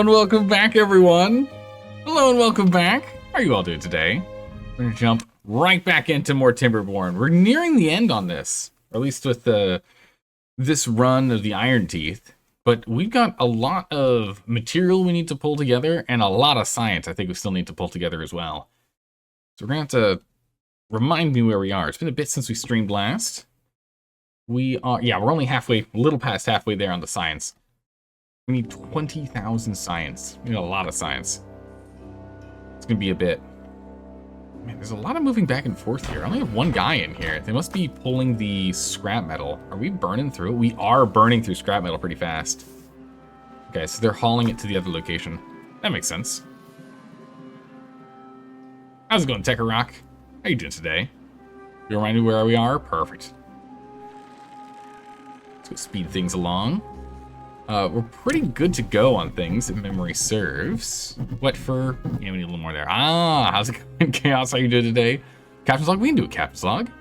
and welcome back, everyone. Hello and welcome back. How are you all doing today? We're gonna jump right back into more Timberborn. We're nearing the end on this, or at least with this run of the Iron Teeth. But we've got a lot of material we need to pull together, and a lot of science I think we still need to pull together as well. So we're gonna have to remind me where we are. It's been a bit since we streamed last. We are, yeah, we're only halfway, a little past halfway there on the science. We need 20,000 science. We need a lot of science. It's gonna be a bit. Man, there's a lot of moving back and forth here. I only have one guy in here. They must be pulling the scrap metal. Are we burning through it? We are burning through scrap metal pretty fast. Okay, so they're hauling it to the other location. That makes sense. How's it going, Tecker Rock? How you doing today? You remind me where we are? Perfect. Let's go speed things along. We're pretty good to go on things if memory serves. What for? Yeah, we need a little more there. Ah, how's it going, Chaos? How you doing today? Captain's log? We can do a captain's log.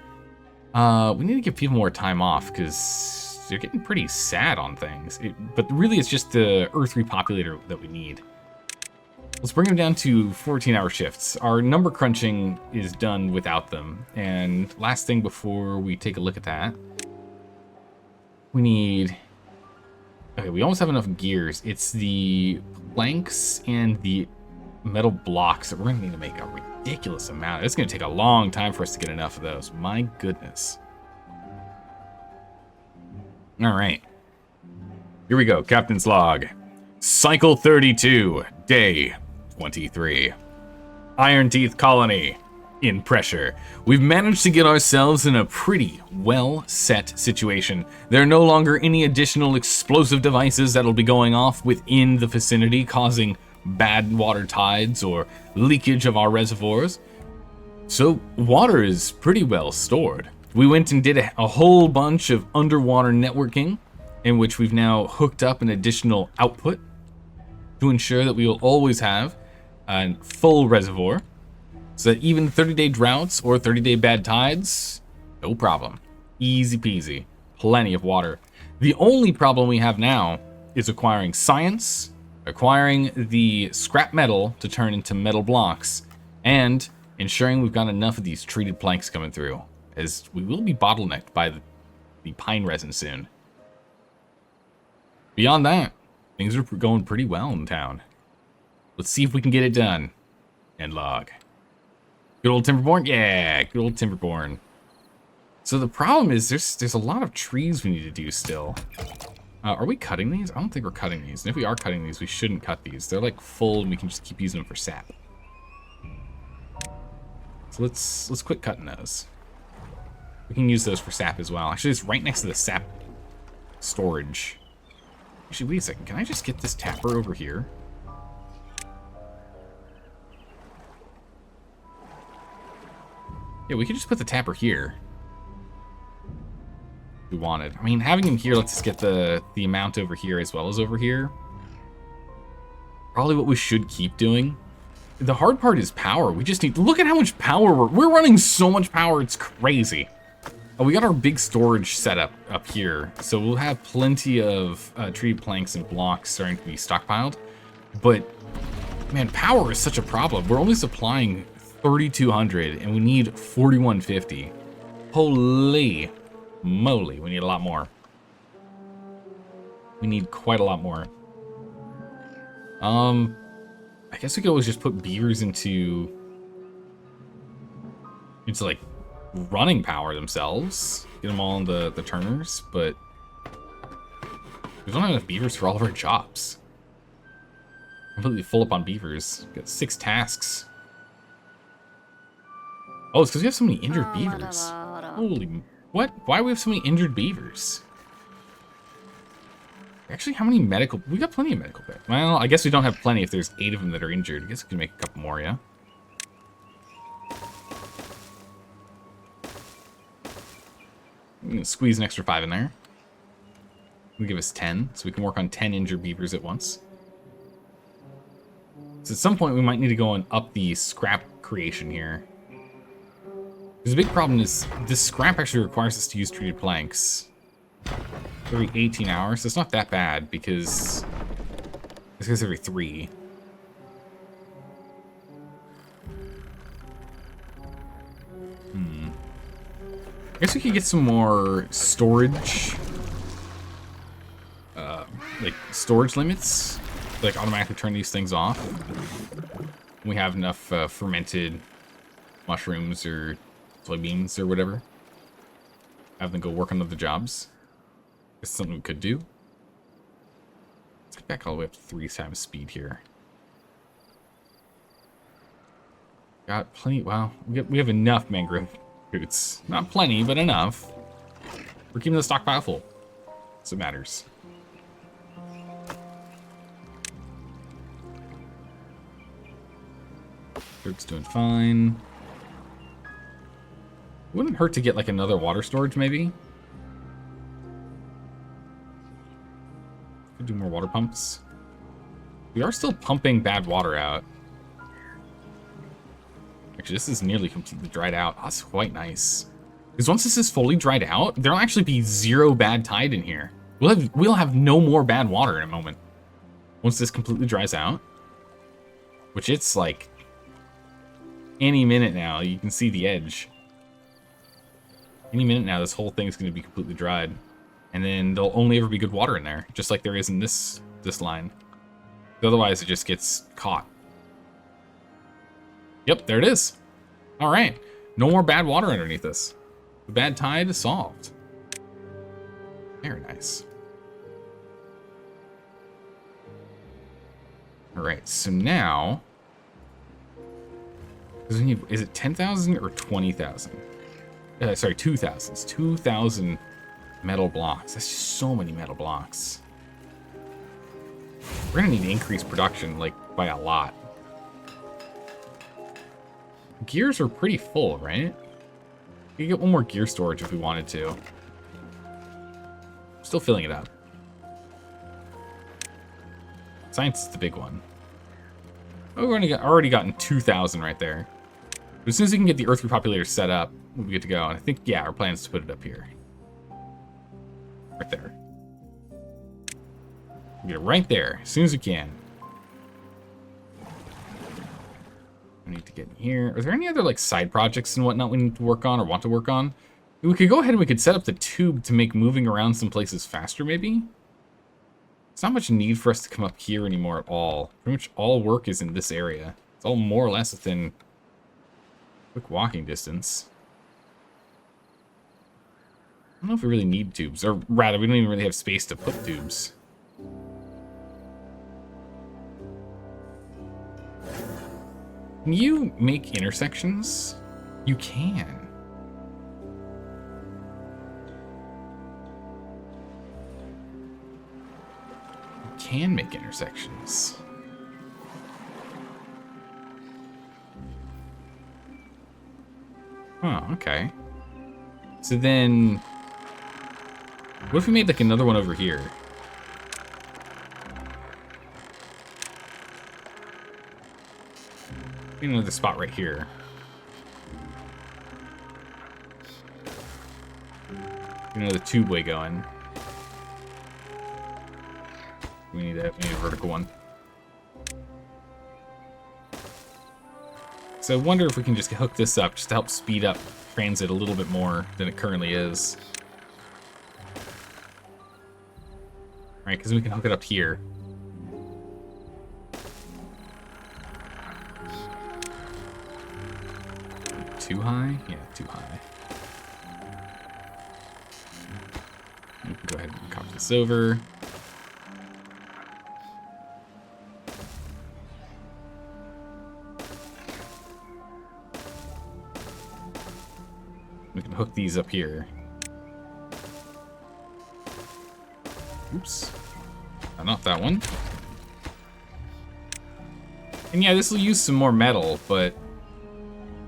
We need to give people more time off because they're getting pretty sad on things. But really, it's just the Earth repopulator that we need. Let's bring them down to 14-hour shifts. Our number crunching is done without them. And last thing before we take a look at that, we need... Okay, we almost have enough gears. It's the planks and the metal blocks that we're going to need to make a ridiculous amount. It's going to take a long time for us to get enough of those. My goodness. All right. Here we go. Captain's log. Cycle 32, day 23. Iron Teeth Colony. In pressure. We've managed to get ourselves in a pretty well-set situation. There are no longer any additional explosive devices that'll be going off within the vicinity, causing bad water tides or leakage of our reservoirs. So water is pretty well stored. We went and did a whole bunch of underwater networking, in which we've now hooked up an additional output to ensure that we will always have a full reservoir. So that even 30-day droughts or 30-day bad tides, no problem. Easy peasy. Plenty of water. The only problem we have now is acquiring science, acquiring the scrap metal to turn into metal blocks, and ensuring we've got enough of these treated planks coming through, as we will be bottlenecked by the pine resin soon. Beyond that, things are going pretty well in town. Let's see if we can get it done. End log. Good old Timberborn? Yeah, good old Timberborn. So the problem is there's a lot of trees we need to do still. Are we cutting these? I don't think we're cutting these. And if we are cutting these, we shouldn't cut these. They're like full and we can just keep using them for sap. So let's quit cutting those. We can use those for sap as well. Actually, it's right next to the sap storage. Actually, wait a second. Can I just get this tapper over here? Yeah, we could just put the tapper here. If we wanted. I mean, having him here lets us get the amount over here as well as over here. Probably what we should keep doing. The hard part is power. We just need to look at how much power we're running. So much power, it's crazy. Oh, we got our big storage setup up here, so we'll have plenty of treated planks and blocks starting to be stockpiled. But man, power is such a problem. We're only supplying 3,200 and we need 4,150. Holy moly, we need a lot more. We need quite a lot more. I guess we could always just put beavers into like running power themselves. Get them all in the turners, but we don't have enough beavers for all of our jobs. Completely full up on beavers. Got 6 tasks. Oh, it's because we have so many injured beavers. Holy... What? Why do we have so many injured beavers? Actually, how many medical... We got plenty of medical beds. Well, I guess we don't have plenty if there's 8 of them that are injured. I guess we can make a couple more, yeah? We can squeeze an extra 5 in there. We'll give us 10, so we can work on 10 injured beavers at once. So at some point, we might need to go and up the scrap creation here. Because the big problem is this scrap actually requires us to use treated planks every 18 hours. So it's not that bad because This goes every 3. I guess we could get some more storage. Like storage limits. Like automatically turn these things off. We have enough fermented mushrooms or soybeans or whatever. Have them go work on other jobs. It's something we could do. Let's get back all the way up to 3 times speed here. Got plenty. Wow, we have enough mangrove roots. Not plenty, but enough. We're keeping the stockpile full. So it matters. Dirt's doing fine. Wouldn't hurt to get like another water storage, maybe. Could do more water pumps. We are still pumping bad water out. Actually, this is nearly completely dried out. Oh, that's quite nice. Because once this is fully dried out, there'll actually be 0 bad tide in here. We'll have no more bad water in a moment. Once this completely dries out. Which it's like any minute now. You can see the edge. Any minute now, this whole thing is going to be completely dried. And then there'll only ever be good water in there. Just like there is in this line. Otherwise, it just gets caught. Yep, there it is. All right. No more bad water underneath this. The bad tide is solved. Very nice. All right, so now... Is it 10,000 or 20,000? Sorry, 2,000. It's 2,000 metal blocks. That's just so many metal blocks. We're gonna need to increase production, like, by a lot. Gears are pretty full, right? We could get one more gear storage if we wanted to. Still filling it up. Science is the big one. Oh, we're already gotten 2,000 right there. But as soon as we can get the Earth Repopulator set up, we'll be good to go. And I think, yeah, our plan is to put it up here. Right there. Get it right there, as soon as we can. We need to get in here. Are there any other, like, side projects and whatnot we need to work on or want to work on? We could go ahead and we could set up the tube to make moving around some places faster, maybe? It's not much need for us to come up here anymore at all. Pretty much all work is in this area. It's all more or less within quick walking distance. I don't know if we really need tubes, or rather, we don't even really have space to put tubes. Can you make intersections? You can. You can make intersections. Oh, okay. So then, what if we made like another one over here? Another spot right here. Another tube way going. We need a vertical one. So I wonder if we can just hook this up just to help speed up transit a little bit more than it currently is. Right, because we can hook it up here. Too high? Yeah, too high. We can go ahead and copy this over. We can hook these up here. Oops. Not that one. And yeah, this will use some more metal, but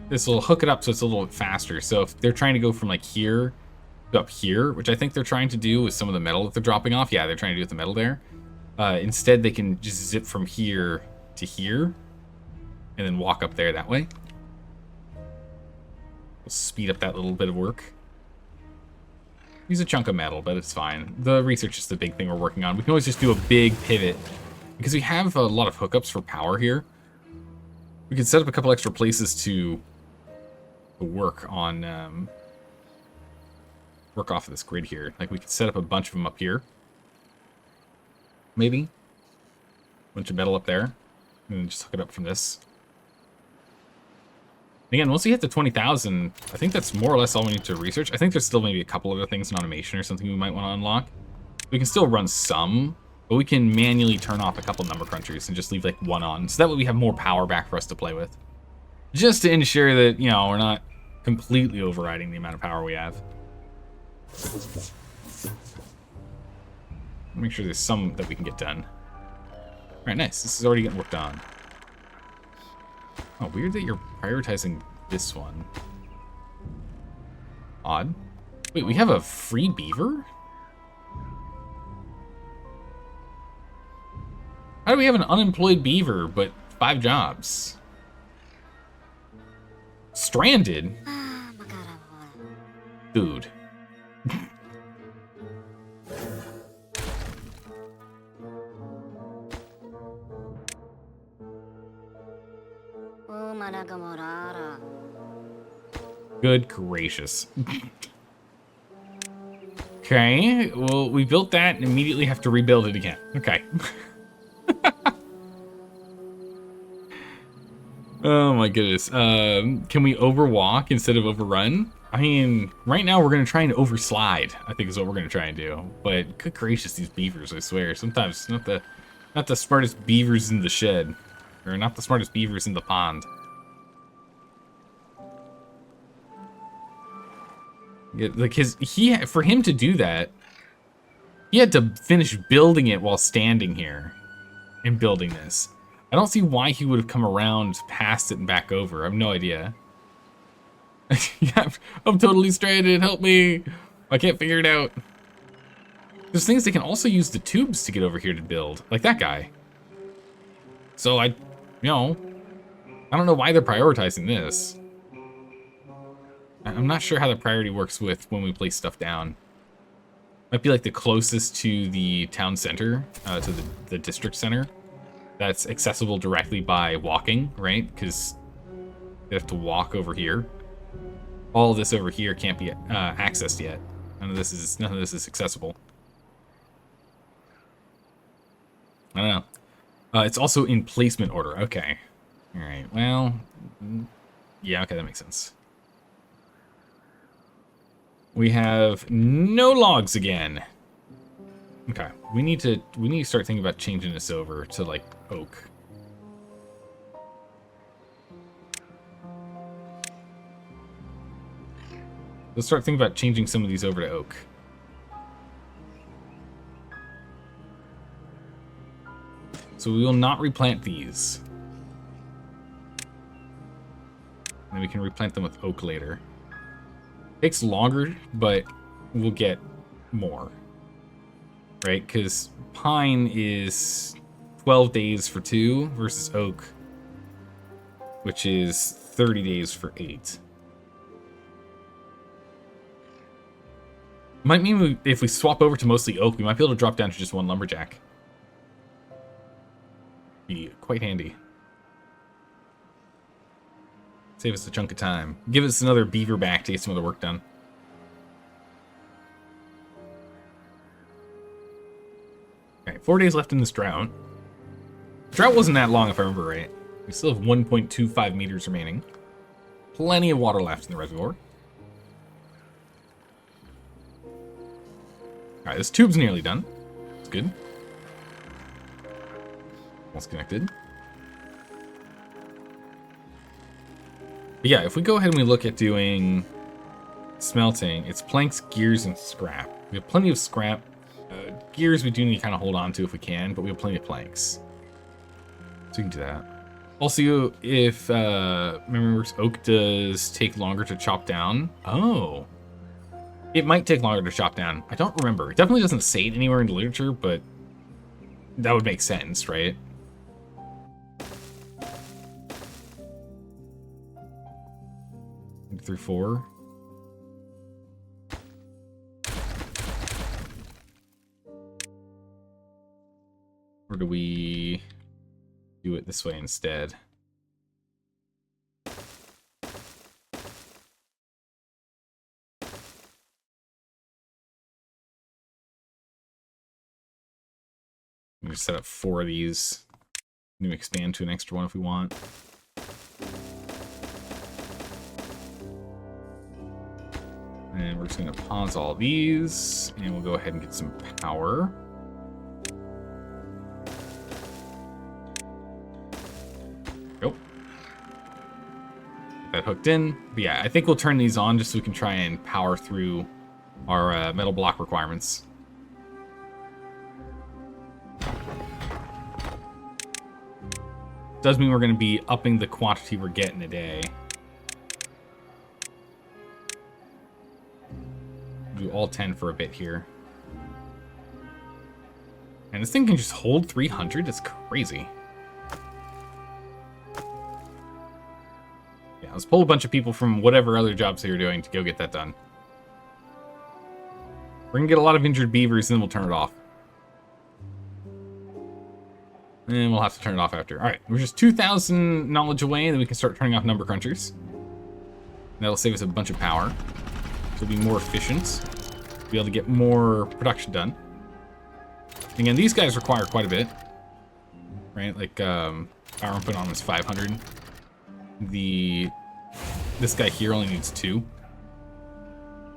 this will hook it up so it's a little bit faster. So if they're trying to go from like here to up here, which I think they're trying to do with some of the metal that they're dropping off. Yeah, they're trying to do with the metal there. Instead, they can just zip from here to here and then walk up there that way. We'll speed up that little bit of work. Use a chunk of metal, but it's fine. The research is the big thing we're working on. We can always just do a big pivot. We because we have a lot of hookups for power here, we could set up a couple extra places to work on, work off of this grid here. Like, we could set up a bunch of them up here. Maybe. Bunch of metal up there. And then just hook it up from this. Again, once we hit the 20,000, I think that's more or less all we need to research. I think there's still maybe a couple other things in automation or something we might want to unlock. We can still run some, but we can manually turn off a couple number crunchers and just leave like one on. So that way we have more power back for us to play with. Just to ensure that, you know, we're not completely overriding the amount of power we have. Make sure there's some that we can get done. Alright, nice. This is already getting worked on. Oh, weird that you're prioritizing this one. Odd. Wait, we have a free beaver? How do we have an unemployed beaver, but 5 jobs? Stranded? Dude. Good gracious. Okay, well, we built that and immediately have to rebuild it again. Okay. Oh my goodness. Can we overwalk instead of overrun? I mean, right now we're going to try and overslide, I think is what we're going to try and do. But good gracious, these beavers, I swear. Sometimes not the smartest beavers in the shed. Or not the smartest beavers in the pond. Yeah, like for him to do that, he had to finish building it while standing here and building this. I don't see why he would have come around past it and back over. I have no idea. Yeah, I'm totally stranded. Help me. I can't figure it out. There's things they can also use the tubes to get over here to build, like that guy. So I don't know why they're prioritizing this. I'm not sure how the priority works with when we place stuff down. Might be like the closest to the town center, to the district center. That's accessible directly by walking, right? Because they have to walk over here. All of this over here can't be accessed yet. None of this is accessible. I don't know. It's also in placement order. Okay. All right. Well, yeah. Okay, that makes sense. We have no logs again. Okay, we need to start thinking about changing this over to like oak. Let's start thinking about changing some of these over to oak. So we will not replant these. And we can replant them with oak later. Takes longer, but we'll get more. Right? Because pine is 12 days for 2 versus oak, which is 30 days for 8. Might mean if we swap over to mostly oak, we might be able to drop down to just 1 lumberjack. Be quite handy. Save us a chunk of time. Give us another beaver back to get some of the work done. Okay, 4 days left in this drought. The drought wasn't that long if I remember right. We still have 1.25 meters remaining. Plenty of water left in the reservoir. Alright, this tube's nearly done. It's good. Almost connected. But yeah, if we go ahead and we look at doing smelting, it's planks, gears, and scrap. We have plenty of scrap. Gears we do need to kind of hold on to if we can, but we have plenty of planks. So we can do that. Also, if memory works, oak does take longer to chop down. Oh. It might take longer to chop down. I don't remember. It definitely doesn't say it anywhere in the literature, but that would make sense, right? Through 4. Or do we do it this way instead? We just set up 4 of these. We can expand to an extra one if we want. And we're just going to pause all these, and we'll go ahead and get some power. Go. Get that hooked in. But yeah, I think we'll turn these on just so we can try and power through our metal block requirements. Does mean we're going to be upping the quantity we're getting a day. Do all 10 for a bit here. And this thing can just hold 300? It's crazy. Yeah, let's pull a bunch of people from whatever other jobs they're doing to go get that done. We're going to get a lot of injured beavers, and then we'll turn it off. And we'll have to turn it off after. Alright, we're just 2,000 knowledge away, and then we can start turning off number crunchers. That'll save us a bunch of power. So we'll be more efficient. Be able to get more production done. Again, these guys require quite a bit. Right? Like, power input on is 500. This guy here only needs 2.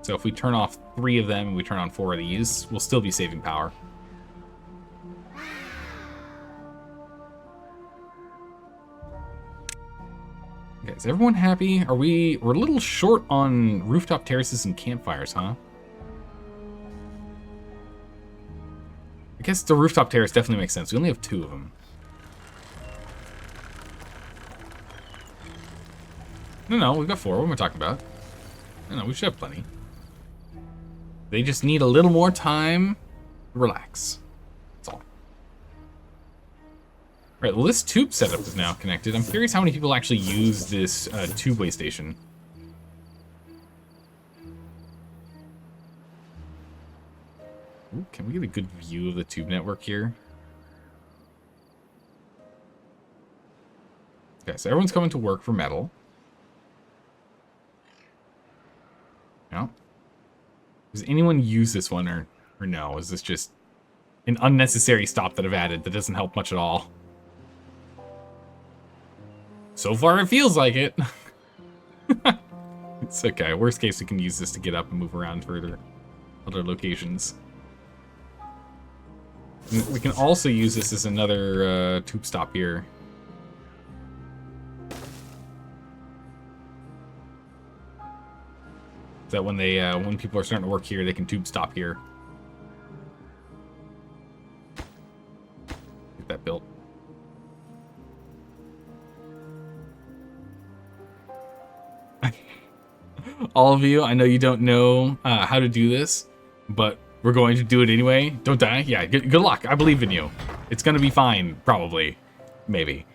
So if we turn off 3 of them and we turn on 4 of these, we'll still be saving power. Okay, is everyone happy? We're a little short on rooftop terraces and campfires, huh? I guess the rooftop terrace definitely makes sense. We only have 2 of them. No, we've got 4. What am I talking about? No, we should have plenty. They just need a little more time to relax. That's all. Right, well, this tube setup is now connected. I'm curious how many people actually use this tubeway station. Ooh, can we get a good view of the tube network here? Okay, so everyone's coming to work for metal. No? Does anyone use this one or no? Is this just an unnecessary stop that I've added that doesn't help much at all? So far, it feels like it. It's okay. Worst case, we can use this to get up and move around further. Other locations. And we can also use this as another tube stop here. So that when people are starting to work here, they can tube stop here. Get that built. All of you, I know you don't know how to do this, but we're going to do it anyway. Don't die. Yeah, good luck. I believe in you. It's going to be fine, probably. Maybe.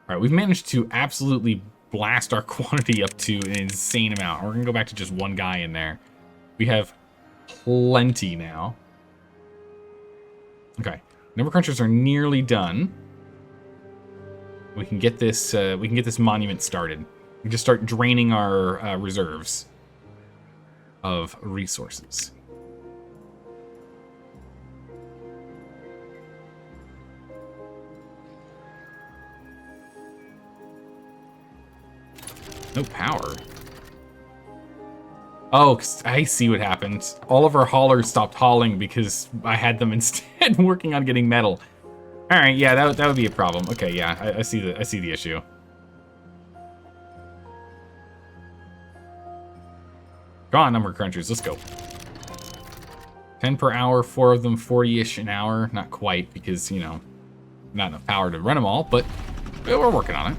All right, we've managed to absolutely blast our quantity up to an insane amount. We're going to go back to just 1 guy in there. We have plenty now. Okay, number crunchers are nearly done. We can get this monument started. We just start draining our reserves of resources. No power. Oh, I see what happened. All of our haulers stopped hauling because I had them instead working on getting metal. All right, yeah, that would be a problem. Okay, yeah, I see the issue. Go on, number crunchers, let's go. 10 per hour, 4 of them, 40-ish an hour. Not quite, because, you know, not enough power to run them all, but we're working on it.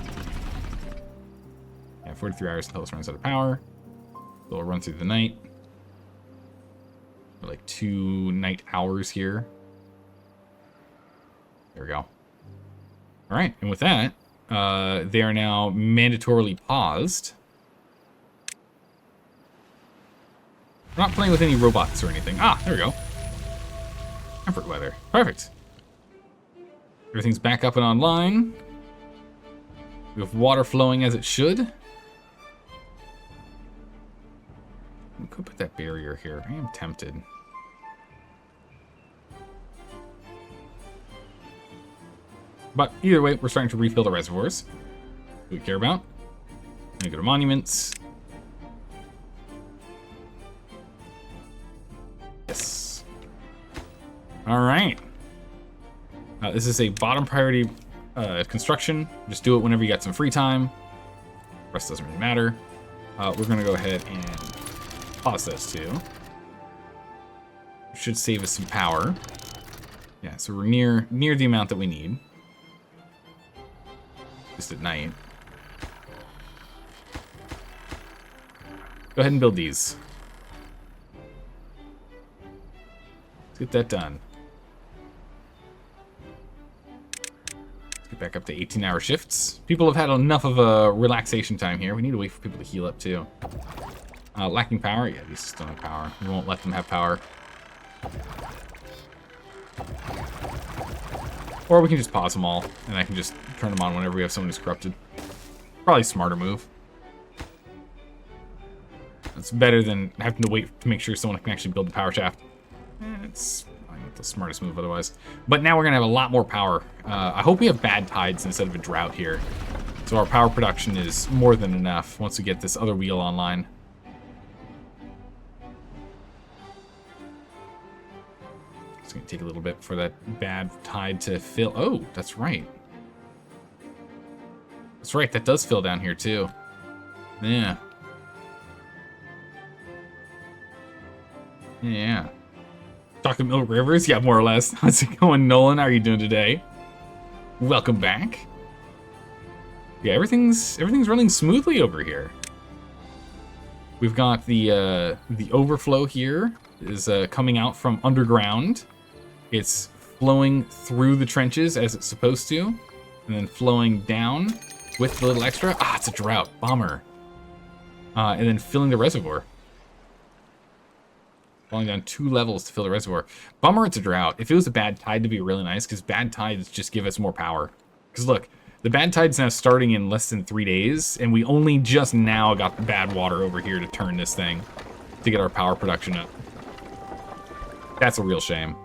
Yeah, 43 hours until this runs out of power. So we'll run through the night. We're like 2 night hours here. There we go. All right, and with that, they are now mandatorily paused. We're not playing with any robots or anything. Ah, there we go. Comfort weather. Perfect. Everything's back up and online. We have water flowing as it should. We could put that barrier here. I am tempted. But either way, we're starting to refill the reservoirs. What do we care about? We go to monuments. Yes. All right. This is a bottom priority construction. Just do it whenever you got some free time. The rest doesn't really matter. We're going to go ahead and pause those two. Should save us some power. Yeah, so we're near the amount that we need. Just at night. Go ahead and build these. Let's get that done. Let's get back up to 18-hour shifts. People have had enough of a relaxation time here. We need to wait for people to heal up too. Lacking power? Yeah, these still have power. We won't let them have power. Or we can just pause them all, and I can just turn them on whenever we have someone who's corrupted. Probably a smarter move. It's better than having to wait to make sure someone can actually build the power shaft. It's not the smartest move otherwise. But now we're going to have a lot more power. I hope we have bad tides instead of a drought here. So our power production is more than enough once we get this other wheel online. It's going to take a little bit for that bad tide to fill. Oh, that's right. That's right, that does fill down here too. Yeah. Yeah. Chocolate Milk Rivers? Yeah, more or less. How's it going, Nolan? How are you doing today? Welcome back. Yeah, everything's running smoothly over here. We've got the overflow here is coming out from underground. It's flowing through the trenches as it's supposed to, and then flowing down with the little extra. Ah, it's a drought. Bummer. And then filling the reservoir. Falling down 2 levels to fill the reservoir. Bummer it's a drought. If it was a bad tide, it'd be really nice, because bad tides just give us more power. Because look, the bad tide's now starting in less than 3 days, and we only just now got the bad water over here to turn this thing, to get our power production up. That's a real shame.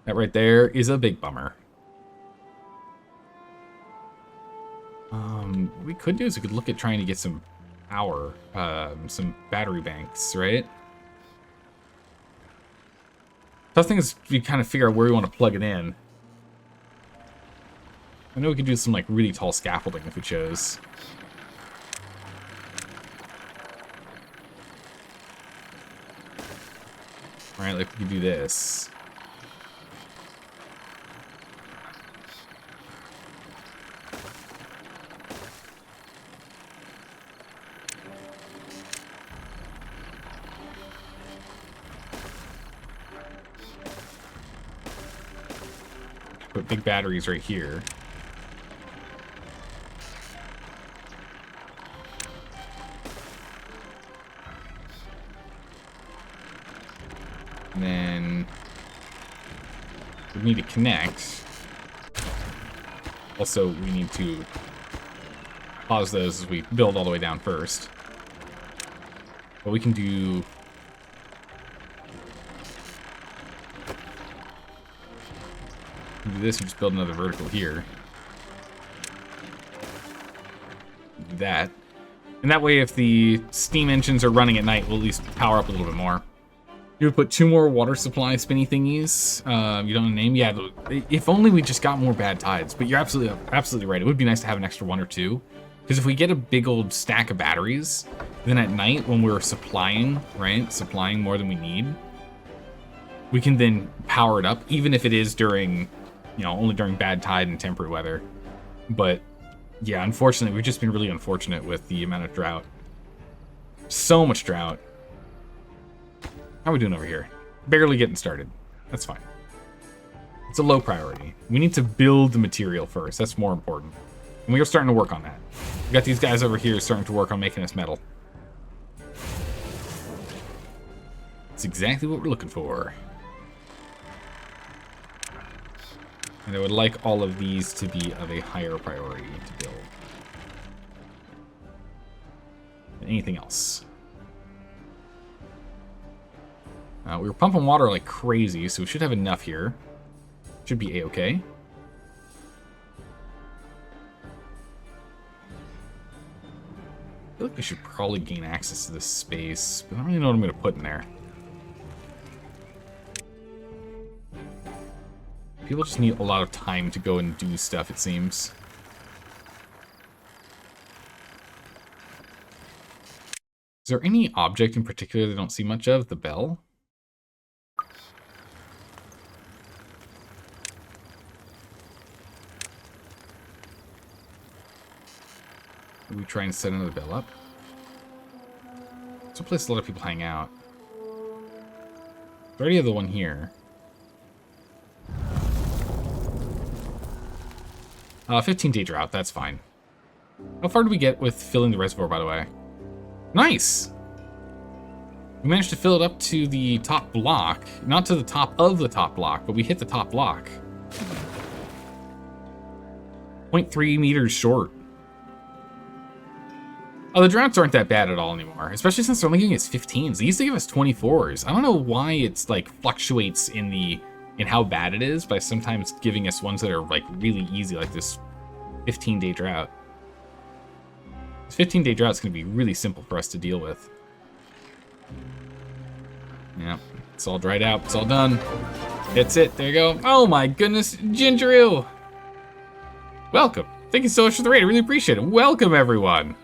That right there is a big bummer. What we could do is we could look at trying to get some power, some battery banks, right? Tough thing is we kind of figure out where we want to plug it in. I know we could do some like really tall scaffolding if we chose. All right, like we could do this. Put big batteries right here. And then we need to connect. Also, we need to pause those as we build all the way down first. But we can do... do this and just build another vertical here. Do that. And that way, if the steam engines are running at night, we'll at least power up a little bit more. You would put 2 more water supply spinny thingies. You don't know the name? Yeah, if only we just got more bad tides. But you're absolutely right. It would be nice to have an extra 1 or 2. Because if we get a big old stack of batteries, then at night when we're supplying, right? Supplying more than we need, we can then power it up, even if it is during... you know, only during bad tide and temperate weather. But yeah, unfortunately, we've just been really unfortunate with the amount of drought. So much drought. How are we doing over here? Barely getting started. That's fine. It's a low priority. We need to build the material first. That's more important. And we are starting to work on that. We got these guys over here starting to work on making us metal. That's exactly what we're looking for. And I would like all of these to be of a higher priority to build than anything else. We were pumping water like crazy, so we should have enough here. Should be a-okay. I feel like we should probably gain access to this space, but I don't really know what I'm going to put in there. People just need a lot of time to go and do stuff, it seems. Is there any object in particular that I don't see much of? The bell? We try and set another bell up. It's a place a lot of people hang out. We already have the one here. 15-day drought, that's fine. How far did we get with filling the reservoir, by the way? Nice! We managed to fill it up to the top block. Not to the top of the top block, but we hit the top block. 0.3 meters short. Oh, the droughts aren't that bad at all anymore, especially since they're only giving us 15s. They used to give us 24s. I don't know why it's like fluctuates in how bad it is, by sometimes giving us ones that are like really easy, like this 15-day drought. This 15-day drought is going to be really simple for us to deal with. Yeah, it's all dried out. It's all done. That's it. There you go. Oh my goodness, Ginger. Welcome. Thank you so much for the raid. I really appreciate it. Welcome, everyone.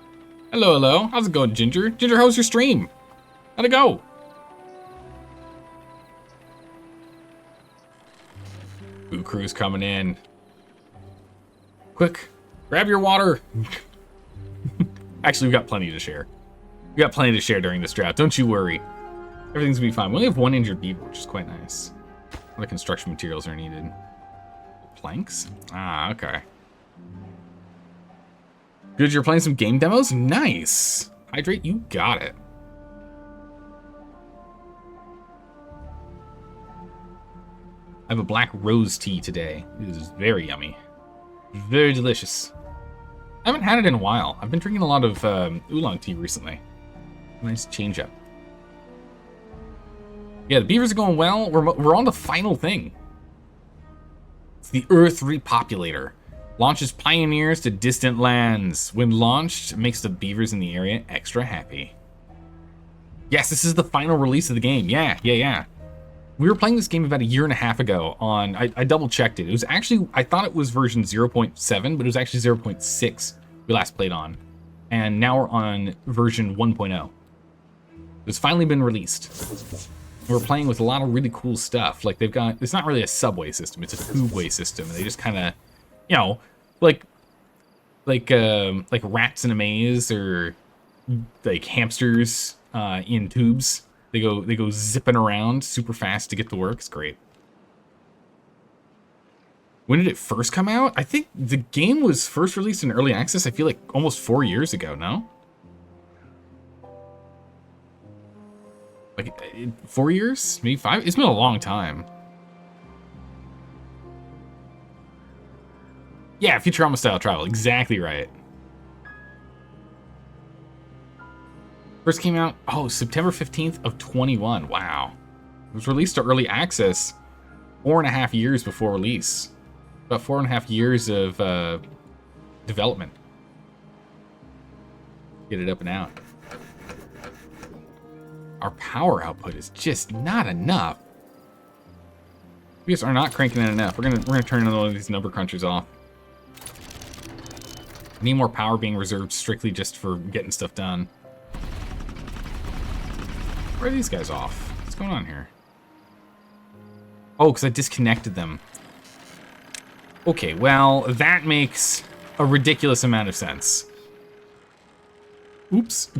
Hello, hello. How's it going, Ginger? Ginger, how's your stream? How'd it go? Boo crew's coming in. Quick, grab your water. Actually, we've got plenty to share. We got plenty to share during this drought. Don't you worry. Everything's gonna be fine. We only have one injured beaver, which is quite nice. What construction materials are needed? Planks? Ah, okay. Good, you're playing some game demos? Nice! Hydrate, you got it. I have a black rose tea today. It is very yummy. Very delicious. I haven't had it in a while. I've been drinking a lot of oolong tea recently. Nice change up. Yeah, the beavers are going well. We're on the final thing. It's the Earth Repopulator. Launches pioneers to distant lands. When launched, it makes the beavers in the area extra happy. Yes, this is the final release of the game. Yeah. We were playing this game about a year and a half ago on... I double-checked it. It was actually... I thought it was version 0.7, but it was actually 0.6 we last played on. And now we're on version 1.0. It's finally been released. We're playing with a lot of really cool stuff. Like, they've got... It's not really a subway system. It's a tubeway system. And they just kind of... You know, like rats in a maze, or like hamsters in tubes. They go zipping around super fast to get to work. It's great. When did it first come out? I think the game was first released in early access, I feel like almost 4 years ago, no? Like 4 years? Maybe 5? It's been a long time. Yeah, Futurama style travel, exactly right. First came out, September 15th of 21, wow. It was released to early access 4.5 years before release. About 4.5 years of development. Get it up and out. Our power output is just not enough. We just are not cranking it enough. We're gonna turn one of these number crunchers off. Need more power being reserved strictly just for getting stuff done. Where are these guys off? What's going on here? Oh, because I disconnected them. Okay, well, that makes a ridiculous amount of sense. Oops.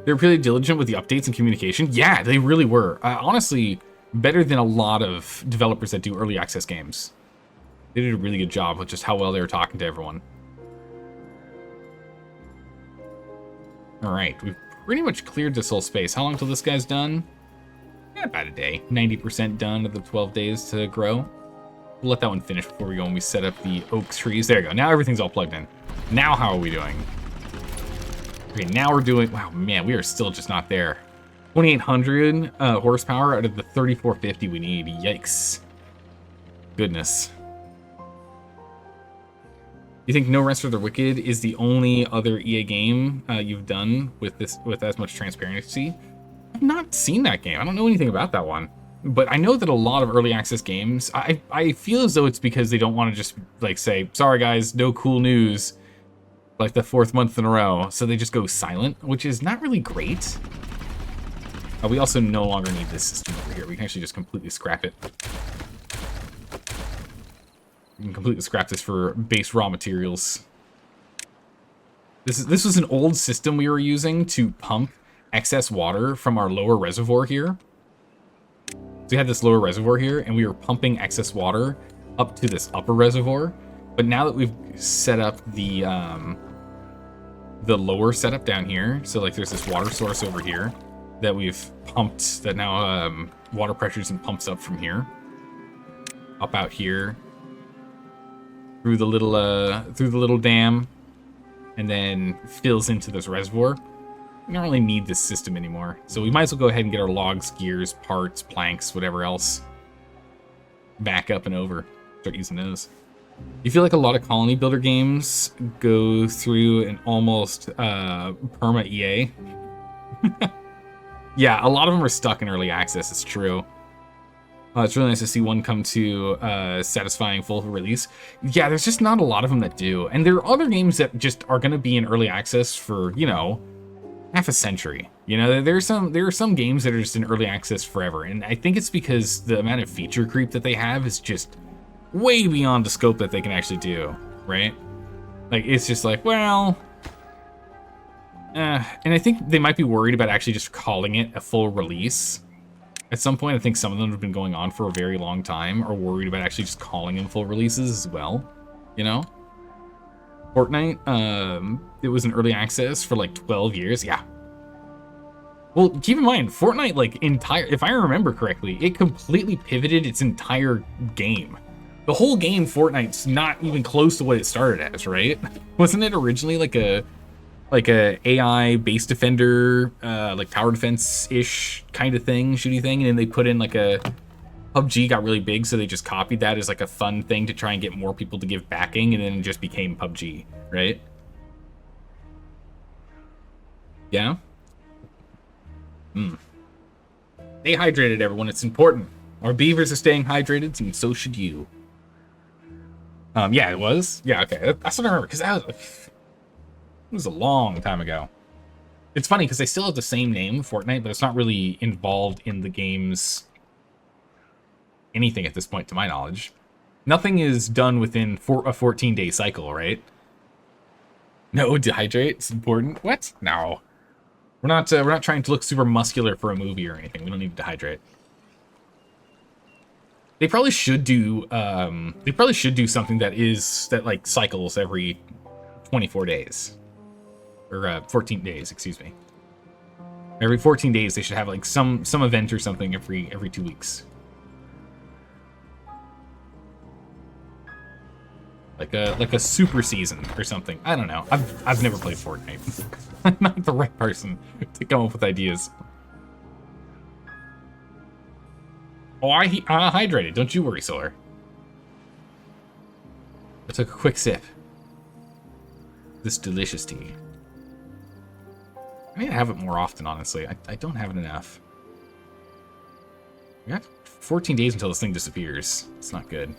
They're really diligent with the updates and communication. Yeah, they really were. Honestly, better than a lot of developers that do early access games. They did a really good job with just how well they were talking to everyone. All right, we've pretty much cleared this whole space. How long till this guy's done? Yeah, about a day. 90% done of the 12 days to grow. We'll let that one finish before we go and we set up the oak trees. There you go. Now everything's all plugged in. Now how are we doing? Okay, now we're doing... Wow, man, we are still just not there. 2,800 horsepower out of the 3,450 we need. Yikes. Goodness. You think No Rest for the Wicked is the only other EA game you've done with as much transparency? I've not seen that game. I don't know anything about that one. But I know that a lot of early access games, I feel as though it's because they don't want to just like say, sorry guys, no cool news, like the 4th month in a row. So they just go silent, which is not really great. We also no longer need this system over here. We can actually just completely scrap it. We can completely scrap this for base raw materials. This was an old system we were using to pump excess water from our lower reservoir here. So we had this lower reservoir here, and we were pumping excess water up to this upper reservoir. But now that we've set up the lower setup down here, so like there's this water source over here that we've pumped, that now water pressures and pumps up from here, up out here, through the little dam, and then fills into this reservoir. We don't really need this system anymore, so we might as well go ahead and get our logs, gears, parts, planks, whatever else back up and over. Start using those. You feel like a lot of colony builder games go through an almost perma EA? Yeah, a lot of them are stuck in early access, it's true. It's really nice to see one come to satisfying full there there's just not a lot of them that do. And there are other games that just are going to be in early access for, you know, half a century. You know, there are some games that are just in early access forever. And I think it's because the amount of feature creep that they have is just way beyond the scope that they can actually do, right? Like, it's just like, well... and I think they might be worried about actually just calling it a full release. At some point, I think some of them have been going on for a very long time, are worried about actually just calling them full releases as well, you know? Fortnite, it was in early access for like 12 years, yeah. Well, keep in mind, Fortnite, like, if I remember correctly, it completely pivoted its entire game. The whole game, Fortnite's not even close to what it started as, right? Wasn't it originally like a AI base defender, like tower defense-ish kind of thing, shooty thing, and then they put in like a PUBG got really big, so they just copied that as like a fun thing to try and get more people to give backing, and then it just became PUBG, right? Yeah? Stay hydrated, everyone. It's important. Our beavers are staying hydrated, and so should you. Yeah, it was. Yeah, okay. That's what I remember, because it was a long time ago. It's funny, because they still have the same name, Fortnite, but it's not really involved in the game's anything at this point, to my knowledge. Nothing is done within a 14-day cycle, right? No, dehydrate. It's important. What? No. We're not trying to look super muscular for a movie or anything. We don't need to dehydrate. They probably should do something that like cycles every 24 days. Or 14 days, excuse me. Every 14 days they should have like some event or something every 2 weeks. Like a super season or something. I don't know. I've never played Fortnite. I'm not the right person to come up with ideas. Oh, I hydrated. Don't you worry, Solar. I took a quick sip. This delicious tea. I need to have it more often, honestly. I don't have it enough. We got 14 days until this thing disappears. It's not good.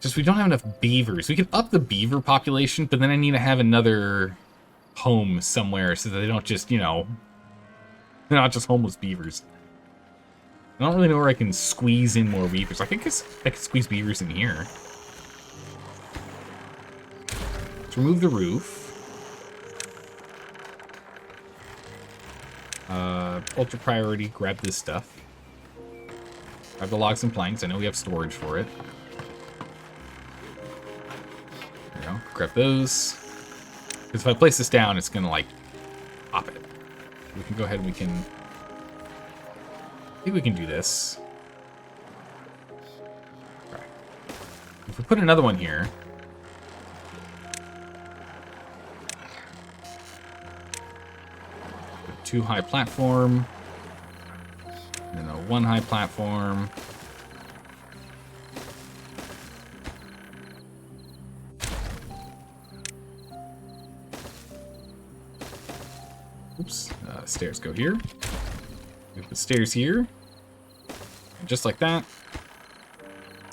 Just we don't have enough beavers. We can up the beaver population, but then I need to have another home somewhere so that they don't just, you know, they're not just homeless beavers. I don't really know where I can squeeze in more beavers. I think I can squeeze beavers in here. Let's remove the roof. Ultra priority, grab this stuff. Grab the logs and planks. I know we have storage for it. There we go. Grab those. Because if I place this down, it's gonna like pop it. We can go ahead and we can. I think we can do this. If we put another one here, put 2 high platform, and then a 1 high platform. Oops, stairs go here. We put stairs here. And just like that,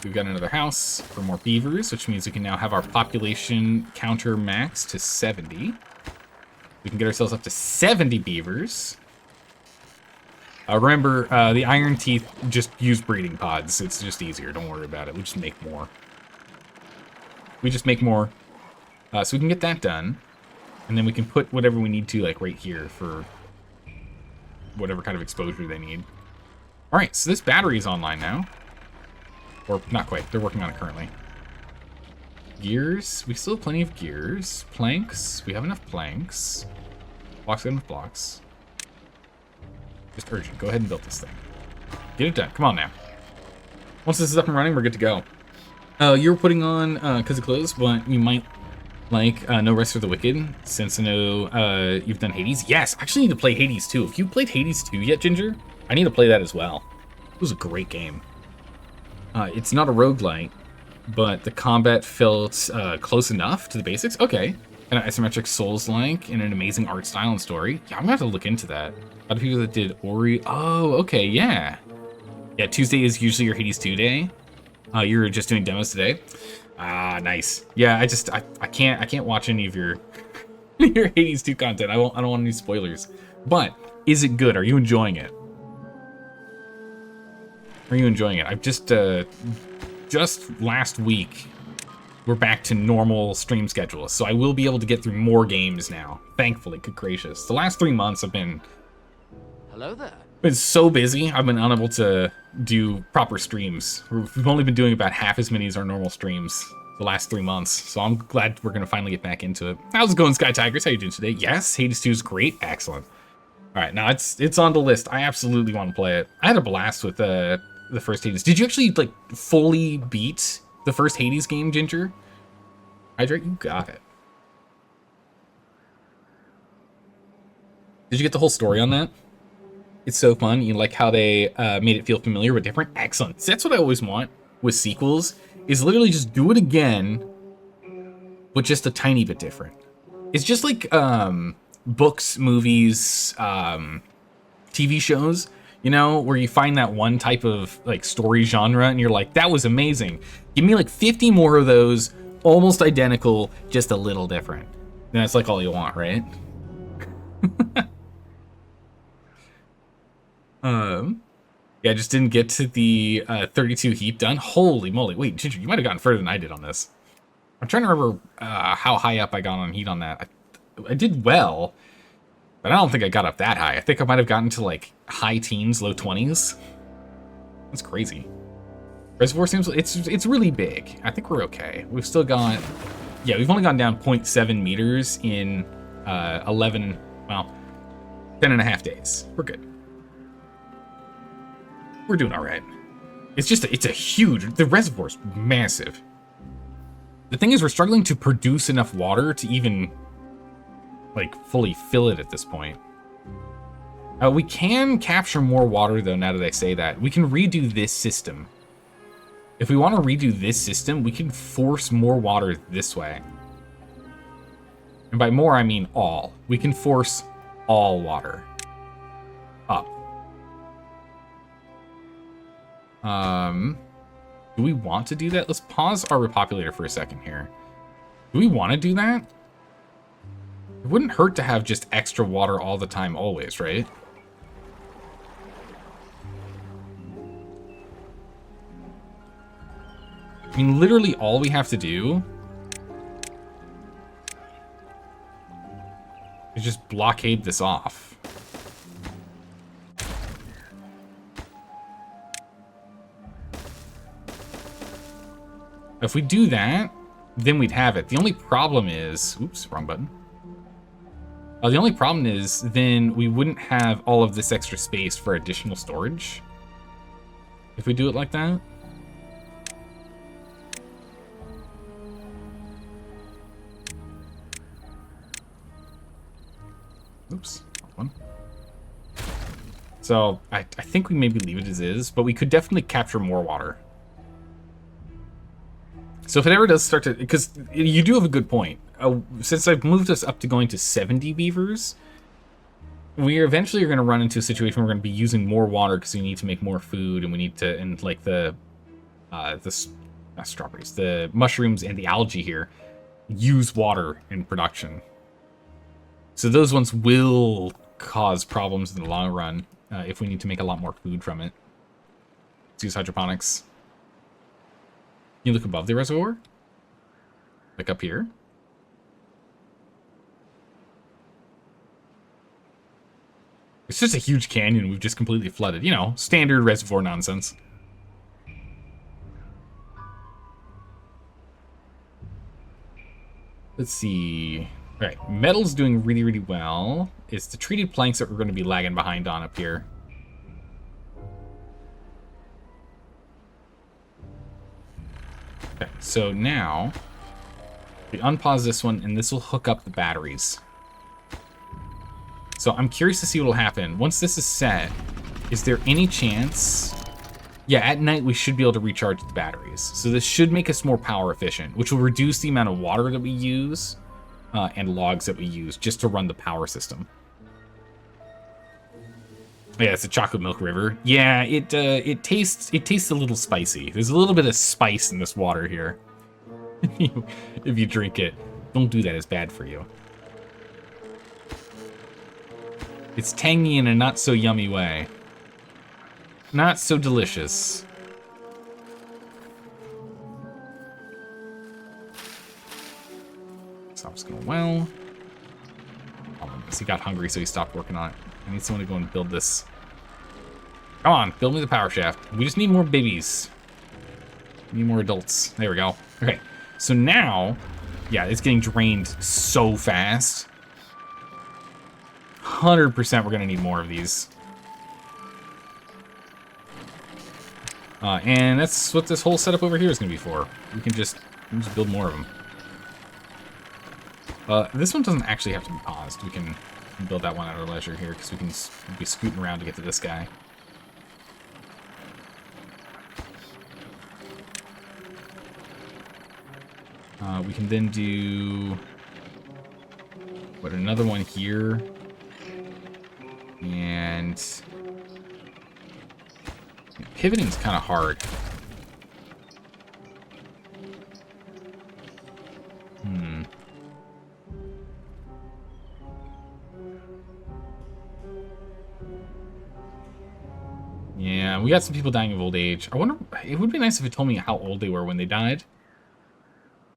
we've got another house for more beavers, which means we can now have our population counter max to 70. We can get ourselves up to 70 beavers. Remember, the iron teeth just use breeding pods. It's just easier. Don't worry about it. We just make more. We just make more. So we can get that done. And then we can put whatever we need to, like, right here for whatever kind of exposure they need. All right, so this battery is online now. Or not quite. They're working on it currently. Gears. We still have plenty of gears. Planks. We have enough planks. Blocks. Got enough blocks. Just urgent. Go ahead and build this thing. Get it done. Come on now. Once this is up and running, we're good to go. You were putting on because of clothes, but you might like No Rest for the Wicked, since I know you've done Hades. Yes, I actually need to play Hades 2. If you played Hades 2 yet, Ginger, I need to play that as well. It was a great game. It's not a roguelite, but the combat felt close enough to the basics. Okay. Kind of isometric Souls-like and an amazing art style and story. Yeah, I'm gonna have to look into that. A lot of people that did Ori. Oh, okay, yeah. Yeah, Tuesday is usually your Hades 2 day. You're just doing demos today. Ah, nice. Yeah, I can't watch any of your your Hades 2 content. I don't want any spoilers. But is it good? Are you enjoying it? Are you enjoying it? I've just last week we're back to normal stream schedule, so I will be able to get through more games now. Thankfully, good gracious. The last 3 months have been hello there. Been so busy. I've been unable to do proper streams. We've only been doing about half as many as our normal streams the last 3 months, so I'm glad we're gonna finally get back into it. How's it going, Sky Tigers? How you doing today? Yes, Hades 2 is great. Excellent. All right, now it's on the list. I absolutely want to play it. I had a blast with the first Hades. Did you actually like fully beat the first Hades game, Ginger? Hydrate, you got it. Did you get the whole story on that? It's so fun. You like how they made it feel familiar but different? Excellent. That's what I always want with sequels, is literally just do it again, but just a tiny bit different. It's just like books, movies, TV shows, you know, where you find that one type of like story genre and you're like, that was amazing. Give me like 50 more of those, almost identical, just a little different. And that's like all you want, right? Yeah, I just didn't get to the 32 heap done. Holy moly. Wait, Ginger, you might have gotten further than I did on this. I'm trying to remember how high up I got on heat on that. I did well, but I don't think I got up that high. I think I might have gotten to like high teens, low 20s. That's crazy. Reservoir seems, it's really big. I think we're okay. We've still got, yeah, we've only gone down 0.7 meters in 11, well, 10 and a half days. We're good. We're doing all right. It's just, it's a huge, the reservoir's massive. The thing is, we're struggling to produce enough water to even, like, fully fill it at this point. We can capture more water, though, now that I say that. We can redo this system. If we want to redo this system, we can force more water this way. And by more, I mean all. We can force all water up. Do we want to do that? Let's pause our repopulator for a second here. Do we want to do that? It wouldn't hurt to have just extra water all the time, always, right? I mean, literally all we have to do is just blockade this off. If we do that, then we'd have it. The only problem is, oops, wrong button. The only problem is then we wouldn't have all of this extra space for additional storage if we do it like that. Oops. One. So I think we maybe leave it as is, but we could definitely capture more water. So if it ever does start to, because you do have a good point. Since I've moved us up to going to 70 beavers, we eventually are going to run into a situation where we're going to be using more water because we need to make more food, and we need to, and like the strawberries, the mushrooms and the algae here use water in production. So those ones will cause problems in the long run if we need to make a lot more food from it. Let's use hydroponics. Can you look above the reservoir? Like up here? It's just a huge canyon we've just completely flooded. You know, standard reservoir nonsense. Let's see. All right, metal's doing really, really well. It's the treated planks that we're going to be lagging behind on up here. Okay, so now we unpause this one, and this will hook up the batteries. So I'm curious to see what will happen. Once this is set, is there any chance... Yeah, at night we should be able to recharge the batteries. So this should make us more power efficient, which will reduce the amount of water that we use and logs that we use just to run the power system. Yeah, it's a chocolate milk river. Yeah, it tastes a little spicy. There's a little bit of spice in this water here. If you drink it, don't do that. It's bad for you. It's tangy in a not so yummy way. Not so delicious. Stops going well. He got hungry, so he stopped working on it. I need someone to go and build this. Come on, build me the power shaft. We just need more babies. We need more adults. There we go. Okay, so now, yeah, it's getting drained so fast. 100% we're gonna need more of these. And that's what this whole setup over here is gonna be for. We can just build more of them. This one doesn't actually have to be paused. We can build that one at our leisure here because we can be scooting around to get to this guy. We can then do another one here, and pivoting is kind of hard. Yeah, we got some people dying of old age. I wonder, it would be nice if it told me how old they were when they died.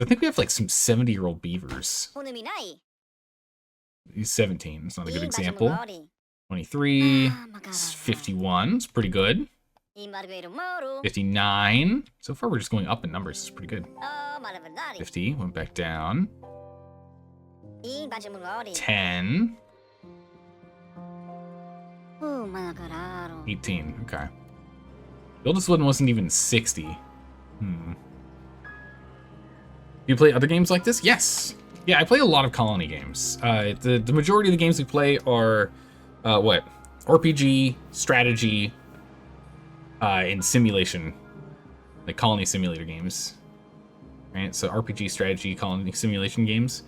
I think we have like some 70-year-old beavers. He's 17. It's not a good example. 23. 51. It's pretty good. 59. So far, we're just going up in numbers. It's pretty good. 50. Went back down. 10. 18. Okay. The oldest one wasn't even 60. Do you play other games like this? Yes. Yeah, I play a lot of colony games. The majority of the games we play are, RPG, strategy, and simulation. Like colony simulator games. Right? So RPG, strategy, colony simulation games.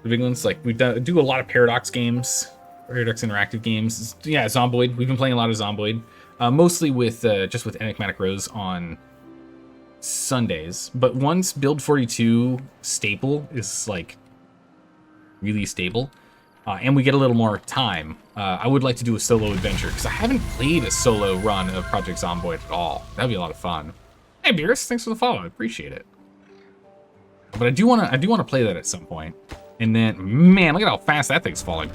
The big ones, like we do a lot of Paradox games. Paradox interactive games. Yeah, Zomboid. We've been playing a lot of Zomboid. Mostly with just with Enigmatic Rose on Sundays. But once Build 42 staple is like really stable, and we get a little more time, I would like to do a solo adventure because I haven't played a solo run of Project Zomboid at all. That'd be a lot of fun. Hey Beerus, thanks for the follow. I appreciate it. But I do want to play that at some point. And then, man, look at how fast that thing's falling.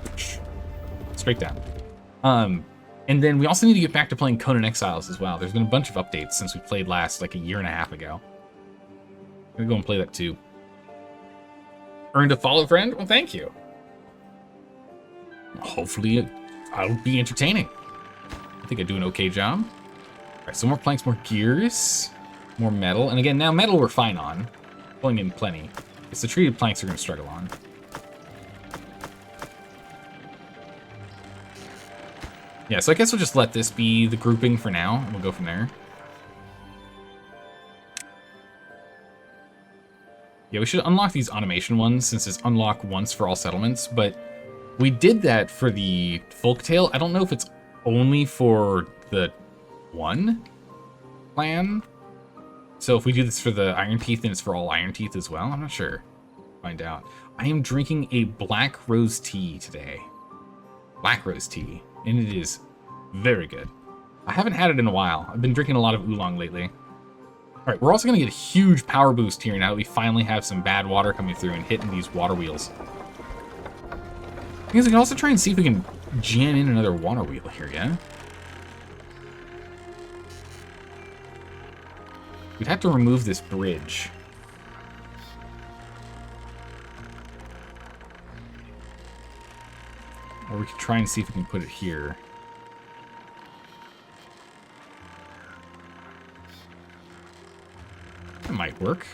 Straight down. And then we also need to get back to playing Conan Exiles as well. There's been a bunch of updates since we played last, like a year and a half ago. I'm gonna go and play that too. Earned a follow, friend? Well, thank you. Hopefully, I'll be entertaining. I think I do an okay job. All right, so more planks, more gears, more metal. And again, now metal we're fine on. Pulling in plenty. It's the treated planks we're gonna struggle on. Yeah, so I guess we'll just let this be the grouping for now, and we'll go from there. Yeah, we should unlock these automation ones, since it's unlock once for all settlements, but we did that for the Folktale. I don't know if it's only for the one clan. So if we do this for the Iron Teeth, then it's for all Iron Teeth as well? I'm not sure. Find out. I am drinking a black rose tea today. Black rose tea. And it is very good. I haven't had it in a while. I've been drinking a lot of oolong lately. Alright, we're also going to get a huge power boost here now that we finally have some bad water coming through and hitting these water wheels. I guess we can also try and see if we can jam in another water wheel here, yeah? We'd have to remove this bridge. Or we could try and see if we can put it here. That might work.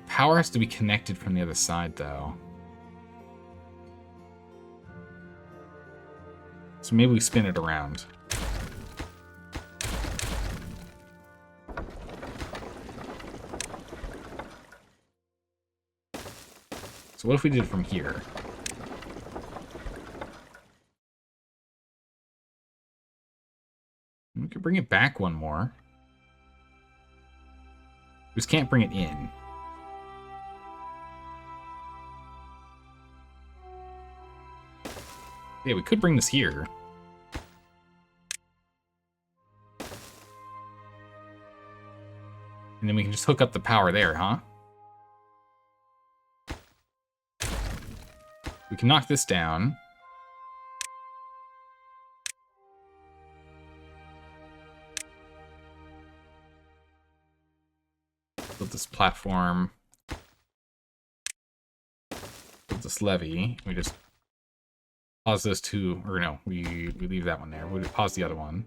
Power has to be connected from the other side, though. So maybe we spin it around. So what if we did it from here? We could bring it back one more. We just can't bring it in. Yeah, we could bring this here. And then we can just hook up the power there, huh? We can knock this down. Build this platform. Build this levee. We just pause those two, or no, we leave that one there. We pause the other one.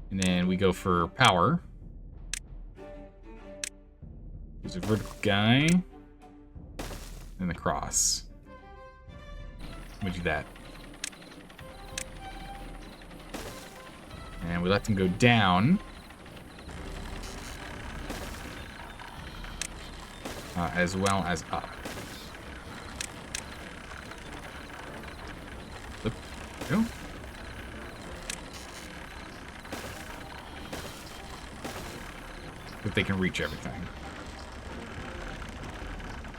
And then we go for power. There's a vertical guy. And the cross. We do that. And we let them go down. As well as up. There we go. That they can reach everything.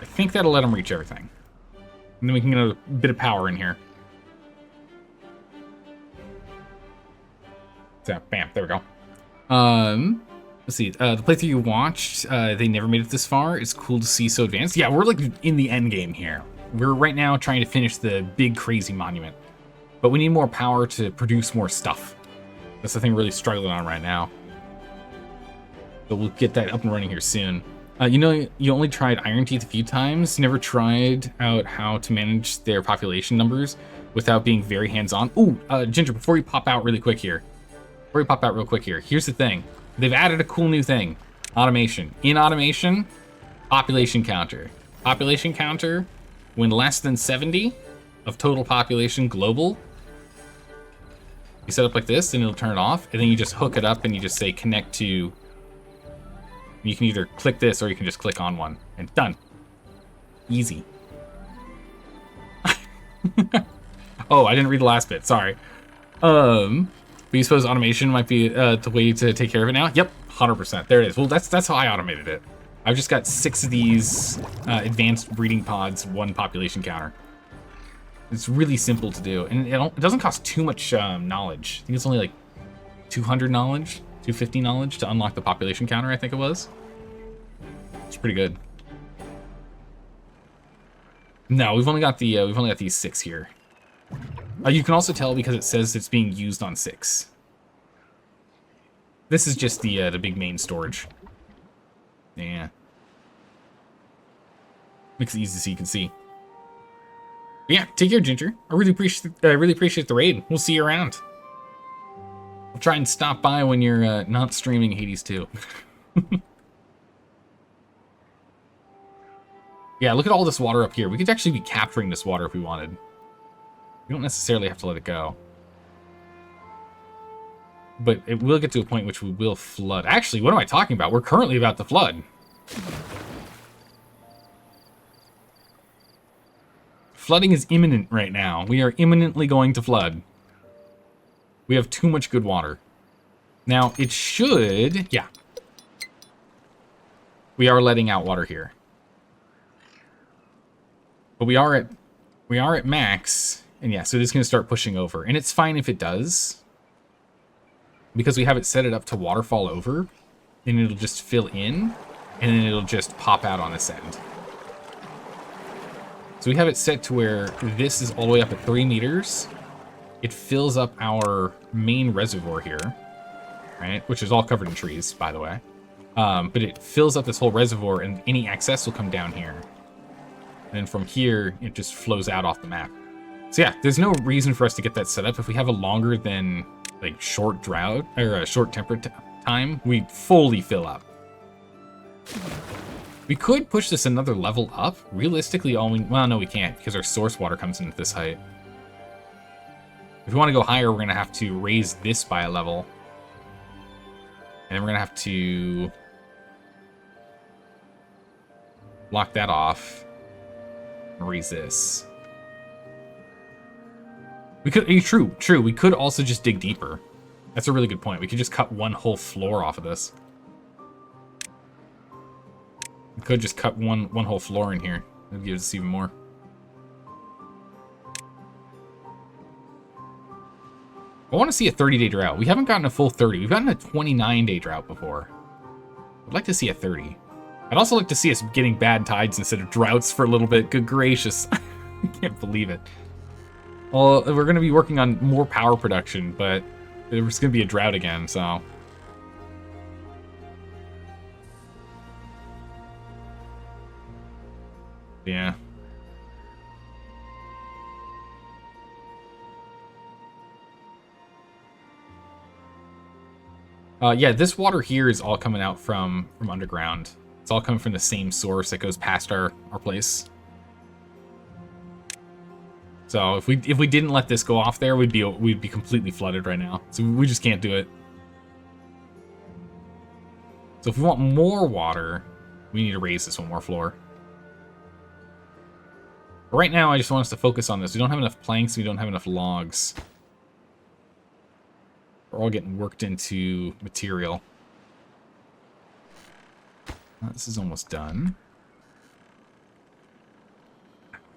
I think that'll let them reach everything. And then we can get a bit of power in here. So, bam, there we go. Let's see, the playthrough you watched, they never made it this far. It's cool to see so advanced. Yeah, we're like in the end game here. We're right now trying to finish the big crazy monument. But we need more power to produce more stuff. That's the thing we're really struggling on right now. But we'll get that up and running here soon. You know, you only tried Iron Teeth a few times. You never tried out how to manage their population numbers without being very hands-on. Ooh, Ginger, before you pop out really quick here. Here's the thing. They've added a cool new thing. Automation. In automation, population counter. Population counter, when less than 70 of total population global, you set up like this, and it'll turn it off, and then you just hook it up and you just say connect to. You can either click this or you can just click on one, and done. Easy. Oh, I didn't read the last bit, sorry. But you suppose automation might be the way to take care of it now? Yep, 100%. There it is. Well, that's how I automated it. I've just got 6 of these advanced breeding pods, 1 population counter. It's really simple to do, and it doesn't cost too much knowledge. I think it's only like 200 knowledge, 250 knowledge to unlock the population counter, I think it was. It's pretty good. No, we've only got these 6 here. You can also tell because it says it's being used on 6. This is just the big main storage. Yeah. Makes it easy so you can see. But yeah, take care, Ginger. I really appreciate the raid. We'll see you around. I'll try and stop by when you're not streaming Hades 2. Yeah, look at all this water up here. We could actually be capturing this water if we wanted. We don't necessarily have to let it go. But it will get to a point which we will flood. Actually, what am I talking about? We're currently about to flood. Flooding is imminent right now. We are imminently going to flood. We have too much good water. Now, it should... Yeah. We are letting out water here. But we are at max. And yeah, so it is going to start pushing over. And it's fine if it does. Because we have it set it up to waterfall over. And it'll just fill in. And then it'll just pop out on this end. So we have it set to where this is all the way up at 3 meters. It fills up our main reservoir here. Right? Which is all covered in trees, by the way. But it fills up this whole reservoir and any excess will come down here. And from here, it just flows out off the map. So yeah, there's no reason for us to get that set up. If we have a longer than like short drought or a short temperate time, we fully fill up. We could push this another level up. Realistically, well, no, we can't because our source water comes in at this height. If we want to go higher, we're going to have to raise this by a level. And then we're going to have to block that off. Raise this. We could, true. We could also just dig deeper. That's a really good point. We could just cut one whole floor off of this. We could just cut one whole floor in here. That'd give us even more. I want to see a 30-day drought. We haven't gotten a full 30. We've gotten a 29-day drought before. I'd like to see a 30. I'd also like to see us getting bad tides instead of droughts for a little bit. Good gracious. I can't believe it. Well, we're going to be working on more power production, but there's going to be a drought again, so... Yeah. Yeah, this water here is all coming out from underground. It's all coming from the same source that goes past our place. So if we didn't let this go off there, we'd be completely flooded right now. So we just can't do it. So if we want more water, we need to raise this one more floor. But right now, I just want us to focus on this. We don't have enough planks. We don't have enough logs. We're all getting worked into material. This is almost done.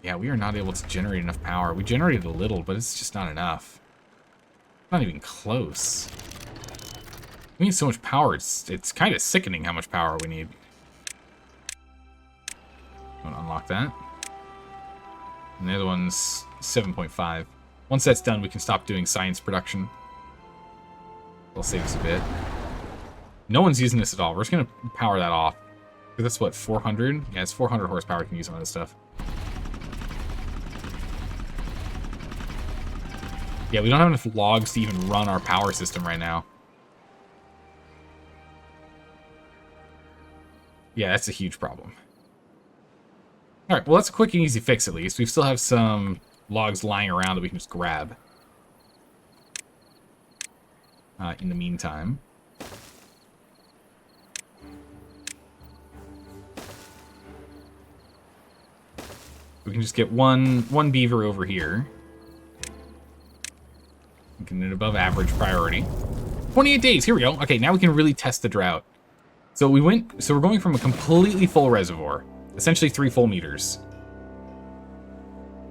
Yeah, we are not able to generate enough power. We generated a little, but it's just not enough. Not even close. We need so much power. It's kind of sickening how much power we need. I'm gonna unlock that. And the other one's 7.5. Once that's done, we can stop doing science production. It'll save us a bit. No one's using this at all. We're just gonna power that off. That's what, 400? Yeah, it's 400 horsepower. We can use some of this stuff. Yeah, we don't have enough logs to even run our power system right now. Yeah, that's a huge problem. Alright, well, that's a quick and easy fix at least. We still have some logs lying around that we can just grab. In the meantime. We can just get one beaver over here. Getting an above average priority. 28 days, here we go. Okay, now we can really test the drought. So we're going from a completely full reservoir, essentially 3 full meters.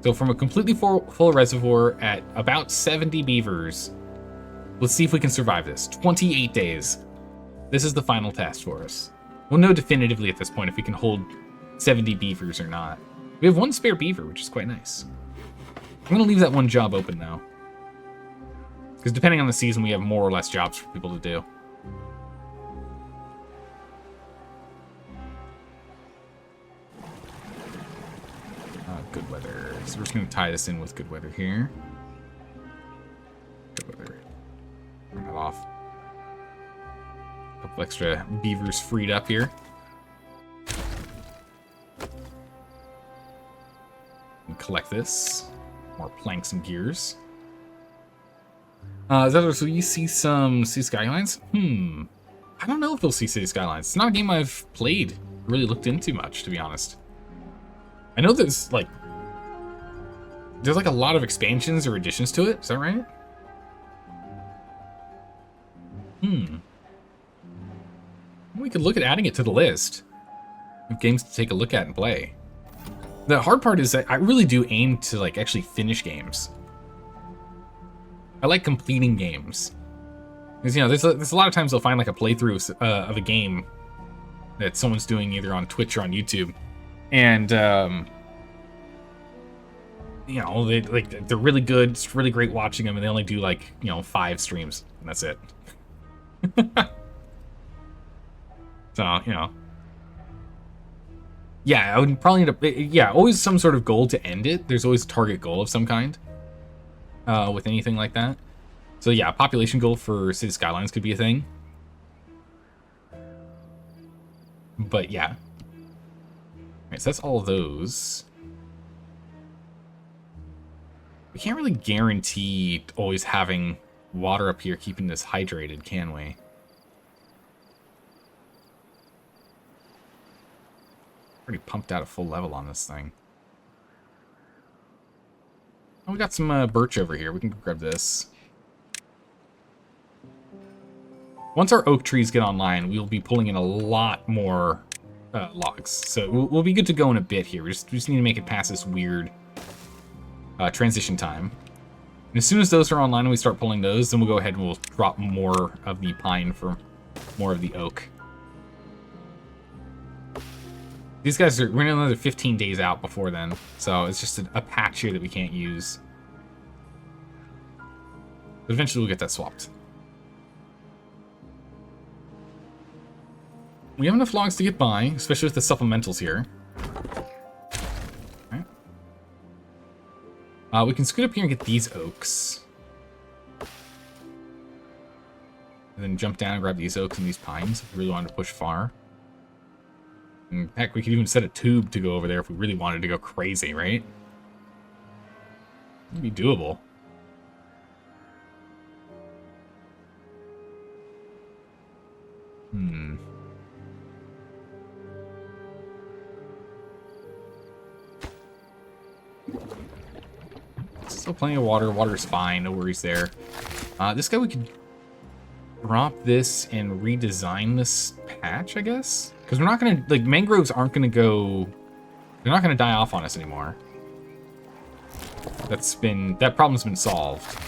So from a completely full reservoir at about 70 beavers, let's see if we can survive this. 28 days. This is the final test for us. We'll know definitively at this point if we can hold 70 beavers or not. We have 1 spare beaver, which is quite nice. I'm going to leave that one job open, though. Because depending on the season, we have more or less jobs for people to do. Good weather. So we're just going to tie this in with good weather here. Good weather. Turn that off. Couple extra beavers freed up here. And collect this. More planks and gears. So you see some City Skylines? I don't know if they'll see City Skylines. It's not a game I've played, really looked into much, to be honest. I know there's like a lot of expansions or additions to it. Is that right? We could look at adding it to the list of games to take a look at and play. The hard part is that I really do aim to like actually finish games. I like completing games. Because, you know, there's a lot of times they'll find like a playthrough of a game that someone's doing either on Twitch or on YouTube. And, you know, they're really good. It's really great watching them, and they only do like, you know, 5 streams, and that's it. So, you know. Yeah, I would probably end up... Yeah, always some sort of goal to end it. There's always a target goal of some kind with anything like that. So yeah, population goal for City Skylines could be a thing. But yeah. Alright, so that's all of those. We can't really guarantee always having water up here keeping this hydrated, can we? Already pumped out a full level on this thing. Oh, we got some birch over here. We can grab this. Once our oak trees get online, we'll be pulling in a lot more logs. So we'll be good to go in a bit here. We just need to make it past this weird transition time. And as soon as those are online and we start pulling those, then we'll go ahead and we'll drop more of the pine for more of the oak. These guys we're another 15 days out before then. So it's just a patch here that we can't use. But eventually we'll get that swapped. We have enough logs to get by, especially with the supplementals here. Alright. We can scoot up here and get these oaks. And then jump down and grab these oaks and these pines if we really wanted to push far. And heck, we could even set a tube to go over there if we really wanted to go crazy, right? It'd be doable. Still plenty of water. Water's fine. No worries there. This guy, we could drop this and redesign this patch, I guess? Because we're not going to... Like, mangroves aren't going to go... They're not going to die off on us anymore. That problem's been solved.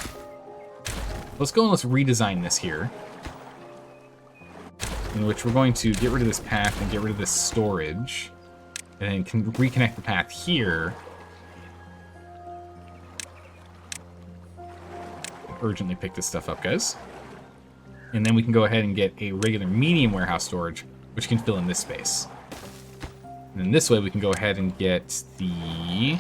Let's go and let's redesign this here. In which we're going to get rid of this path and get rid of this storage. And then can reconnect the path here. Urgently pick this stuff up, guys. And then we can go ahead and get a regular medium warehouse storage, which can fill in this space. And then this way we can go ahead and get the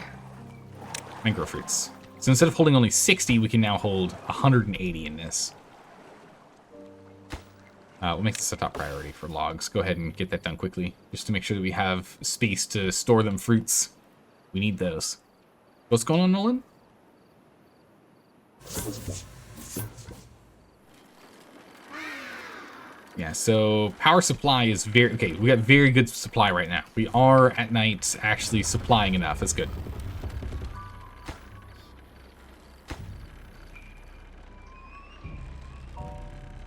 mangrove fruits. So instead of holding only 60, we can now hold 180 in this. We'll make this a top priority for logs. Go ahead and get that done quickly, just to make sure that we have space to store them fruits. We need those. What's going on, Nolan? Yeah, so power supply is very... Okay, we got very good supply right now. We are, at night, actually supplying enough. That's good.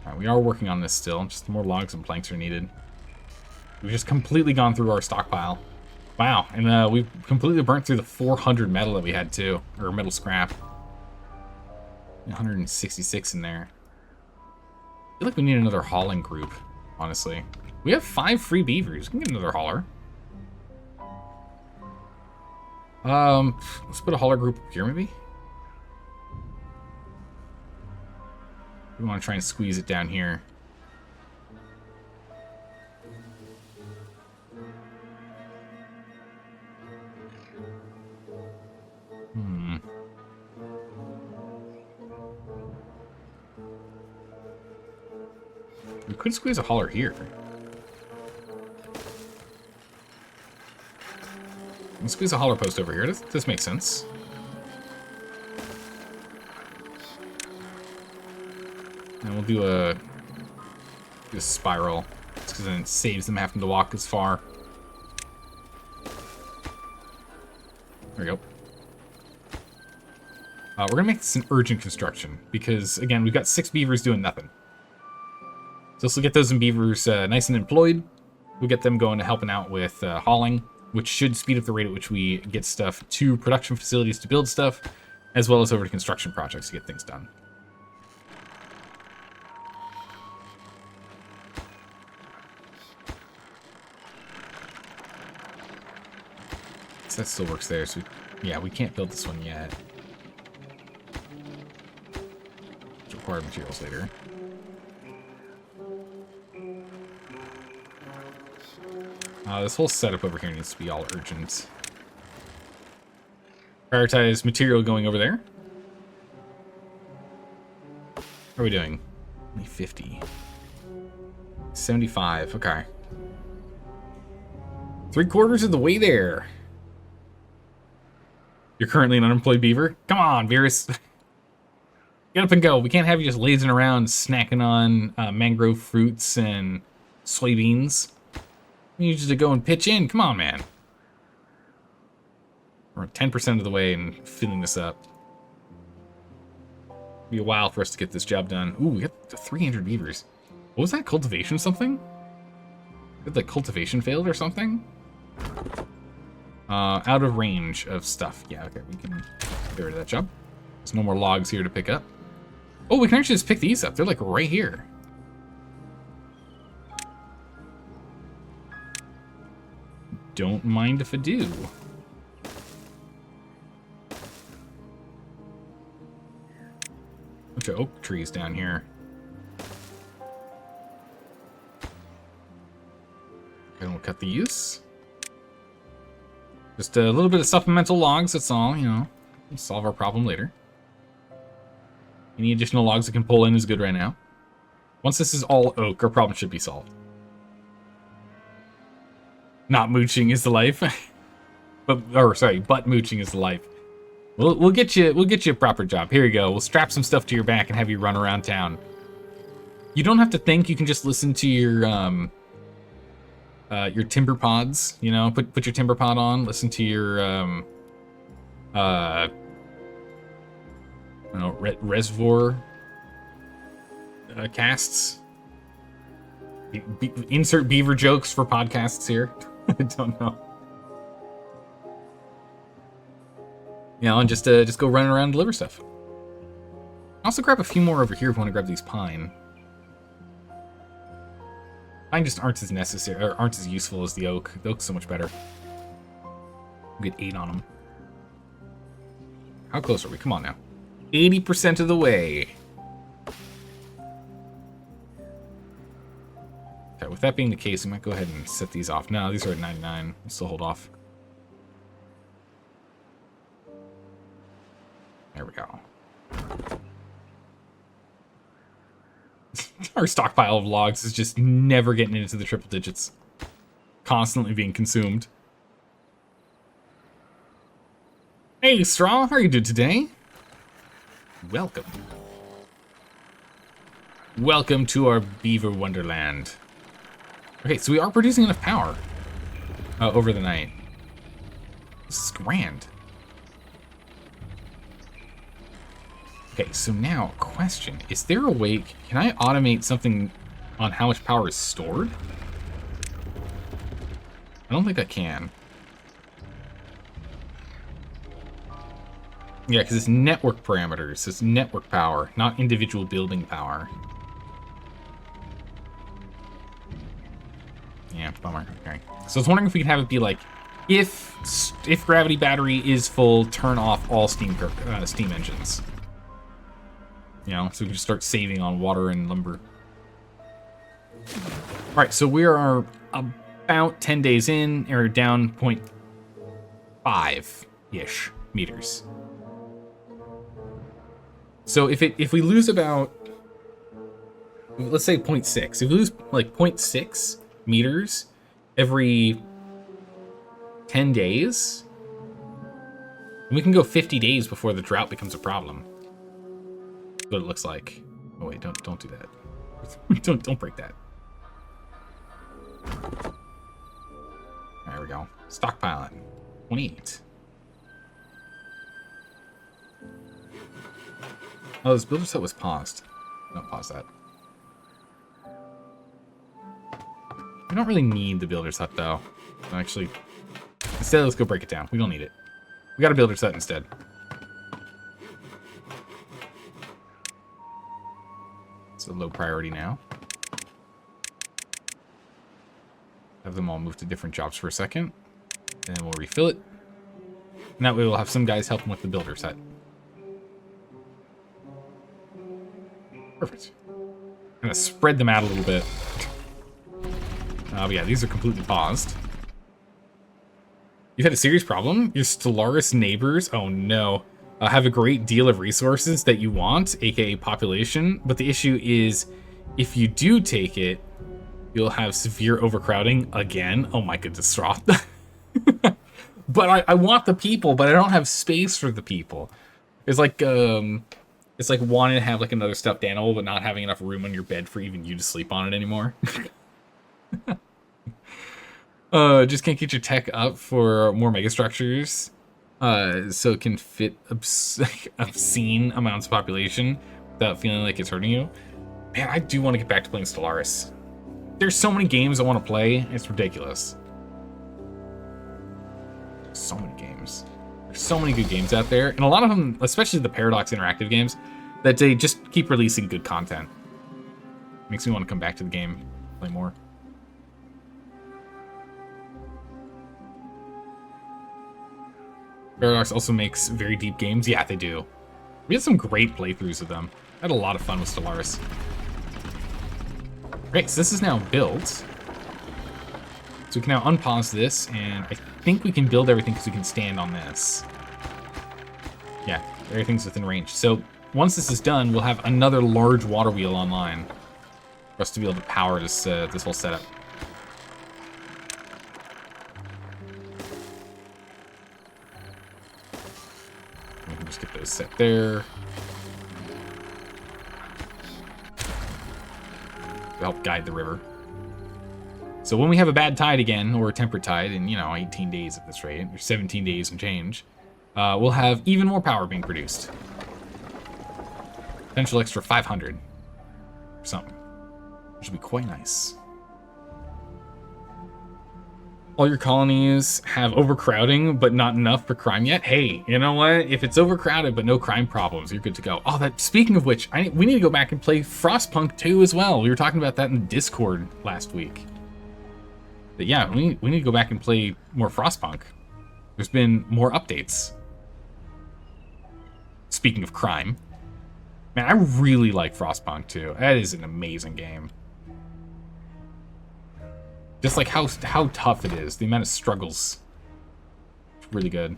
Alright, we are working on this still. Just more logs and planks are needed. We've just completely gone through our stockpile. Wow, and we've completely burnt through the 400 metal that we had, too. Or metal scrap. 166 in there. I feel like we need another hauling group, honestly. We have 5 free beavers. We can get another hauler. Let's put a hauler group up here, maybe? We want to try and squeeze it down here. We We could squeeze a hauler here. Let's squeeze a hauler post over here. This makes sense. And we'll do a spiral, because then it saves them having to walk as far. There we go. We're gonna make this an urgent construction because, again, we've got 6 beavers doing nothing. So this will get those beavers nice and employed. We'll get them going to helping out with hauling, which should speed up the rate at which we get stuff to production facilities to build stuff, as well as over to construction projects to get things done. So that still works there. So yeah, we can't build this one yet. Require materials later. This whole setup over here needs to be all urgent. Prioritize material going over there. How are we doing? Only 50. 75, okay. 3/4 of the way there. You're currently an unemployed beaver? Come on, beavers. Get up and go. We can't have you just lazing around snacking on mangrove fruits and soybeans. We need you to go and pitch in. Come on, man. We're 10% of the way and filling this up. It'll be a while for us to get this job done. Ooh, we got 300 beavers. What was that? Cultivation something? Did the cultivation failed or something? Out of range of stuff. Yeah, okay, we can get rid of that job. There's no more logs here to pick up. Oh, we can actually just pick these up. They're like right here. Don't mind if I do. Bunch of oak trees down here. And we'll cut these. Just a little bit of supplemental logs, that's all, you know. We'll solve our problem later. Any additional logs I can pull in is good right now. Once this is all oak, our problem should be solved. Not mooching is the life. but mooching is the life. We'll get you a proper job. Here you go. We'll strap some stuff to your back and have you run around town. You don't have to think, you can just listen to your timber pods, you know, put your timber pod on, listen to your reservoir casts. Insert beaver jokes for podcasts here. I don't know. You know, and just go running around and deliver stuff. Also grab a few more over here if you want to grab these pine. Pine just aren't as necessary, or aren't as useful as the oak. The oak's so much better. We get 8 on them. How close are we? Come on now. 80% of the way. Okay, with that being the case, we might go ahead and set these off. No, these are at 99. We'll still hold off. There we go. Our stockpile of logs is just never getting into the triple digits. Constantly being consumed. Hey, Straw, how are you doing today? Welcome. Welcome to our beaver wonderland. Okay, so we are producing enough power over the night. This is grand. Okay, so now, question. Is there a way, can I automate something on how much power is stored? I don't think I can. Yeah, because it's network parameters. It's network power, not individual building power. Yeah, bummer. Okay. So I was wondering if we could have it be like, if gravity battery is full, turn off all steam engines. You know, so we can just start saving on water and lumber. All right, so we are about 10 days in, or down 0.5-ish meters. So if we lose about let's say 0.6. If we lose like 0.6 meters every 10 days, we can go 50 days before the drought becomes a problem. That's what it looks like. Oh wait, don't do that. don't break that. There we go. Stockpiling. 28. Oh, this builder set was paused. Don't pause that. We don't really need the builder's hut, though. Actually, instead, let's go break it down. We don't need it. We got a builder's hut instead. It's a low priority now. Have them all move to different jobs for a second. And then we'll refill it. And that way we'll have some guys helping with the builder's hut. Perfect. Gonna spread them out a little bit. But yeah, these are completely paused. You've had a serious problem? Your Stellaris neighbors, oh no, have a great deal of resources that you want, aka population, but the issue is, if you do take it, you'll have severe overcrowding again. Oh my goodness, Roth. But I want the people, but I don't have space for the people. It's like wanting to have like another stuffed animal, but not having enough room on your bed for even you to sleep on it anymore. Just can't get your tech up for more megastructures, so it can fit obscene amounts of population without feeling like it's hurting you. Man, I do want to get back to playing Stellaris. There's so many games I want to play, it's ridiculous. So many games. There's so many good games out there, and a lot of them, especially the Paradox Interactive games, that they just keep releasing good content. Makes me want to come back to the game, play more. Paradox also makes very deep games. Yeah, they do. We had some great playthroughs of them. I had a lot of fun with Stellaris. Great, so this is now built. So we can now unpause this, and I think we can build everything because we can stand on this. Yeah, everything's within range. So once this is done, we'll have another large water wheel online for us to be able to power this this whole setup. We can just get those set there. To help guide the river. So when we have a bad tide again, or a temperate tide in, 18 days at this rate, or 17 days and change, we'll have even more power being produced. Potential extra 500 or something, which would be quite nice. All your colonies have overcrowding, but not enough for crime yet. Hey, you know what? If it's overcrowded but no crime problems, you're good to go. Oh, speaking of which, we need to go back and play Frostpunk 2 as well. We were talking about that in Discord last week. But yeah, we need to go back and play more Frostpunk. There's been more updates. Speaking of crime. Man, I really like Frostpunk 2. That is an amazing game. Just like how tough it is, the amount of struggles. It's really good.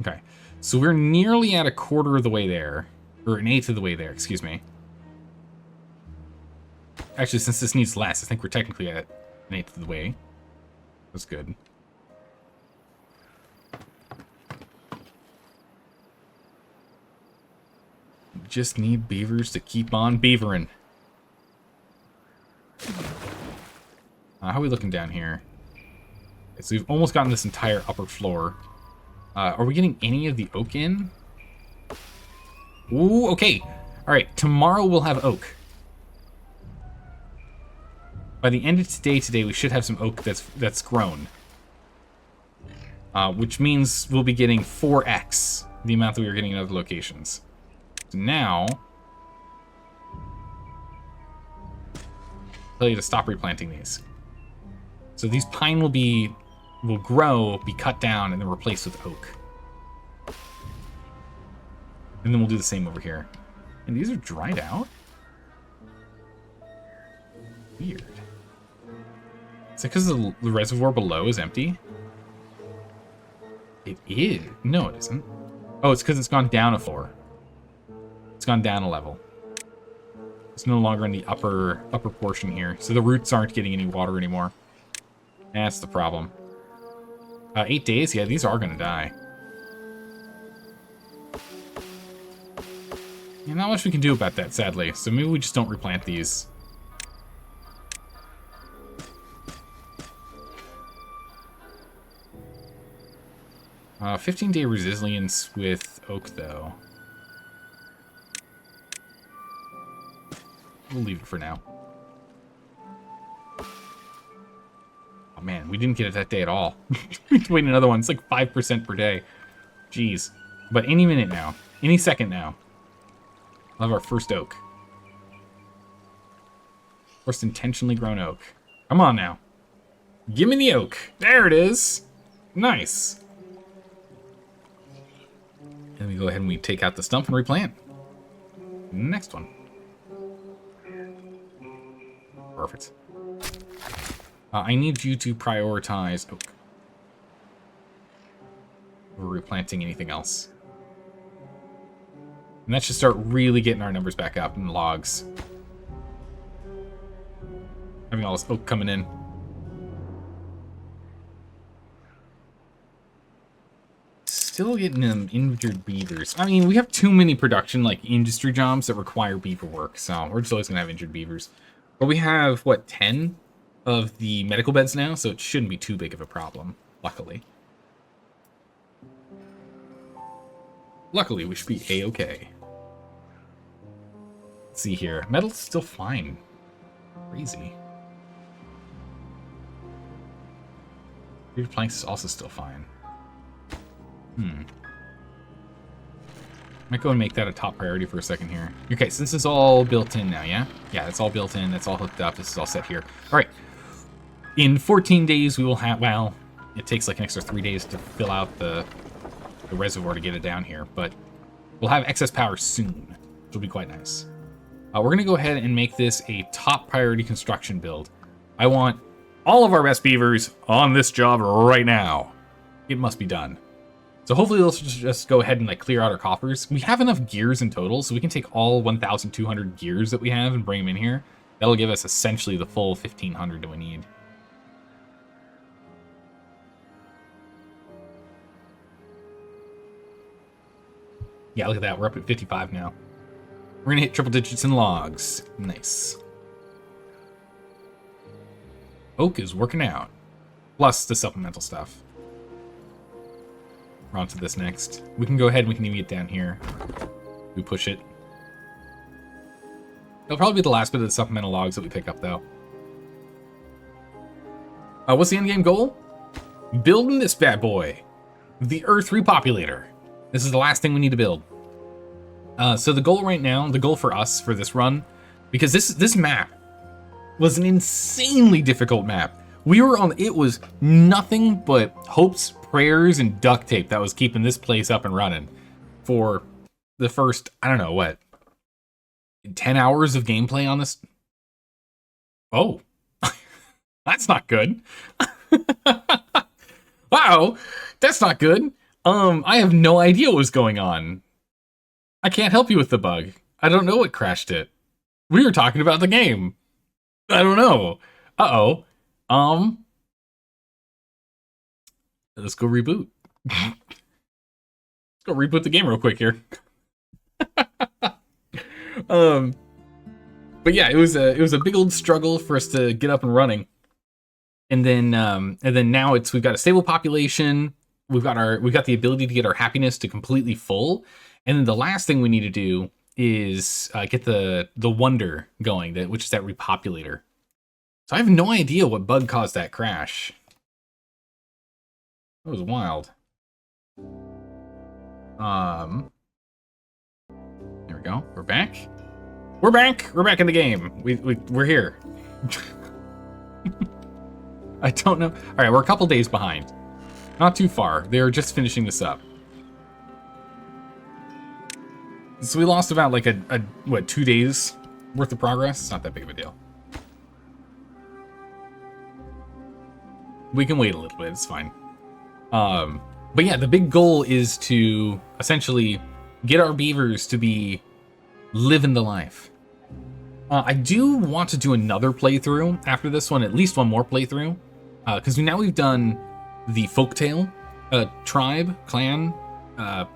Okay, so we're nearly at a quarter of the way there. Or an eighth of the way there, excuse me. Actually, since this needs less, I think we're technically at an eighth of the way. That's good. We just need beavers to keep on beavering. How are we looking down here? Okay, so we've almost gotten this entire upper floor. Are we getting any of the oak in? Ooh, okay. All right, tomorrow we'll have oak. By the end of today, we should have some oak that's grown. Which means we'll be getting 4x the amount that we were getting in other locations. So now, I'll tell you to stop replanting these. So these pine will grow, be cut down, and then replaced with oak. And then we'll do the same over here. And these are dried out? Weird. Is it because the reservoir below is empty? It is. No, it isn't. Oh, it's because it's gone down a floor. It's gone down a level. It's no longer in the upper portion here, so the roots aren't getting any water anymore. That's the problem. 8 days? Yeah, these are gonna die. Yeah, not much we can do about that, sadly. So maybe we just don't replant these. 15-day resilience with oak, though. We'll leave it for now. Oh man, we didn't get it that day at all. We have to wait another one. It's like 5% per day. Jeez. But any minute now, any second now, we'll have our first oak. First intentionally grown oak. Come on now. Give me the oak. There it is. Nice. And we go ahead and we take out the stump and replant. Next one. Perfect. I need you to prioritize oak. We're replanting anything else. And that should start really getting our numbers back up in logs. Having all this oak coming in. Still getting them injured beavers. I mean, we have too many production, like, industry jobs that require beaver work, so we're just always going to have injured beavers. But we have, what, 10 of the medical beds now, so it shouldn't be too big of a problem, luckily. Luckily, we should be A-okay. Let's see here. Metal's still fine. Crazy. Beaver planks is also still fine. Might go and make that a top priority for a second here. Okay, so this is all built in now, yeah? Yeah, it's all built in. That's all hooked up. This is all set here. All right. In 14 days, we will have... Well, it takes like an extra 3 days to fill out the reservoir to get it down here. But we'll have excess power soon, which will be quite nice. We're going to go ahead and make this a top priority construction build. I want all of our best beavers on this job right now. It must be done. So hopefully let's just go ahead and like clear out our coffers. We have enough gears in total, so we can take all 1,200 gears that we have and bring them in here. That'll give us essentially the full 1,500 that we need. Yeah, look at that. We're up at 55 now. We're gonna hit triple digits in logs. Nice. Oak is working out. Plus the supplemental stuff. We're on to this next. We can go ahead and we can even get down here. We push it. It'll probably be the last bit of the supplemental logs that we pick up, though. What's the endgame goal? Building this bad boy. The Earth Repopulator. This is the last thing we need to build. So the goal right now, the goal for us for this run, because this map was an insanely difficult map. We were on, it was nothing but hopes, prayers, and duct tape that was keeping this place up and running for the first, I don't know, what, 10 hours of gameplay on this? Oh, that's not good. Wow, that's not good. I have no idea what was going on. I can't help you with the bug. I don't know what crashed it. We were talking about the game. I don't know. Uh-oh. Let's go reboot. Let's go reboot the game real quick here. But yeah, it was a big old struggle for us to get up and running. And then now we've got a stable population. We've got the ability to get our happiness to completely full. And then the last thing we need to do is get the wonder going, which is that repopulator. So I have no idea what bug caused that crash. That was wild. There we go. We're back. We're back. We're back in the game. We're here. I don't know. All right, we're a couple days behind. Not too far. They're just finishing this up. So we lost about like what, 2 days worth of progress? It's not that big of a deal. We can wait a little bit, it's fine. But yeah, the big goal is to essentially get our beavers to be living the life. I do want to do another playthrough after this one, at least one more playthrough, because now we've done the Folktale tribe, clan,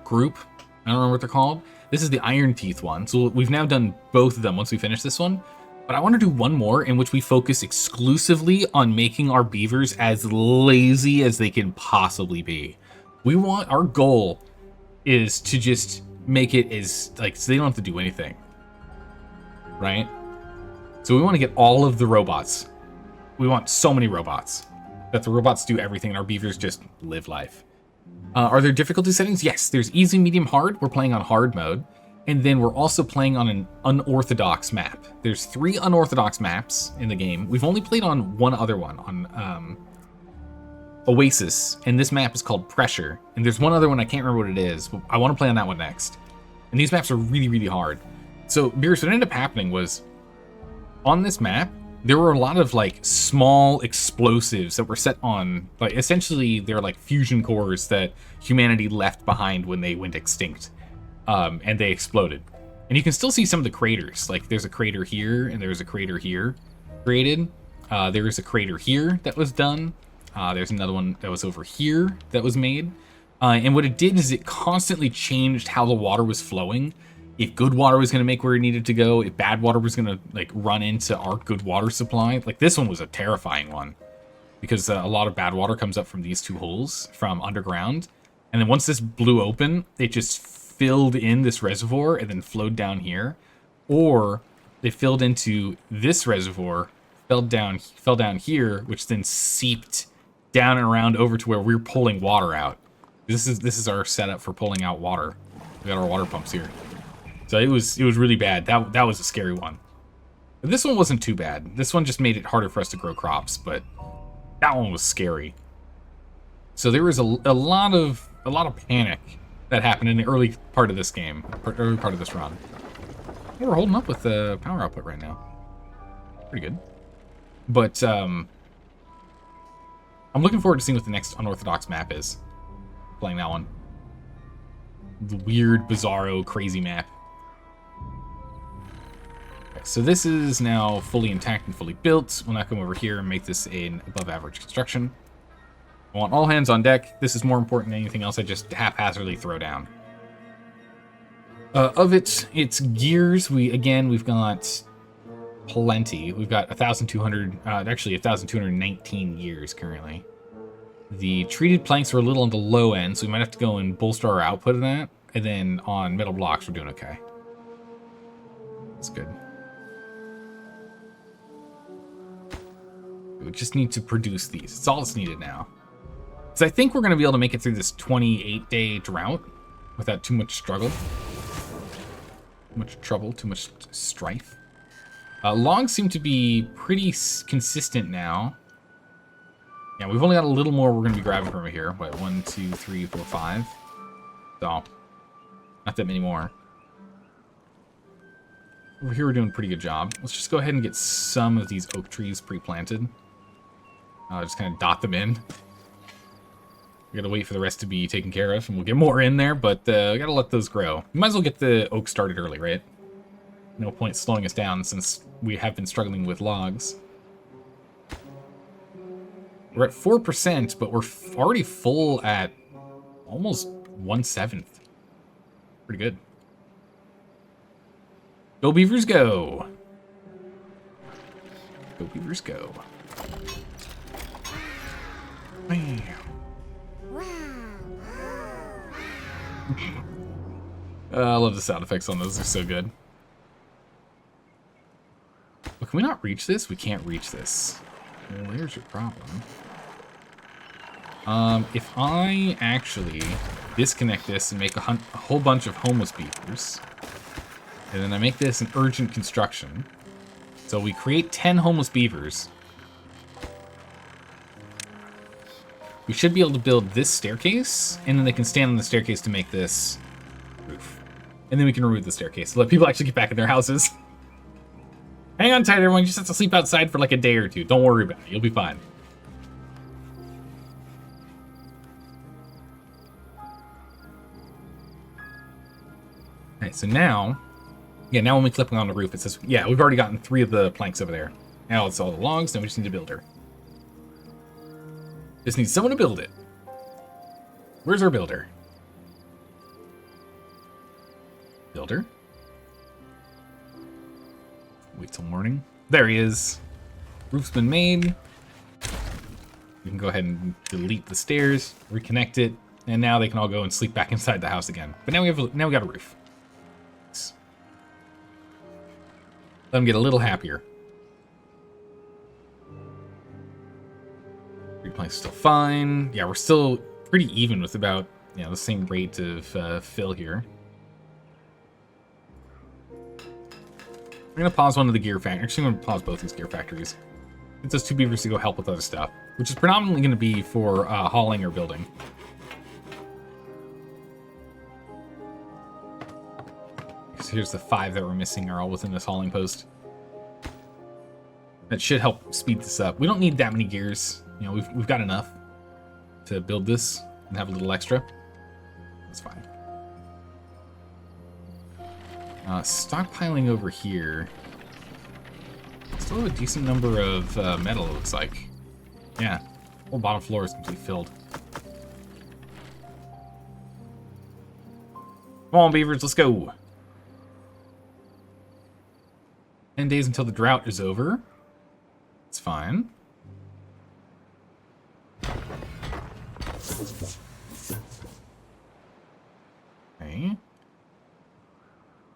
group. I don't remember what they're called. This is the Iron Teeth one, so we've now done both of them once we finish this one. But I want to do one more in which we focus exclusively on making our beavers as lazy as they can possibly be. Our goal is to just make it as, like, so they don't have to do anything. Right? So we want to get all of the robots. We want so many robots. That the robots do everything and our beavers just live life. Are there difficulty settings? Yes, there's easy, medium, hard. We're playing on hard mode. And then we're also playing on an unorthodox map. There's 3 unorthodox maps in the game. We've only played on one other one, on Oasis. And this map is called Pressure. And there's one other one, I can't remember what it is, but I want to play on that one next. And these maps are really, really hard. So, Beers, what ended up happening was, on this map, there were a lot of, like, small explosives that were set on, like, essentially, they're like fusion cores that humanity left behind when they went extinct. And they exploded. And you can still see some of the craters. Like, there's a crater here, and there's a crater here created. There's a crater here that was done. There's another one that was over here that was made. And what it did is it constantly changed how the water was flowing. If good water was going to make where it needed to go, if bad water was going to, like, run into our good water supply. Like, this one was a terrifying one. Because a lot of bad water comes up from these 2 holes from underground. And then once this blew open, it just filled in this reservoir and then flowed down here. Or they filled into this reservoir, fell down here, which then seeped down and around over to where we're pulling water out. This is our setup for pulling out water. We got our water pumps here. So it was really bad. That was a scary one. But this one wasn't too bad. This one just made it harder for us to grow crops, but that one was scary. So there was a lot of panic that happened in the early part of this game, early part of this run. Yeah, we're holding up with the power output right now. Pretty good. But I'm looking forward to seeing what the next unorthodox map is. Playing that one. The weird, bizarro, crazy map. Okay, so this is now fully intact and fully built. We'll now come over here and make this an above average construction. I want all hands on deck. This is more important than anything else I just haphazardly throw down. Of its gears, we've got plenty. We've got 1,200, actually 1,219 gears currently. The treated planks are a little on the low end, so we might have to go and bolster our output of that. And then on metal blocks, we're doing okay. That's good. We just need to produce these. It's all that's needed now. So I think we're going to be able to make it through this 28-day drought without too much struggle. Too much trouble, too much strife. Logs seem to be pretty consistent now. Yeah, we've only got a little more we're going to be grabbing from here. What, 1, 2, 3, 4, 5. So, not that many more. Over here we're doing a pretty good job. Let's just go ahead and get some of these oak trees pre-planted. Just kind of dot them in. We gotta wait for the rest to be taken care of, and we'll get more in there, but we gotta let those grow. We might as well get the oak started early, right? No point slowing us down since we have been struggling with logs. We're at 4%, but we're already full at almost 1/7. Pretty good. Go Beavers, go! Go Beavers, go. Man. I love the sound effects on those, they're so good. Well, can we not reach this? We can't reach this. Well, here's your problem. If I actually disconnect this and make a whole bunch of homeless beavers, and then I make this an urgent construction, so we create 10 homeless beavers, we should be able to build this staircase, and then they can stand on the staircase to make this roof. And then we can remove the staircase to let people actually get back in their houses. Hang on tight, everyone. You just have to sleep outside for like a day or two. Don't worry about it. You'll be fine. Okay, so now Yeah, now when we click on the roof, it says, yeah, we've already gotten 3 of the planks over there. Now it's all the logs, now we just need a builder. Just need someone to build it. Where's our builder? Builder? Wait till morning. There he is. Roof's been made. We can go ahead and delete the stairs, reconnect it, and now they can all go and sleep back inside the house again. But now we got a roof. Let them get a little happier. Replay's still fine. Yeah, we're still pretty even with about, you know, the same rate of fill here. I'm gonna pause one of the gear factories. Actually, I'm gonna pause both these gear factories. Get those 2 beavers to go help with other stuff, which is predominantly gonna be for hauling or building. So here's the 5 that we're missing are all within this hauling post. That should help speed this up. We don't need that many gears. You know, we've got enough to build this and have a little extra. That's fine. Stockpiling over here. Still have a decent number of metal, it looks like. Yeah, the whole bottom floor is completely filled. Come on, beavers, let's go. 10 days until the drought is over. It's fine. Okay.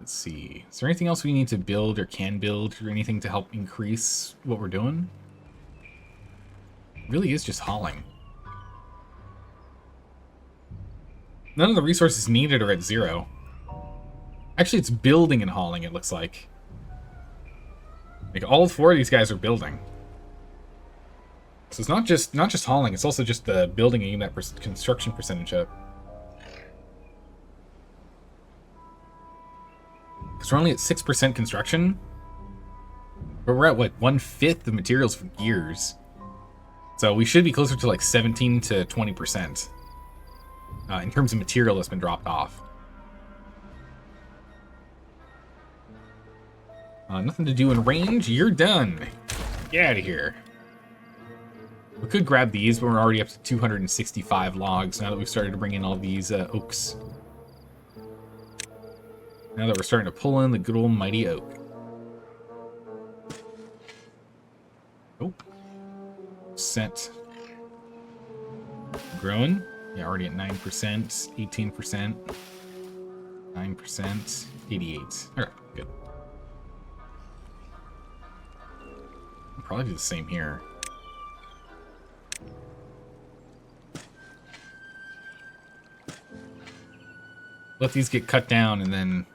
Let's see. Is there anything else we need to build or can build or anything to help increase what we're doing? It really is just hauling. None of the resources needed are at 0. Actually, it's building and hauling, it looks like. Like, all 4 of these guys are building. So it's not just hauling, it's also just the building and that construction percentage up. Because we're only at 6% construction. But we're at, what, 1/5 of materials for gears. So we should be closer to like 17 to 20% in terms of material that's been dropped off. Nothing to do in range. You're done. Get out of here. We could grab these, but we're already up to 265 logs now that we've started to bring in all these oaks. Now that we're starting to pull in the good old mighty oak. Oh. Set. Growing. Yeah, already at 9%, 18%, 9%, 88. Alright, good. I'll probably do the same here. Let these get cut down and then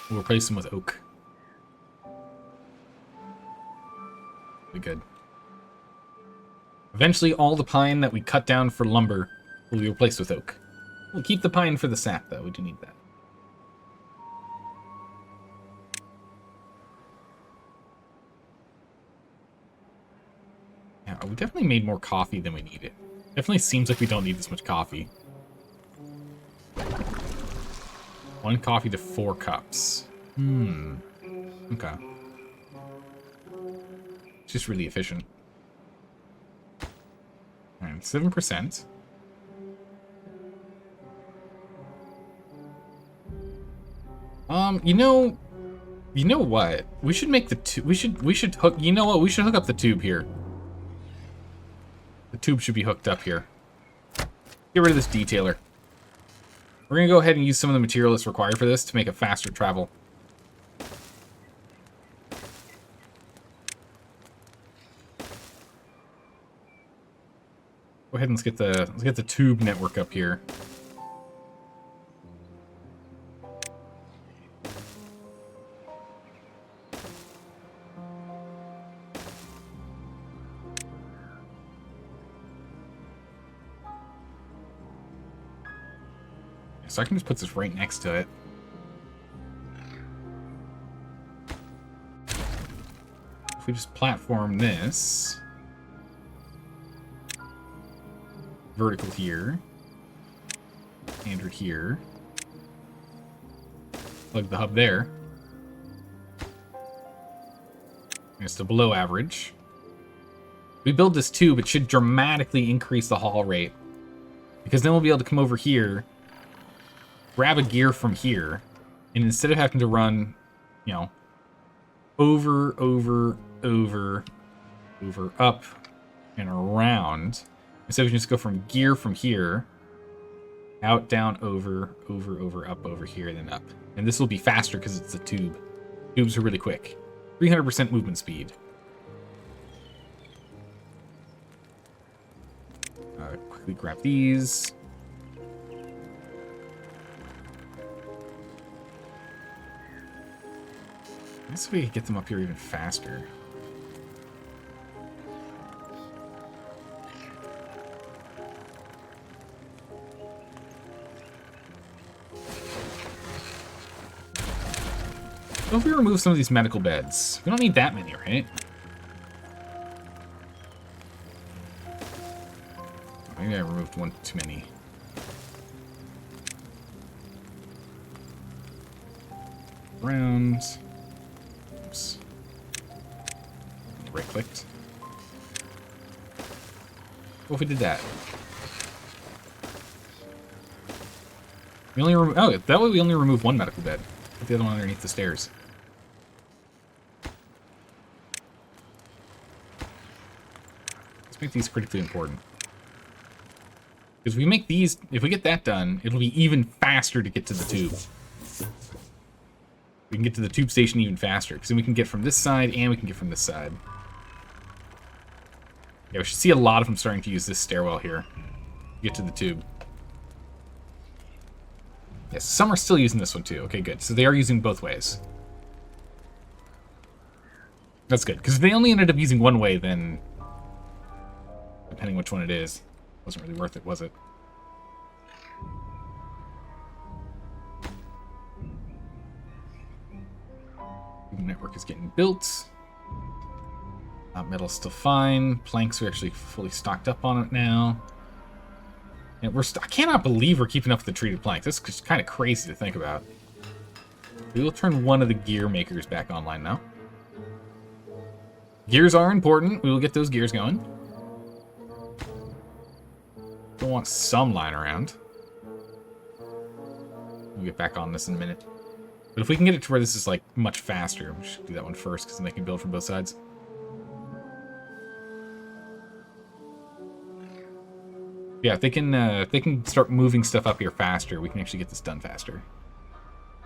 we'll replace them with oak. Be good. Eventually all the pine that we cut down for lumber will be replaced with oak. We'll keep the pine for the sap though, we do need that. Yeah, we definitely made more coffee than we needed. Definitely seems like we don't need this much coffee. 1 coffee to 4 cups. Okay. It's just really efficient. Alright, 7%. You know what? We should make the tube. We should hook. You know what? We should hook up the tube here. The tube should be hooked up here. Get rid of this detailer. We're gonna go ahead and use some of the material that's required for this to make it faster travel. Go ahead and let's get the tube network up here. So I can just put this right next to it. If we just platform this vertical here, standard here, plug the hub there, It's still below average. We build this tube, it should dramatically increase the haul rate. Because then we'll be able to come over here, grab a gear from here, and instead of having to run, you know, over, up, and around, instead we can just go from gear from here, out, down, over, up, over here, then up. And this will be faster because it's a tube. Tubes are really quick. 300% movement speed. Quickly grab these. Let's see if we can get them up here even faster. What if we remove some of these medical beds? We don't need that many, right? Maybe I removed one too many. Round. Oops. Right-clicked. What if we did that? We only that way we only remove one medical bed. Put the other one underneath the stairs. Let's make these critically important. Because if we make these, if we get that done, it'll be even faster to get to the tube. We can get to the tube station even faster. Because then we can get from this side and we can get from this side. Yeah, we should see a lot of them starting to use this stairwell here to get to the tube. Yes, some are still using this one too. Okay, good. So they are using both ways. That's good. Because if they only ended up using one way, then depending which one it is, wasn't really worth it, was it? The network is getting built. Metal's still fine. Planks are actually fully stocked up on it now. And I cannot believe we're keeping up with the treated planks. This is kind of crazy to think about. We will turn one of the gear makers back online now. Gears are important. We will get those gears going. We'll want some lying around. We'll get back on this in a minute. But if we can get it to where this is like much faster, we should do that one first because then they can build from both sides. Yeah, if they can start moving stuff up here faster, we can actually get this done faster.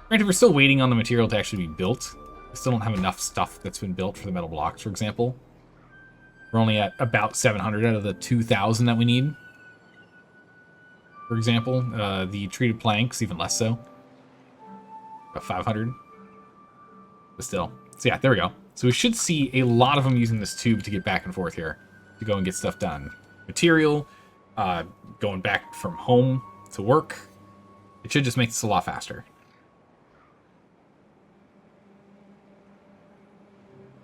Granted, we're still waiting on the material to actually be built. We still don't have enough stuff that's been built for the metal blocks, for example. We're only at about 700 out of the 2,000 that we need. For example, the treated planks, even less so. About 500. But still. So yeah, there we go. So we should see a lot of them using this tube to get back and forth here. To go and get stuff done. Material, going back from home to work. It should just make this a lot faster.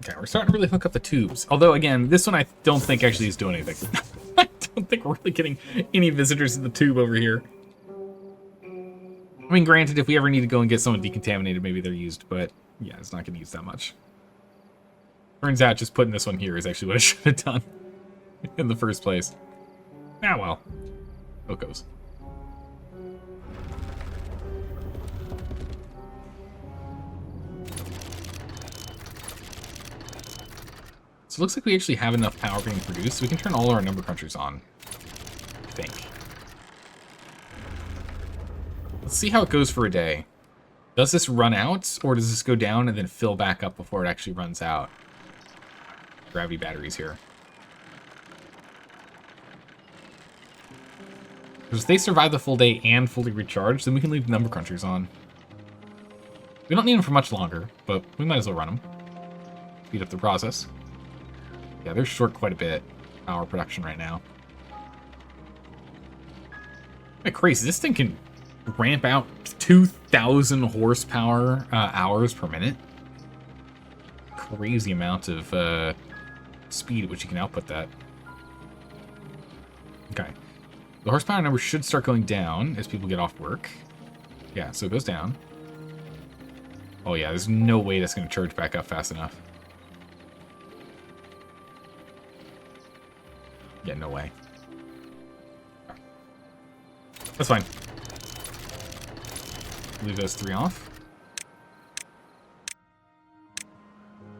Okay, we're starting to really hook up the tubes. Although, again, this one I don't think actually is doing anything. I don't think we're really getting any visitors in the tube over here. I mean, granted, if we ever need to go and get someone decontaminated, maybe they're used, but yeah, it's not going to use that much. Turns out just putting this one here is actually what I should have done in the first place. Ah, well. It goes. So it looks like we actually have enough power being produced, so we can turn all our number crunchers on, I think. Let's see how it goes for a day. Does this run out, or does this go down and then fill back up before it actually runs out? Gravity batteries here. Because if they survive the full day and fully recharge, then we can leave number crunchers on. We don't need them for much longer, but we might as well run them. Speed up the process. Yeah, they're short quite a bit. Power production right now. Hey, crazy. This thing can ramp out 2,000 horsepower hours per minute. Crazy amount of speed at which you can output that. Okay. The horsepower number should start going down as people get off work. Yeah, so it goes down. Oh yeah, there's no way that's going to charge back up fast enough. Yeah, no way. That's fine. Leave those 3 off.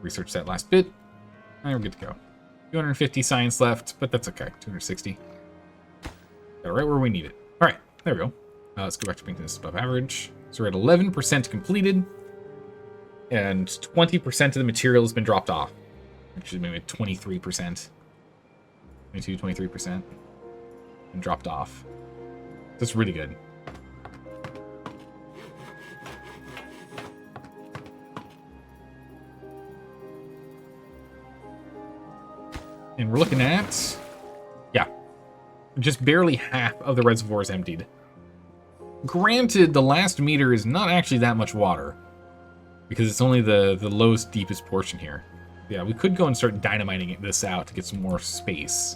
Research that last bit. And we're good to go. 250 science left, but that's okay. 260. Got it right where we need it. Alright, there we go. Let's go back to maintenance above average. So we're at 11% completed. And 20% of the material has been dropped off. Actually, maybe 23%. 22, 23%. And dropped off. That's really good. And we're looking at, yeah, just barely half of the reservoir is emptied. Granted, the last meter is not actually that much water, because it's only the lowest, deepest portion here. Yeah, we could go and start dynamiting this out to get some more space.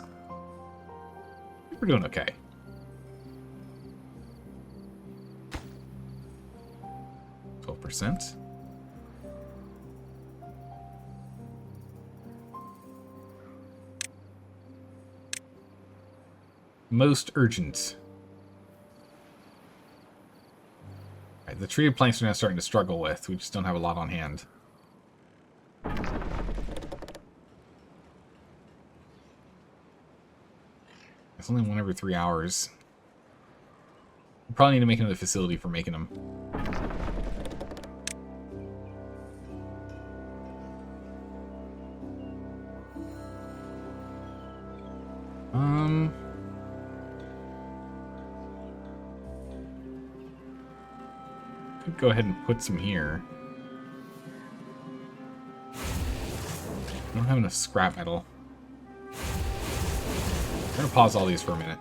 We're doing okay. %. Most urgent. Right, the treated planks are now starting to struggle with. We just don't have a lot on hand. It's only 1 every 3 hours. We probably need to make another facility for making them. Could go ahead and put some here. I don't have enough scrap metal. I'm gonna pause all these for a minute.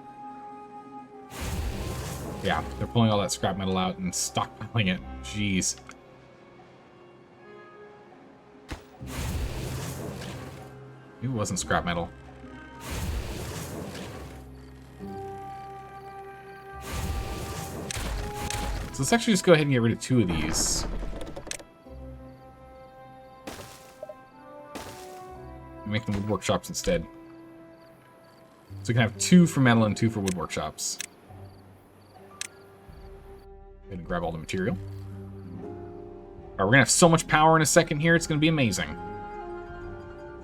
Yeah, they're pulling all that scrap metal out and stockpiling it. Jeez. It wasn't scrap metal. So let's actually just go ahead and get rid of 2 of these. And make them wood workshops instead. So we can have 2 for metal and 2 for wood workshops. Go ahead and grab all the material. Alright, we're gonna have so much power in a second here, it's gonna be amazing.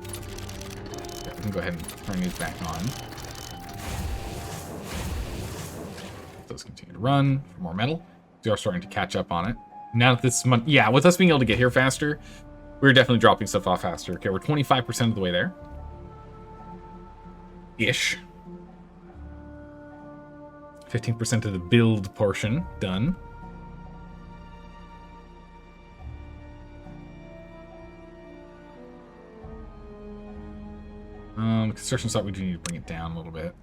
Okay, we can go ahead and turn these back on. Those continue to run for more metal. We are starting to catch up on it. Now that this month, yeah, with us being able to get here faster, we're definitely dropping stuff off faster. Okay, we're 25% of the way there. Ish. 15% of the build portion done. Construction site, we do need to bring it down a little bit.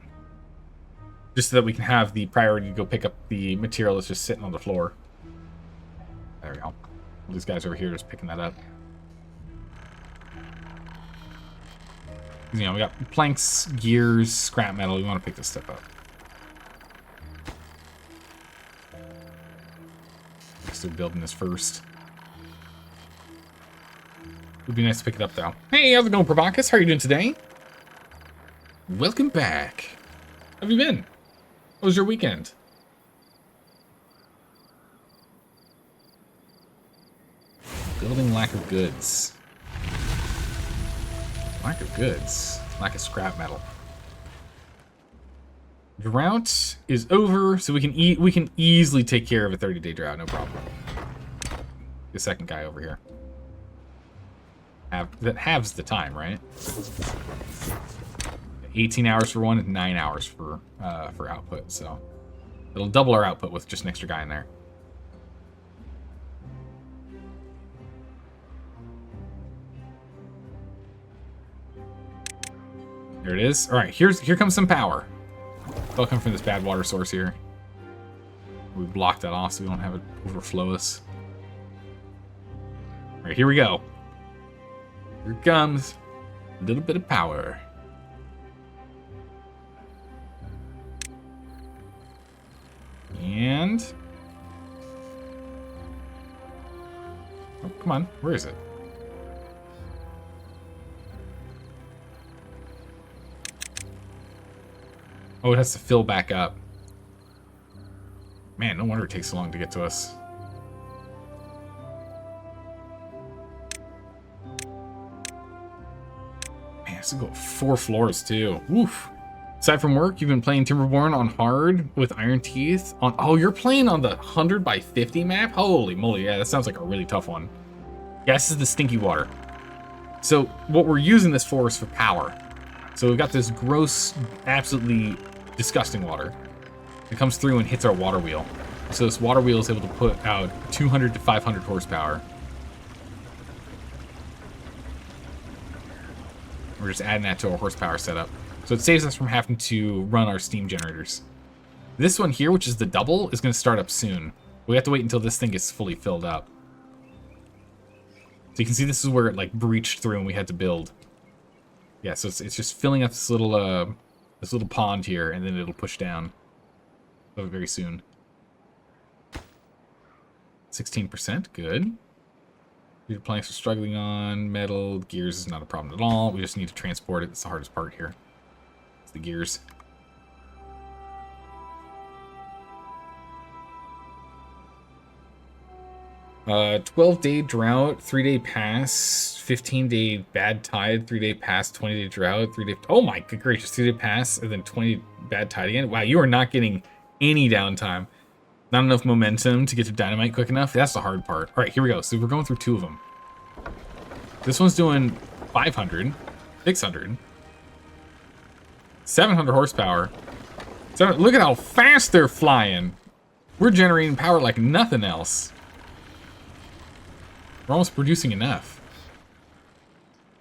Just so that we can have the priority to go pick up the material that's just sitting on the floor. There we go. All these guys over here just picking that up. You know, we got planks, gears, scrap metal. We want to pick this stuff up. Next, they're building this first. Would be nice to pick it up, though. Hey, how's it going, Provocus? How are you doing today? Welcome back. How have you been? How was your weekend? Building lack of goods. Lack of goods. Lack of scrap metal. Drought is over, so we can easily take care of a 30-day drought, no problem. The second guy over here. That halves the time, right? 18 hours for one and 9 hours for output, so it'll double our output with just an extra guy in there. There it is. All right, here comes some power. It'll come from this bad water source here. We blocked that off so we don't have it overflow us. All right, here we go. Here comes a little bit of power. And... oh, come on. Where is it? Oh, it has to fill back up. Man, no wonder it takes so long to get to us. Man, this is go 4 floors too. Oof. Aside from work, you've been playing Timberborn on hard with Iron Teeth. Oh, you're playing on the 100 by 50 map? Holy moly, yeah, that sounds like a really tough one. Yeah, this is the stinky water. So what we're using this for is for power. So we've got this gross, absolutely disgusting water. It comes through and hits our water wheel. So this water wheel is able to put out 200 to 500 horsepower. We're just adding that to our horsepower setup. So it saves us from having to run our steam generators. This one here, which is the double, is going to start up soon. We have to wait until this thing gets fully filled up. So you can see this is where it like breached through and we had to build. Yeah, so it's just filling up this little pond here, and then it'll push down very soon. 16%, good. Your planks are struggling on metal. Gears is not a problem at all. We just need to transport it. It's the hardest part here. It's the gears. 12-day drought, 3-day pass, 15-day bad tide, 3-day pass, 20-day drought, 3-day... Oh my good gracious, 3-day pass, and then 20 bad tide again. Wow, you are not getting any downtime. Not enough momentum to get to dynamite quick enough. That's the hard part. All right, here we go. So we're going through 2 of them. This one's doing 500, 600, 700 horsepower. Look at how fast they're flying. We're generating power like nothing else. We're almost producing enough.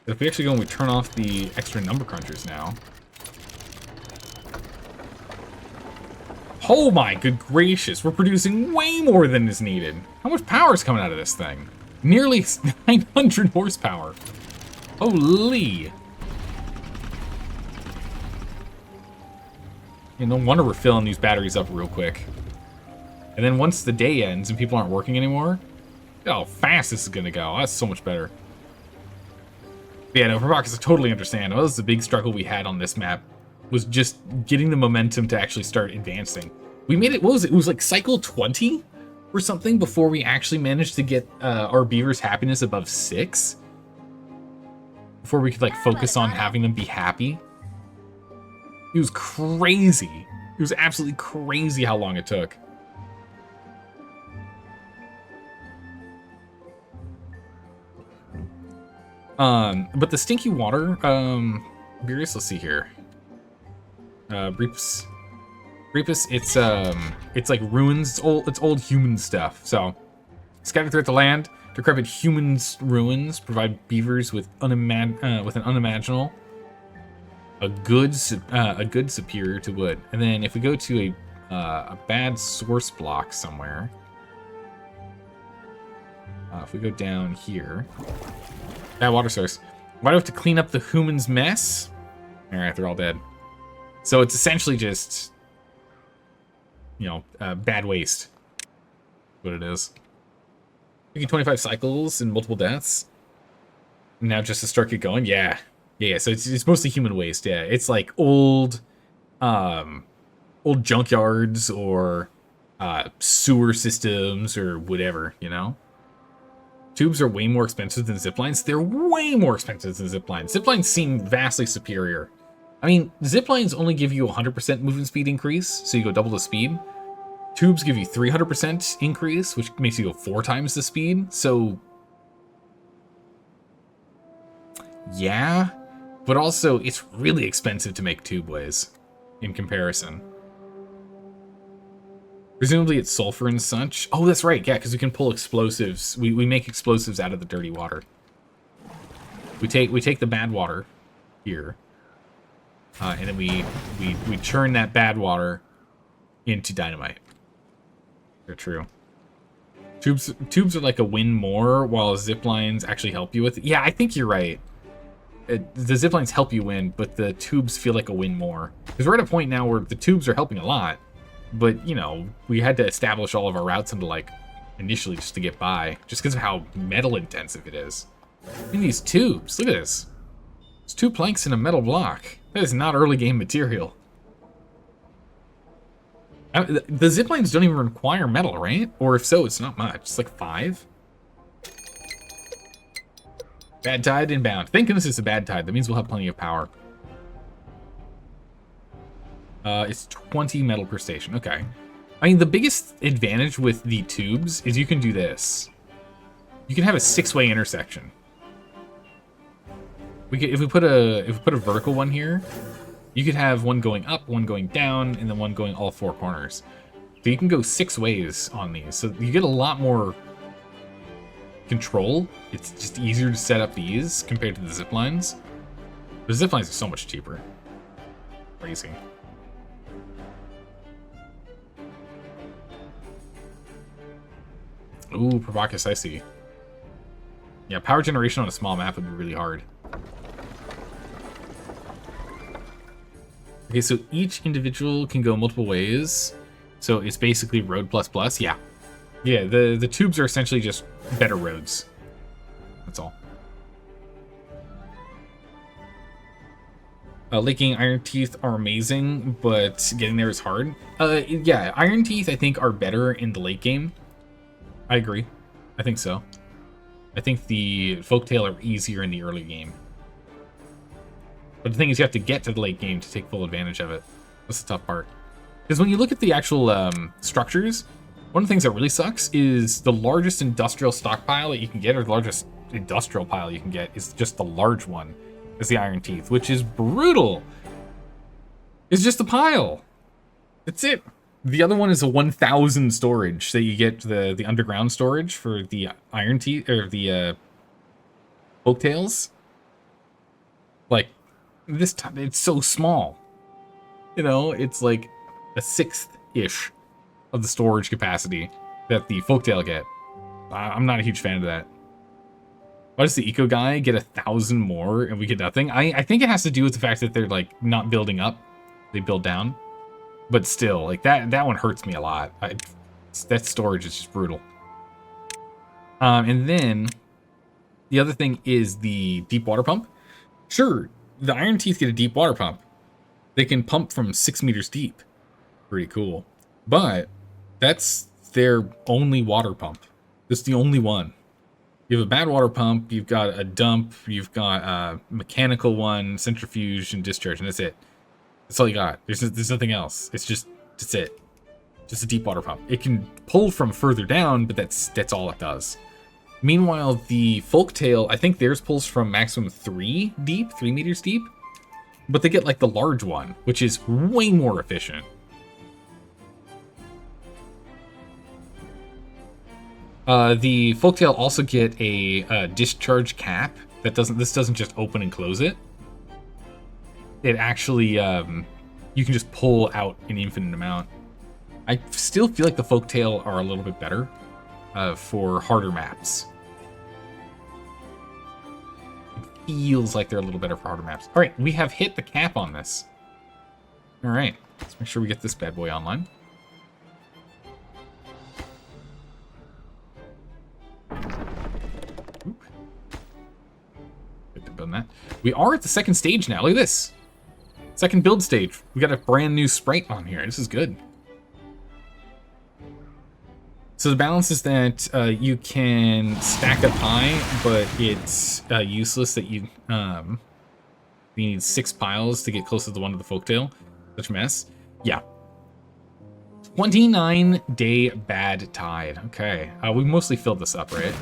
But if we actually go and we turn off the extra number crunchers now. Oh my good gracious, we're producing way more than is needed. How much power is coming out of this thing? Nearly 900 horsepower. Holy. Yeah, no wonder we're filling these batteries up real quick. And then once the day ends and people aren't working anymore, look how fast this is gonna go. That's so much better. But yeah, no, for Rockets, I totally understand. Well, this is the big struggle we had on this map, was just getting the momentum to actually start advancing. We made it, what was it? It was like cycle 20 or something before we actually managed to get our beavers' happiness above 6. Before we could like focus on having them be happy. It was crazy. It was absolutely crazy how long it took. But the stinky water, Beerus, let's see here. Reapus, it's like ruins, it's old human stuff. So, scattered throughout the land, decrepit humans' ruins provide beavers with an unimaginable, a good superior to wood. And then if we go to a bad source block somewhere, if we go down here, bad water source. Why do we have to clean up the humans' mess? All right, they're all dead. So it's essentially just, you know, bad waste. What it is. Making 25 cycles and multiple deaths. Now just to start get going, yeah. So it's mostly human waste. Yeah, it's like old junkyards or sewer systems or whatever, you know. Tubes are way more expensive than ziplines. They're way more expensive than ziplines. Ziplines seem vastly superior. I mean, ziplines only give you 100% movement speed increase, so you go double the speed. Tubes give you 300% increase, which makes you go 4 times the speed. So, yeah, but also it's really expensive to make tubeways in comparison. Presumably it's sulfur and such. Oh, that's right, yeah, because we can pull explosives. We make explosives out of the dirty water. We take the bad water here, and then we churn that bad water into dynamite. They're true. Tubes are like a win more, while ziplines actually help you with it. Yeah, I think you're right. The ziplines help you win, but the tubes feel like a win more. Because we're at a point now where the tubes are helping a lot. But, you know, we had to establish all of our routes into, like, initially just to get by. Just because of how metal intensive it is. Look at these tubes. Look at this. It's 2 planks in a metal block. That is not early game material. The zip lines don't even require metal, right? Or if so, it's not much. It's like 5. Bad tide inbound. Thank goodness it's a bad tide. That means we'll have plenty of power. It's 20 metal per station. Okay. I mean, the biggest advantage with the tubes is you can do this. You can have a 6-way intersection. If we put a vertical one here, you could have one going up, one going down, and then one going all 4 corners. So you can go 6 ways on these. So you get a lot more control. It's just easier to set up these compared to the zip lines. The zip lines are so much cheaper. Crazy. Ooh, Provocus, I see. Yeah, power generation on a small map would be really hard. Okay, so each individual can go multiple ways. So it's basically road plus plus. Yeah. Yeah, the tubes are essentially just better roads. That's all. Laking Iron Teeth are amazing, but getting there is hard. Yeah, Iron Teeth I think are better in the late game. I agree. I think so. I think the Folktail are easier in the early game. But the thing is, you have to get to the late game to take full advantage of it. That's the tough part. Because when you look at the actual structures, one of the things that really sucks is the largest industrial stockpile that you can get, or the largest industrial pile you can get, is just the large one. Is the Iron Teeth, which is brutal. It's just a pile. That's it. The other one is a 1,000 storage, so you get the underground storage for the Iron Teeth, or the Folktails. Like, this time, it's so small. You know, it's like a 1/6-ish of the storage capacity that the Folktail get. I'm not a huge fan of that. Why does the Eco guy get 1,000 more and we get nothing? I think it has to do with the fact that they're, like, not building up. They build down. But still, like, that one hurts me a lot. That storage is just brutal. And then the other thing is the deep water pump. Sure, the Iron Teeth get a deep water pump. They can pump from 6 meters deep. Pretty cool. But that's their only water pump. That's the only one. You have a bad water pump, you've got a dump, you've got a mechanical one, centrifuge, and discharge, and that's it. That's all you got. There's nothing else. That's it. Just a deep water pump. It can pull from further down, but that's all it does. Meanwhile, the Folktail, I think theirs pulls from maximum 3 meters deep, but they get like the large one, which is way more efficient. The Folktail also get a discharge cap that this doesn't just open and close it. It actually, you can just pull out an infinite amount. I still feel like the Folktail are a little bit better for harder maps. It feels like they're a little better for harder maps. All right, we have hit the cap on this. All right, let's make sure we get this bad boy online. Oop. Good to build that. We are at the second stage now. Look at this. Second build stage. We got a brand new sprite on here. This is good. So the balance is that you can stack up high, but it's useless that you need 6 piles to get close to the one of the Folktail. Such a mess. Yeah. 29-day bad tide. Okay. We mostly filled this up, right?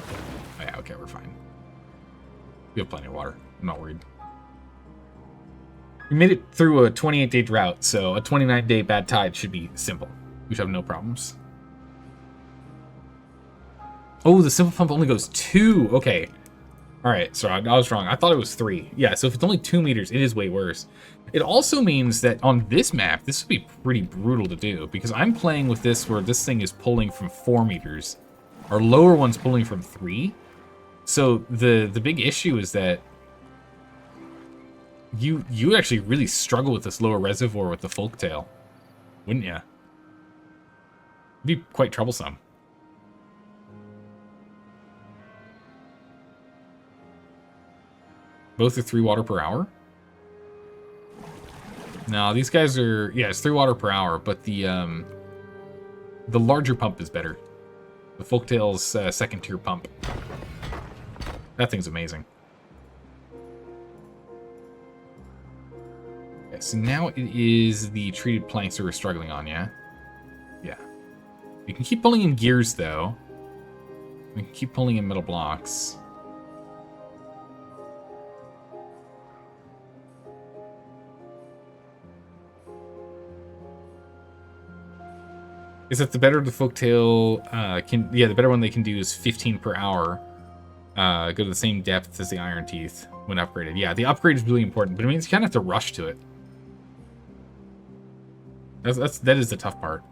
Oh, yeah, okay, we're fine. We have plenty of water. I'm not worried. We made it through a 28-day drought, so a 29-day bad tide should be simple. We should have no problems. Oh, the simple pump only goes 2. Okay. All right, so I was wrong. I thought it was 3. Yeah, so if it's only 2 meters, it is way worse. It also means that on this map, this would be pretty brutal to do, because I'm playing with this where this thing is pulling from 4 meters. Our lower one's pulling from 3. So the big issue is that you actually really struggle with this lower reservoir with the Folktail, wouldn't you? It'd be quite troublesome. Both are 3 water per hour? No, these guys are... Yeah, it's 3 water per hour, but the The larger pump is better. The Folktail's second tier pump. That thing's amazing. Okay, so now it is the treated planks that we're struggling on, yeah? Yeah. We can keep pulling in gears, though. We can keep pulling in metal blocks. Is that the better the Folktail the better one they can do is 15 per hour. Go to the same depth as the Iron Teeth when upgraded. Yeah, the upgrade is really important, but it means you kind of have to rush to it. That is the tough part.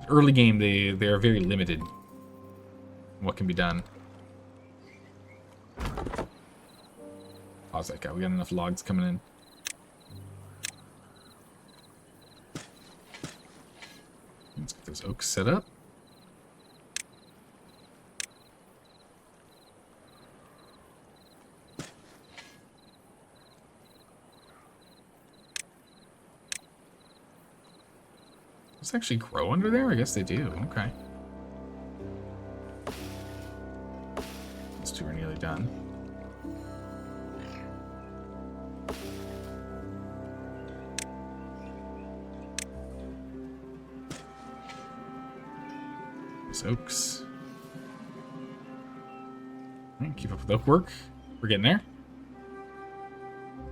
Early game, they are very limited in what can be done. Pause that guy. We got enough logs coming in. Let's get those oaks set up. Does it actually grow under there? I guess they do. Okay. Those two are nearly done. Oaks. Right, keep up with oak work. We're getting there.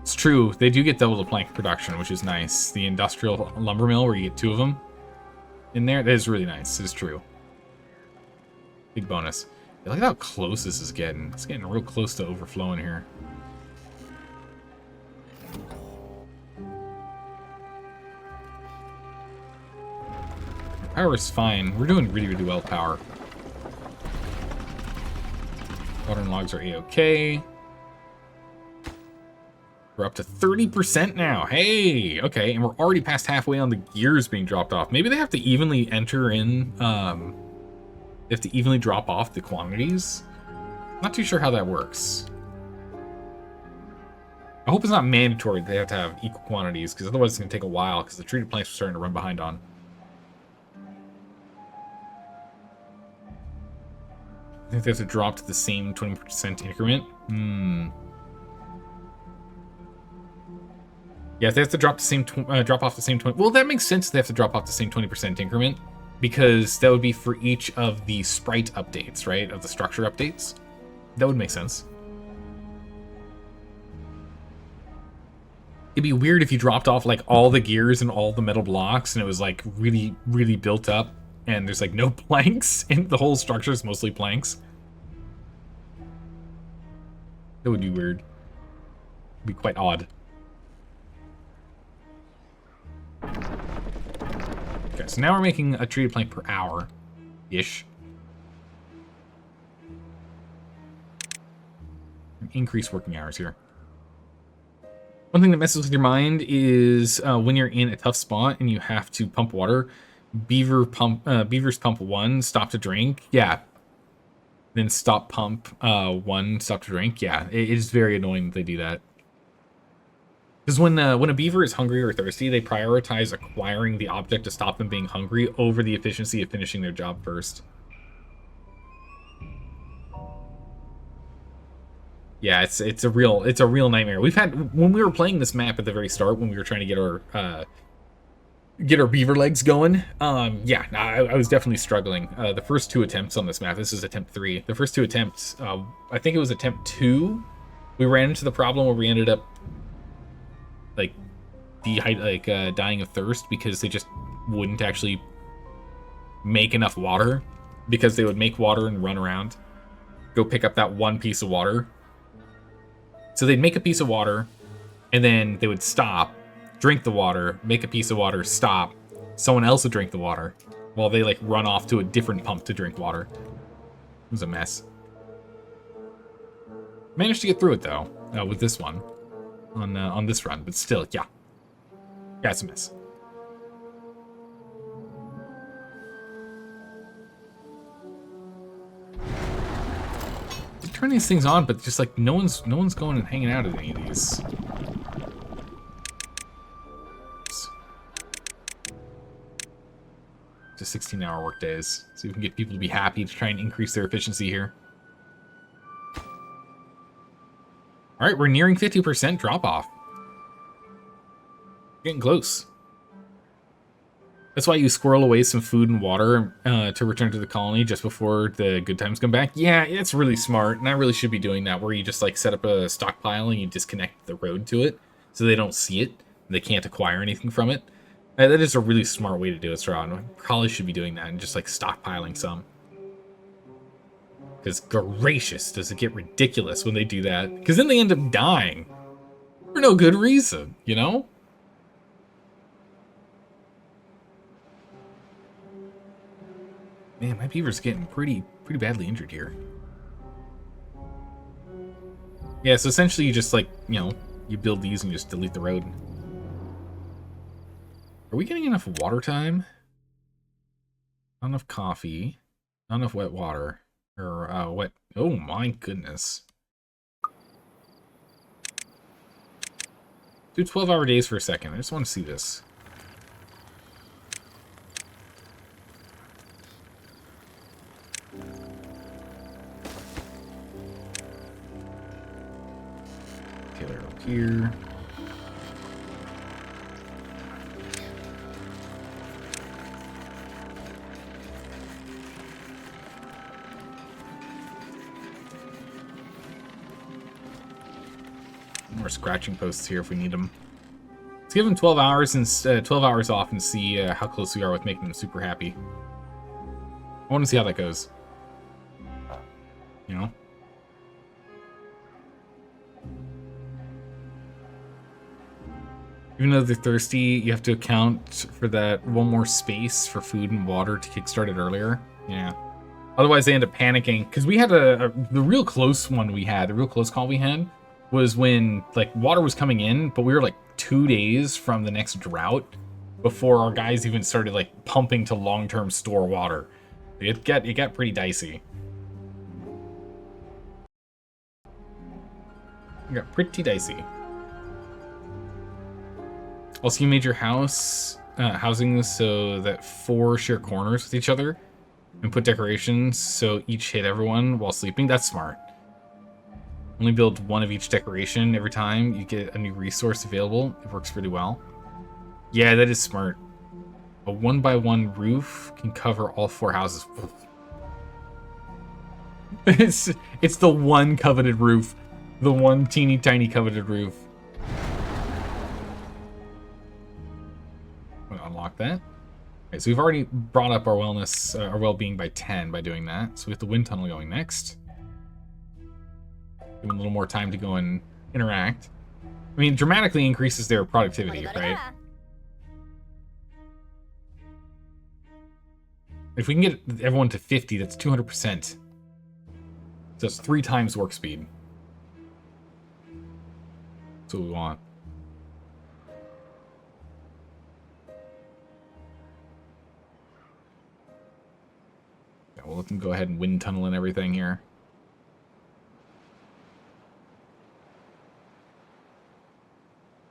It's true, they do get double the plank production, which is nice. The industrial lumber mill, where you get 2 of them in there, that is really nice. It's true. Big bonus. Yeah, look at how close this is getting. It's getting real close to overflowing here. Power is fine. We're doing really, really well, power. Water and logs are A-okay. We're up to 30% now. Hey! Okay, and we're already past halfway on the gears being dropped off. Maybe they have to evenly enter in, they have to evenly drop off the quantities. Not too sure how that works. I hope it's not mandatory that they have to have equal quantities, because otherwise it's going to take a while, because the treated planks are starting to run behind on. I think they have to drop to the same 20% increment. Yeah, if they have to drop the same drop off the same 20. Well, that makes sense. They have to drop off the same 20% increment because that would be for each of the sprite updates, right? Of the structure updates. That would make sense. It'd be weird if you dropped off like all the gears and all the metal blocks, and it was like really, really built up. And there's like no planks, and the whole structure is mostly planks. That would be weird. It'd be quite odd. Okay, so now we're making a treated plank per hour-ish. Increase working hours here. One thing that messes with your mind is when you're in a tough spot and you have to pump water. Beavers pump 1, stop to drink. Yeah. Then stop pump 1, stop to drink. Yeah, it is very annoying that they do that. Because when a beaver is hungry or thirsty, they prioritize acquiring the object to stop them being hungry over the efficiency of finishing their job first. Yeah, it's a real nightmare. We've had, when we were playing this map at the very start, when we were trying to get our beaver legs going. Yeah, I was definitely struggling. The first 2 attempts on this map, this is attempt 3. The first 2 attempts, I think it was attempt 2, we ran into the problem where we ended up like dying of thirst because they just wouldn't actually make enough water, because they would make water and run around, go pick up that one piece of water. So they'd make a piece of water, and then they would stop, drink the water, make a piece of water, stop. Someone else would drink the water, while they like run off to a different pump to drink water. It was a mess. Managed to get through it though, with this one, on this run, but still, yeah, it's a mess. Turn these things on, but just like no one's going and hanging out at any of these. to 16-hour work days. So we can get people to be happy to try and increase their efficiency here. All right, we're nearing 50% drop-off. Getting close. That's why you squirrel away some food and water to return to the colony just before the good times come back. Yeah, it's really smart, and I really should be doing that, where you just like set up a stockpile and you disconnect the road to it so they don't see it. They can't acquire anything from it. That is a really smart way to do it, Strawn. I probably should be doing that and just like stockpiling some. Because gracious, does it get ridiculous when they do that? Because then they end up dying for no good reason, you know? Man, my beaver's getting pretty badly injured here. Yeah, so essentially you just like, you know, you build these and you just delete the road. Are we getting enough water time? Not enough coffee. Not enough wet water. Or, wet... Oh my goodness. Do 12-hour days for a second. I just want to see this. Taylor up here. More scratching posts here if we need them. Let's give them 12 hours and 12 hours off and see how close we are with making them super happy. I want to see how that goes. You know? Even though they're thirsty, you have to account for that one more space for food and water to kickstart it earlier. Yeah. Otherwise, they end up panicking. Because we had the real close one we had, the real close call we had, was when, like, water was coming in, but we were, like, 2 days from the next drought before our guys even started, like, pumping to long-term store water. It got pretty dicey. It got pretty dicey. Also, you made your house housing so that 4 share corners with each other and put decorations so each hit everyone while sleeping. That's smart. Only build 1 of each decoration every time you get a new resource available. It works pretty well. Yeah, that is smart. A 1x1 roof can cover all 4 houses. It's the one coveted roof. The one teeny tiny coveted roof. Unlock that. Okay, so we've already brought up our wellness, our well-being by 10 by doing that. So we have the wind tunnel going next. Give them a little more time to go and interact. I mean, dramatically increases their productivity, right? If we can get everyone to 50, that's 200%. So that's 3 times work speed. That's what we want. Yeah, we'll let them go ahead and wind tunnel and everything here.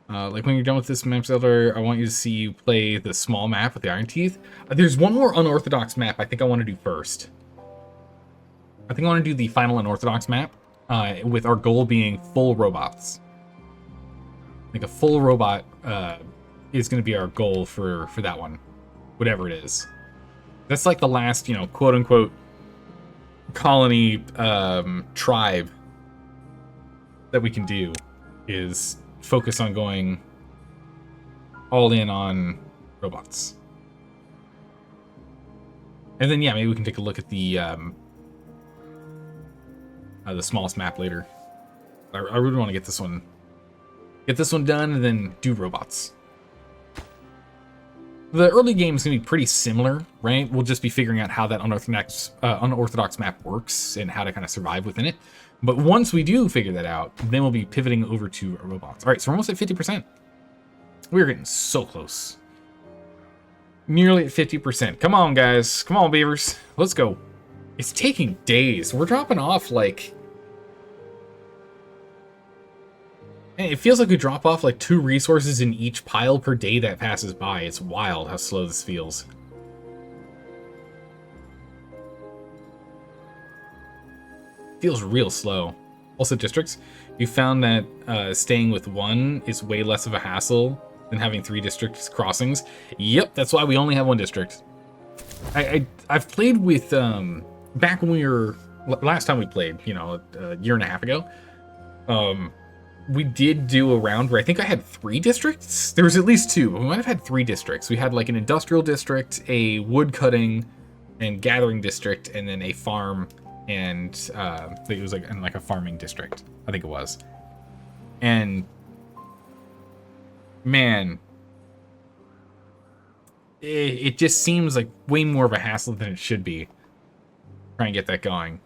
Like when you're done with this map, Zelda, I want you to see you play the small map with the Iron Teeth. There's one more unorthodox map I think I want to do first. I think I want to do the final unorthodox map, with our goal being full robots. Like a full robot is going to be our goal for that one, whatever it is. That's like the last, you know, quote unquote colony tribe that we can do is focus on going all in on robots. And then, yeah, maybe we can take a look at the smallest map later. I really want to get this one done and then do robots. The early game is going to be pretty similar, right? We'll just be figuring out how that unorthodox map works and how to kind of survive within it. But once we do figure that out, then we'll be pivoting over to robots. All right, so we're almost at 50%. We're getting so close. Nearly at 50%. Come on, guys. Come on, beavers. Let's go. It's taking days. We're dropping off like... It feels like we drop off like 2 resources in each pile per day that passes by. It's wild how slow this feels. Feels real slow. Also, districts. You found that staying with one is way less of a hassle than having 3 district crossings. Yep, that's why we only have 1 district. I've played with back when we were last time we played, you know, a year and a half ago. We did do a round where I think I had 3 districts. There was at least 2, but we might have had 3 districts. We had like an industrial district, a wood cutting and gathering district, and then a farm and it was like a farming district. I think it was. And man, it just seems like way more of a hassle than it should be. Try and get that going.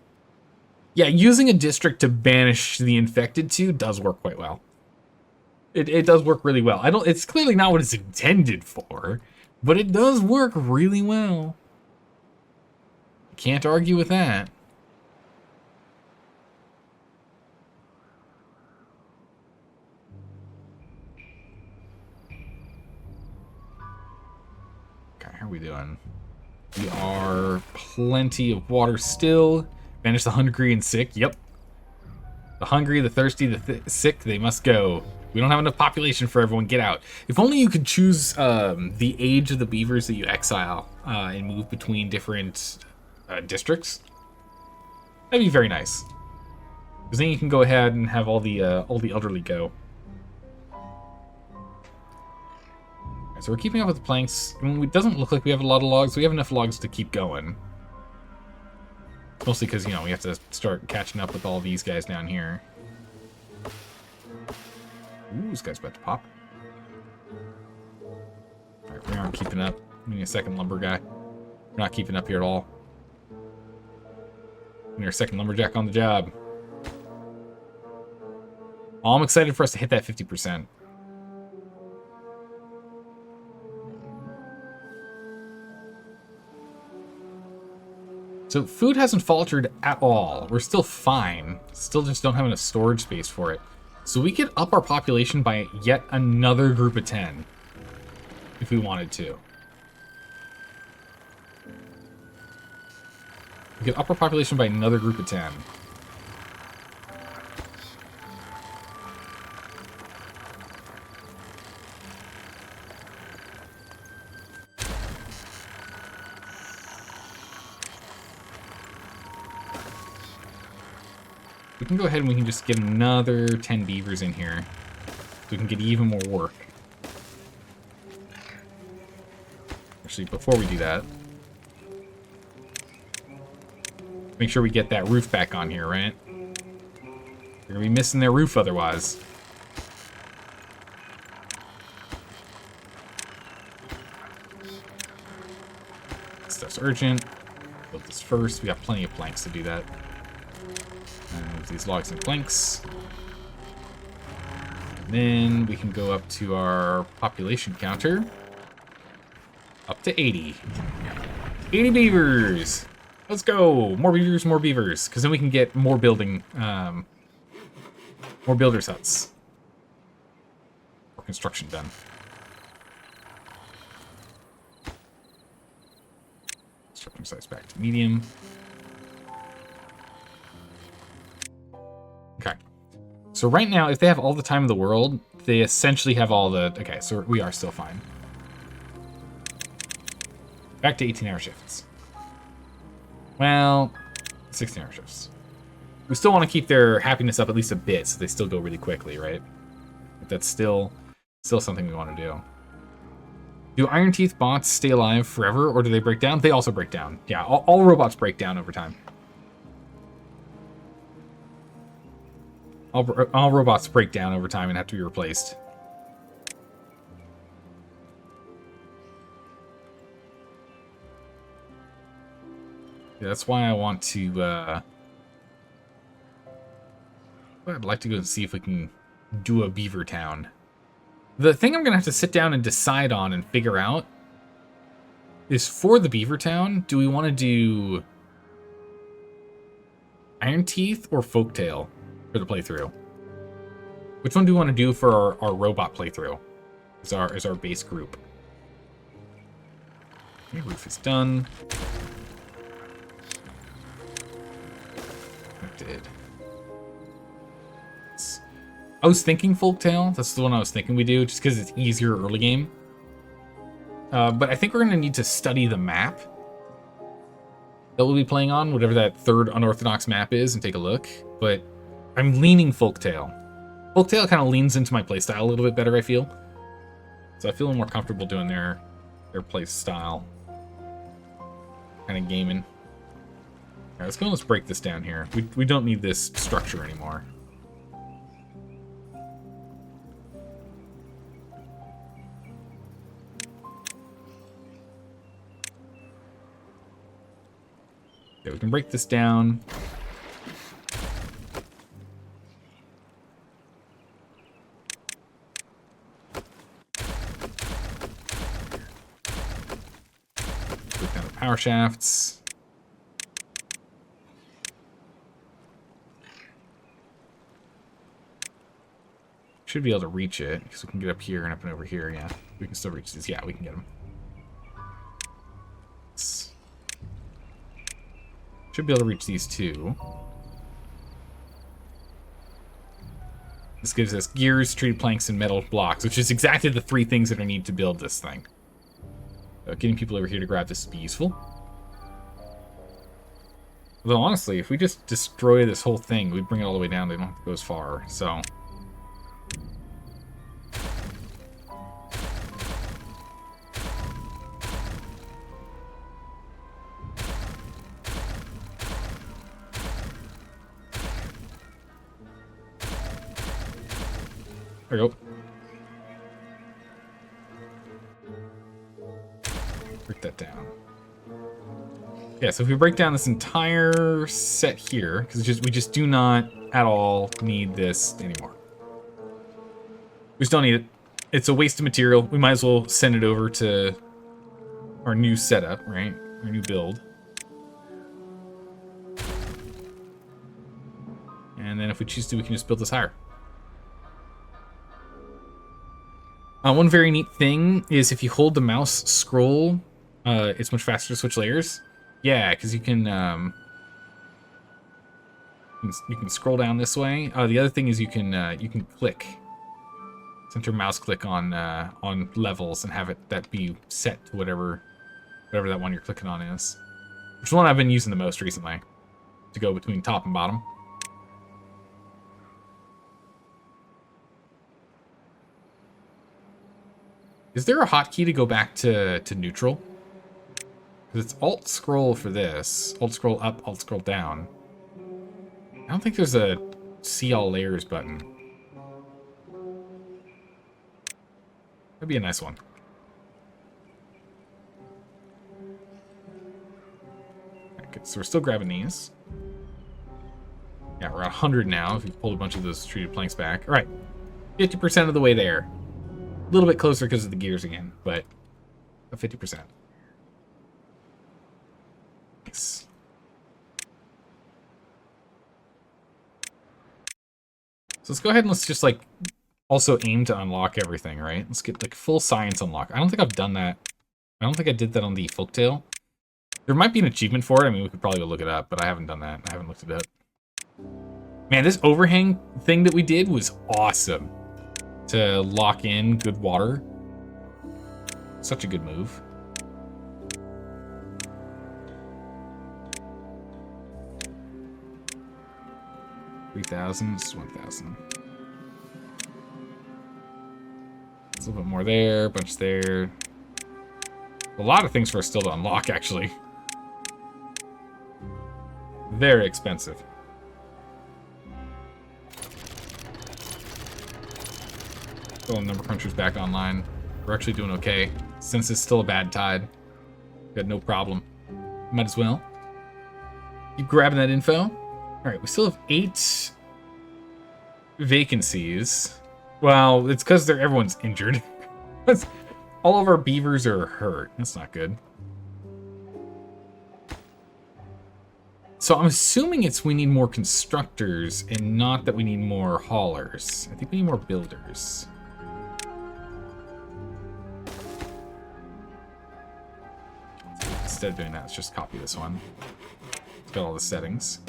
Yeah, using a district to banish the infected to does work quite well. It does work really well. It's clearly not what it's intended for, but it does work really well. Can't argue with that. Okay, how are we doing? We are plenty of water still. Banish the hungry and sick. Yep. The hungry, the thirsty, the sick, they must go. We don't have enough population for everyone. Get out. If only you could choose the age of the beavers that you exile and move between different districts. That'd be very nice. Because then you can go ahead and have all the elderly go. Right, so we're keeping up with the planks. I mean, it doesn't look like we have a lot of logs. We have enough logs to keep going. Mostly because, you know, we have to start catching up with all these guys down here. Ooh, this guy's about to pop. Alright, we aren't keeping up. We need a second lumber guy. We're not keeping up here at all. We need our second lumberjack on the job. Oh, I'm excited for us to hit that 50%. So food hasn't faltered at all. We're still fine. Still just don't have enough storage space for it. So we could up our population by yet another group of 10 if we wanted to. We could up our population by another group of 10. We can go ahead and we can just get another 10 beavers in here. So we can get even more work. Actually, before we do that, make sure we get that roof back on here, right? We're gonna be missing their roof otherwise. Stuff's urgent. Build this first. We got plenty of planks to do that. Move these logs and planks. And then we can go up to our population counter. Up to 80. 80 beavers! Let's go! More beavers, more beavers. Because then we can get more building, more builders' huts. More construction done. Construction size back to medium. Okay. So right now, if they have all the time in the world, they essentially have all the... Okay, so we are still fine. Back to 18-hour shifts. Well, 16-hour shifts. We still want to keep their happiness up at least a bit, so they still go really quickly, right? But that's still something we want to do. Do Iron Teeth bots stay alive forever, or do they break down? They also break down. Yeah, all robots break down over time. All robots break down over time and have to be replaced. Yeah, that's why I want to, I'd like to go and see if we can do a beaver town. The thing I'm going to have to sit down and decide on and figure out is for the beaver town, do we want to do Iron Teeth or Folktale for the playthrough? Which one do we want to do for our robot playthrough? Is our base group. Okay, roof is done. selected. I was thinking Folktale. That's the one I was thinking we do, just because it's easier early game. But I think we're going to need to study the map that we'll be playing on, whatever that third unorthodox map is, and take a look. But I'm leaning Folktale. Folktale kind of leans into my playstyle a little bit better, I feel. So I feel more comfortable doing their play style. Kind of gaming. Alright, let's go and let's break this down here. We don't need this structure anymore. Okay, we can break this down. Break down the power shafts. Should be able to reach it, because we can get up here and up and over here, yeah. We can still reach these. Yeah, we can get them. Should be able to reach these two. This gives us gears, treated planks, and metal blocks, which is exactly the 3 things that I need to build this thing. So getting people over here to grab this would be useful. Although, honestly, if we just destroy this whole thing, we'd bring it all the way down. They don't have to go as far, so... There we go. Break that down. Yeah, so if we break down this entire set here, because we just do not at all need this anymore. We just don't need it. It's a waste of material. We might as well send it over to our new setup, right? Our new build. And then if we choose to, we can just build this higher. One very neat thing is if you hold the mouse scroll, it's much faster to switch layers. Yeah, because you can scroll down this way. The other thing is you can click, center mouse click on levels and have that be set to whatever that one you're clicking on is. Which is one I've been using the most recently to go between top and bottom. Is there a hotkey to go back to neutral? Because it's Alt scroll for this. Alt scroll up, Alt scroll down. I don't think there's a see all layers button. That'd be a nice one. Okay, so we're still grabbing these. Yeah, we're at 100 now if you've pulled a bunch of those treated planks back. All right, 50% of the way there. A little bit closer because of the gears again, but 50%. Nice. So let's go ahead and let's just like also aim to unlock everything, right? Let's get like full science unlock. I don't think I've done that. I don't think I did that on the Folktale. There might be an achievement for it. I mean, we could probably go look it up, but I haven't done that. I haven't looked it up. Man, this overhang thing that we did was awesome. To lock in good water. Such a good move. $3,000, this is $1,000. A little bit more there, a bunch there. A lot of things for us still to unlock, actually. Very expensive. Number crunchers back online. We're actually doing okay. Since it's still a bad tide, got no problem. Might as well keep grabbing that info. All right, we still have 8 vacancies. Well, it's because everyone's injured. All of our beavers are hurt. That's not good. So I'm assuming we need more constructors and not that we need more haulers. I think we need more builders. Instead of doing that, let's just copy this one. It's got all the settings.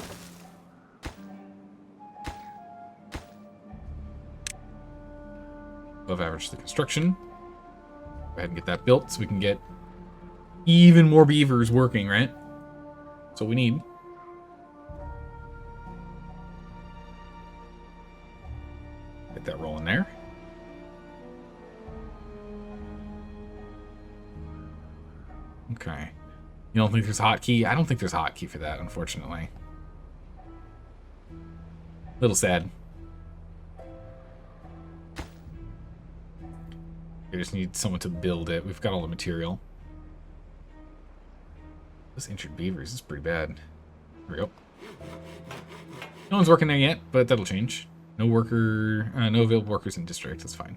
above average to the construction. Go ahead and get that built so we can get even more beavers working, right? That's what we need. Get that rolling there. Okay. You don't think there's a hotkey? I don't think there's a hotkey for that, unfortunately. Little sad. I just need someone to build it. We've got all the material. Those injured beavers, this is pretty bad. There we go. No one's working there yet, but that'll change. No available workers in district. That's fine.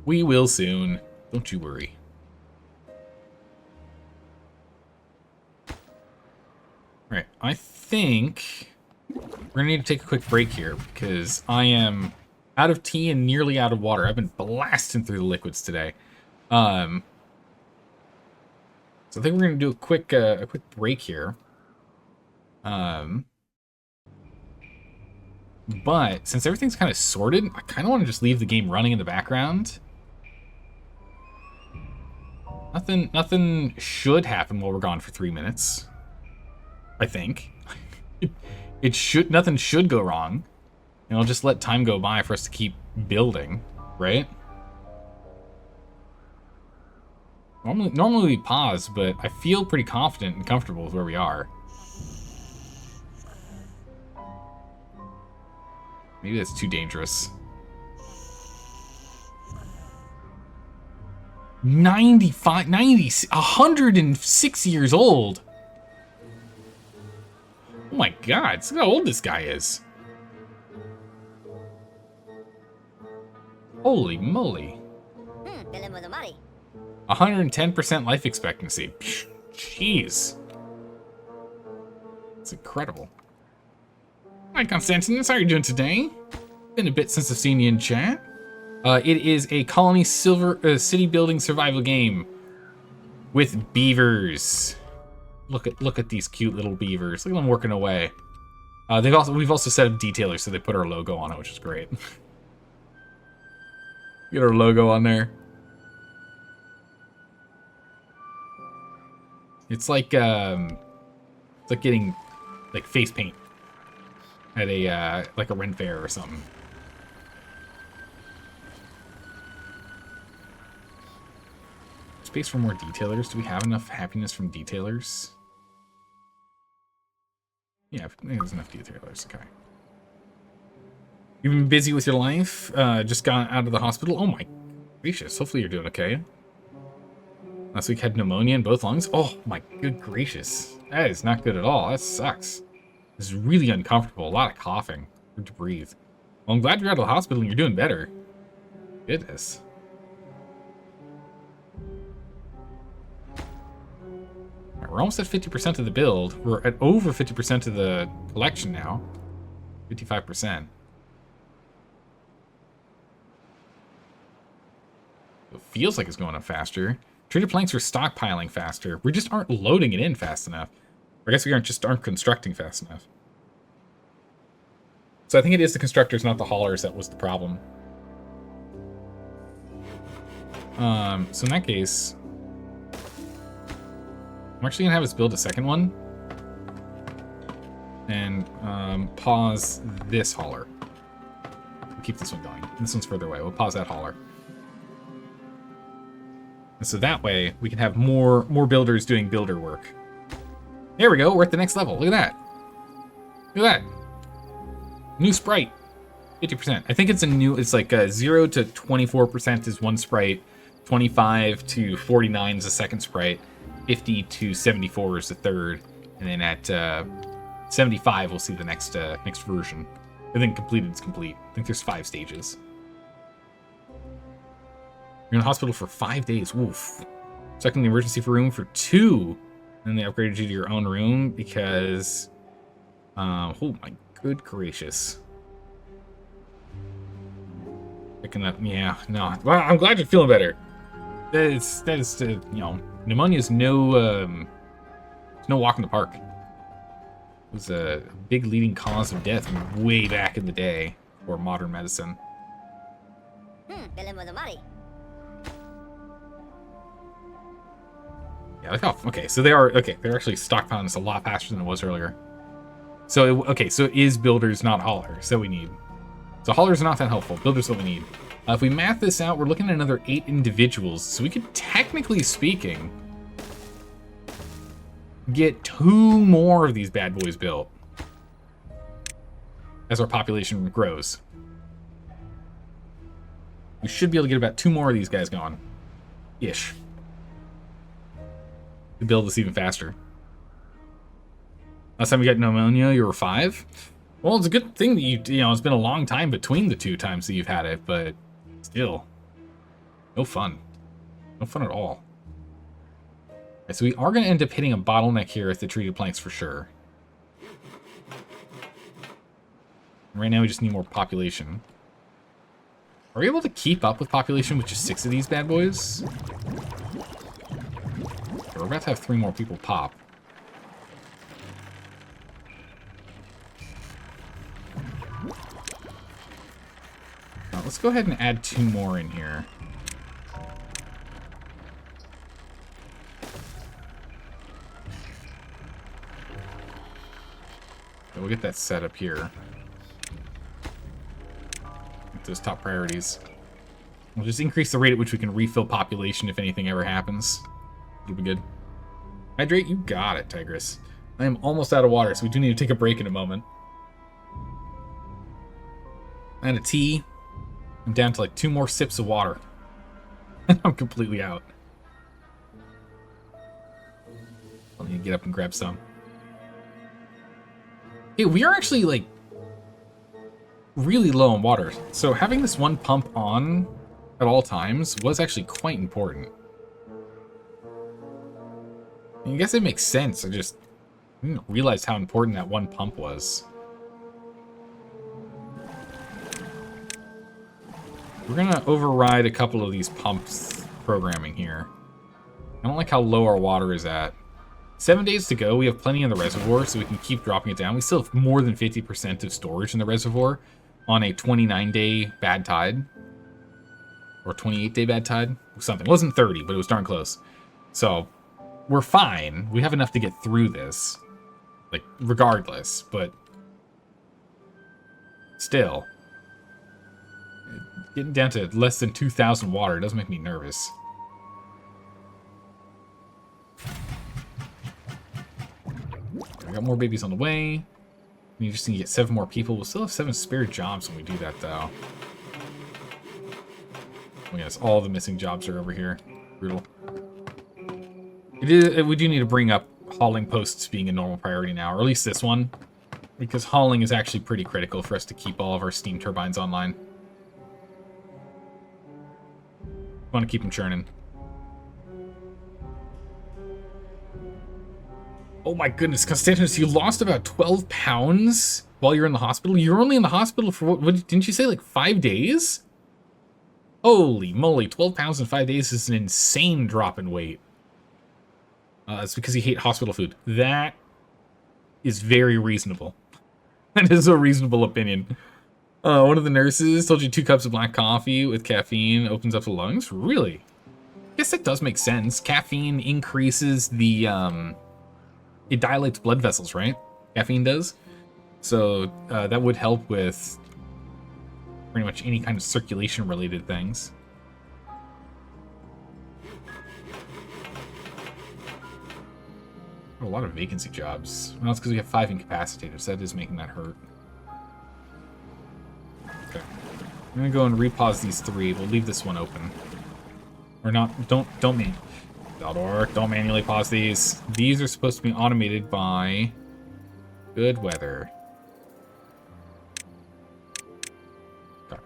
We will soon. Don't you worry. Alright, I think we're going to need to take a quick break here because I am out of tea and nearly out of water. I've been blasting through the liquids today. So I think we're going to do a quick break here. But since everything's kind of sorted, I kind of want to just leave the game running in the background. Nothing should happen while we're gone for 3 minutes. I think. Nothing should go wrong. And I'll just let time go by for us to keep building, right? Normally we pause, but I feel pretty confident and comfortable with where we are. Maybe that's too dangerous. 95, 90, 106 years old. Oh my god, look how old this guy is. Holy moly. 110% life expectancy. Jeez. It's incredible. Hi, Constantinus. How are you doing today? Been a bit since I've seen you in chat. It is a colony city building survival game with beavers. Look at these cute little beavers. Look at them working away. We've also set up detailers so they put our logo on it, which is great. Get our logo on there. It's like getting like face paint at a like a Ren fair or something. Space for more detailers. Do we have enough happiness from detailers? Yeah, I think there's enough detailers. Okay. You've been busy with your life. Just got out of the hospital. Oh my gracious. Hopefully you're doing okay. Last week had pneumonia in both lungs. Oh my good gracious. That is not good at all. That sucks. This is really uncomfortable. A lot of coughing. Hard to breathe. Well, I'm glad you're out of the hospital and you're doing better. Goodness. Right, we're almost at 50% of the build. We're at over 50% of the collection now. 55%. It feels like it's going up faster. Treated planks are stockpiling faster. We just aren't loading it in fast enough. Or I guess we aren't constructing fast enough. So I think it is the constructors, not the haulers, that was the problem. So in that case, I'm actually gonna have us build a second one. And pause this hauler. We'll keep this one going. This one's further away. We'll pause that hauler. And so that way, we can have more builders doing builder work. There we go, we're at the next level. Look at that. Look at that. New sprite. 50%. I think it's like 0 to 24% is one sprite. 25 to 49 is the second sprite. 50 to 74 is the third. And then at 75, we'll see the next version. And then completed is complete. I think there's 5 stages. You're in the hospital for 5 days. Woof. Checking the emergency room for 2. And they upgraded you to your own room because... oh my good gracious. Picking up... Yeah, no. Well, I'm glad you're feeling better. That is you know, pneumonia is no... it's no walk in the park. It was a big leading cause of death way back in the day for modern medicine. Yeah, look how... Okay, so they are... Okay, they're actually stockpiling this a lot faster than it was earlier. So, okay, so it is builders, not haulers, that we need. So haulers are not that helpful. Builders what we need. If we math this out, we're looking at another 8 individuals. So we could, technically speaking, get 2 more of these bad boys built as our population grows. We should be able to get about 2 more of these guys going. Ish. To build this even faster. Last time we got pneumonia, you were 5? Well, it's a good thing that you know, it's been a long time between the 2 times that you've had it, but still, no fun. No fun at all. Right, so we are going to end up hitting a bottleneck here at the treated planks for sure. Right now we just need more population. Are we able to keep up with population with just 6 of these bad boys? We're about to have 3 more people pop. Let's go ahead and add 2 more in here. Okay, we'll get that set up here. Get those top priorities. We'll just increase the rate at which we can refill population if anything ever happens. It'll be good. Hydrate, you got it, Tigress. I am almost out of water, so we do need to take a break in a moment. And a tea. I'm down to like 2 more sips of water. And I'm completely out. I'll need to get up and grab some. Hey, we are actually like really low on water. So having this one pump on at all times was actually quite important. I guess it makes sense. I just didn't realize how important that one pump was. We're going to override a couple of these pumps programming here. I don't like how low our water is at. 7 days to go. We have plenty in the reservoir, so we can keep dropping it down. We still have more than 50% of storage in the reservoir on a 29-day bad tide. Or 28-day bad tide. Something. It wasn't 30, but it was darn close. So, we're fine. We have enough to get through this. Like, regardless, but still. Getting down to less than 2,000 water does make me nervous. We got more babies on the way. We just need to get 7 more people. We'll still have 7 spare jobs when we do that, though. Oh, yes, all the missing jobs are over here. Brutal. We do need to bring up hauling posts being a normal priority now, or at least this one. Because hauling is actually pretty critical for us to keep all of our steam turbines online. Want to keep them churning. Oh my goodness, Constantius, you lost about 12 pounds while you're in the hospital? You're only in the hospital for, what didn't you say, like 5 days? Holy moly, 12 pounds in 5 days is an insane drop in weight. It's because you hate hospital food. That is very reasonable. That is a reasonable opinion. One of the nurses told you 2 cups of black coffee with caffeine opens up the lungs? Really? I guess that does make sense. Caffeine increases the, it dilates blood vessels, right? Caffeine does. So, that would help with pretty much any kind of circulation-related things. A lot of vacancy jobs. Well, it's because we have 5 incapacitated, so that is making that hurt. Okay. I'm gonna go and repause these 3. We'll leave this one open. Or not, don't manually pause these. These are supposed to be automated by good weather. Okay.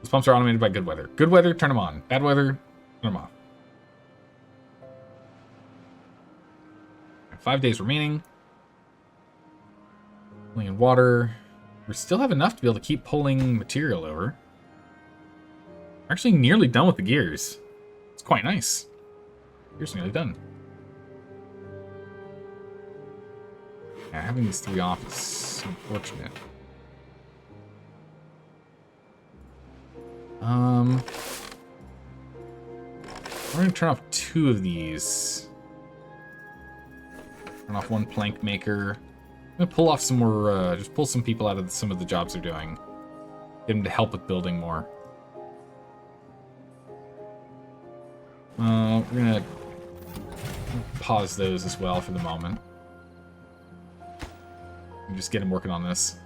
Those pumps are automated by good weather. Good weather, turn them on. Bad weather, turn them off. 5 days remaining. Pulling in water. We still have enough to be able to keep pulling material over. We're actually nearly done with the gears. It's quite nice. Gears nearly done. Yeah, having these 3 off is unfortunate. We're gonna turn off 2 of these. Turn off 1 plank maker. I'm gonna pull off some more, just pull some people out of some of the jobs they're doing. Get them to help with building more. We're gonna pause those as well for the moment. And just get them working on this.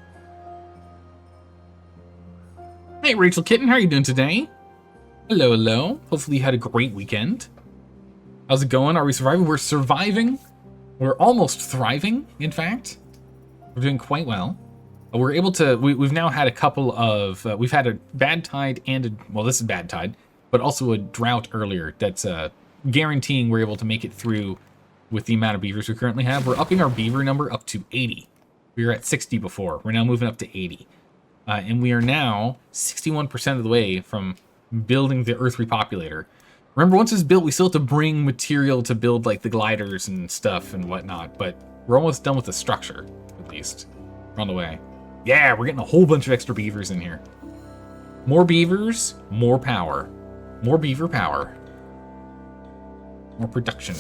Hey, Rachel Kitten, how are you doing today? Hello, hello. Hopefully you had a great weekend. How's it going? Are we surviving? We're surviving. We're almost thriving, in fact. We're doing quite well. We're able to... We've now had a couple of... we've had a bad tide and a... Well, this is bad tide, but also a drought earlier that's guaranteeing we're able to make it through with the amount of beavers we currently have. We're upping our beaver number up to 80. We were at 60 before. We're now moving up to 80. And we are now 61% of the way from building the Earth Repopulator. Remember, once it's built, we still have to bring material to build, like, the gliders and stuff and whatnot. But we're almost done with the structure, at least. We're on the way. Yeah, we're getting a whole bunch of extra beavers in here. More beavers, more power. More beaver power. More production.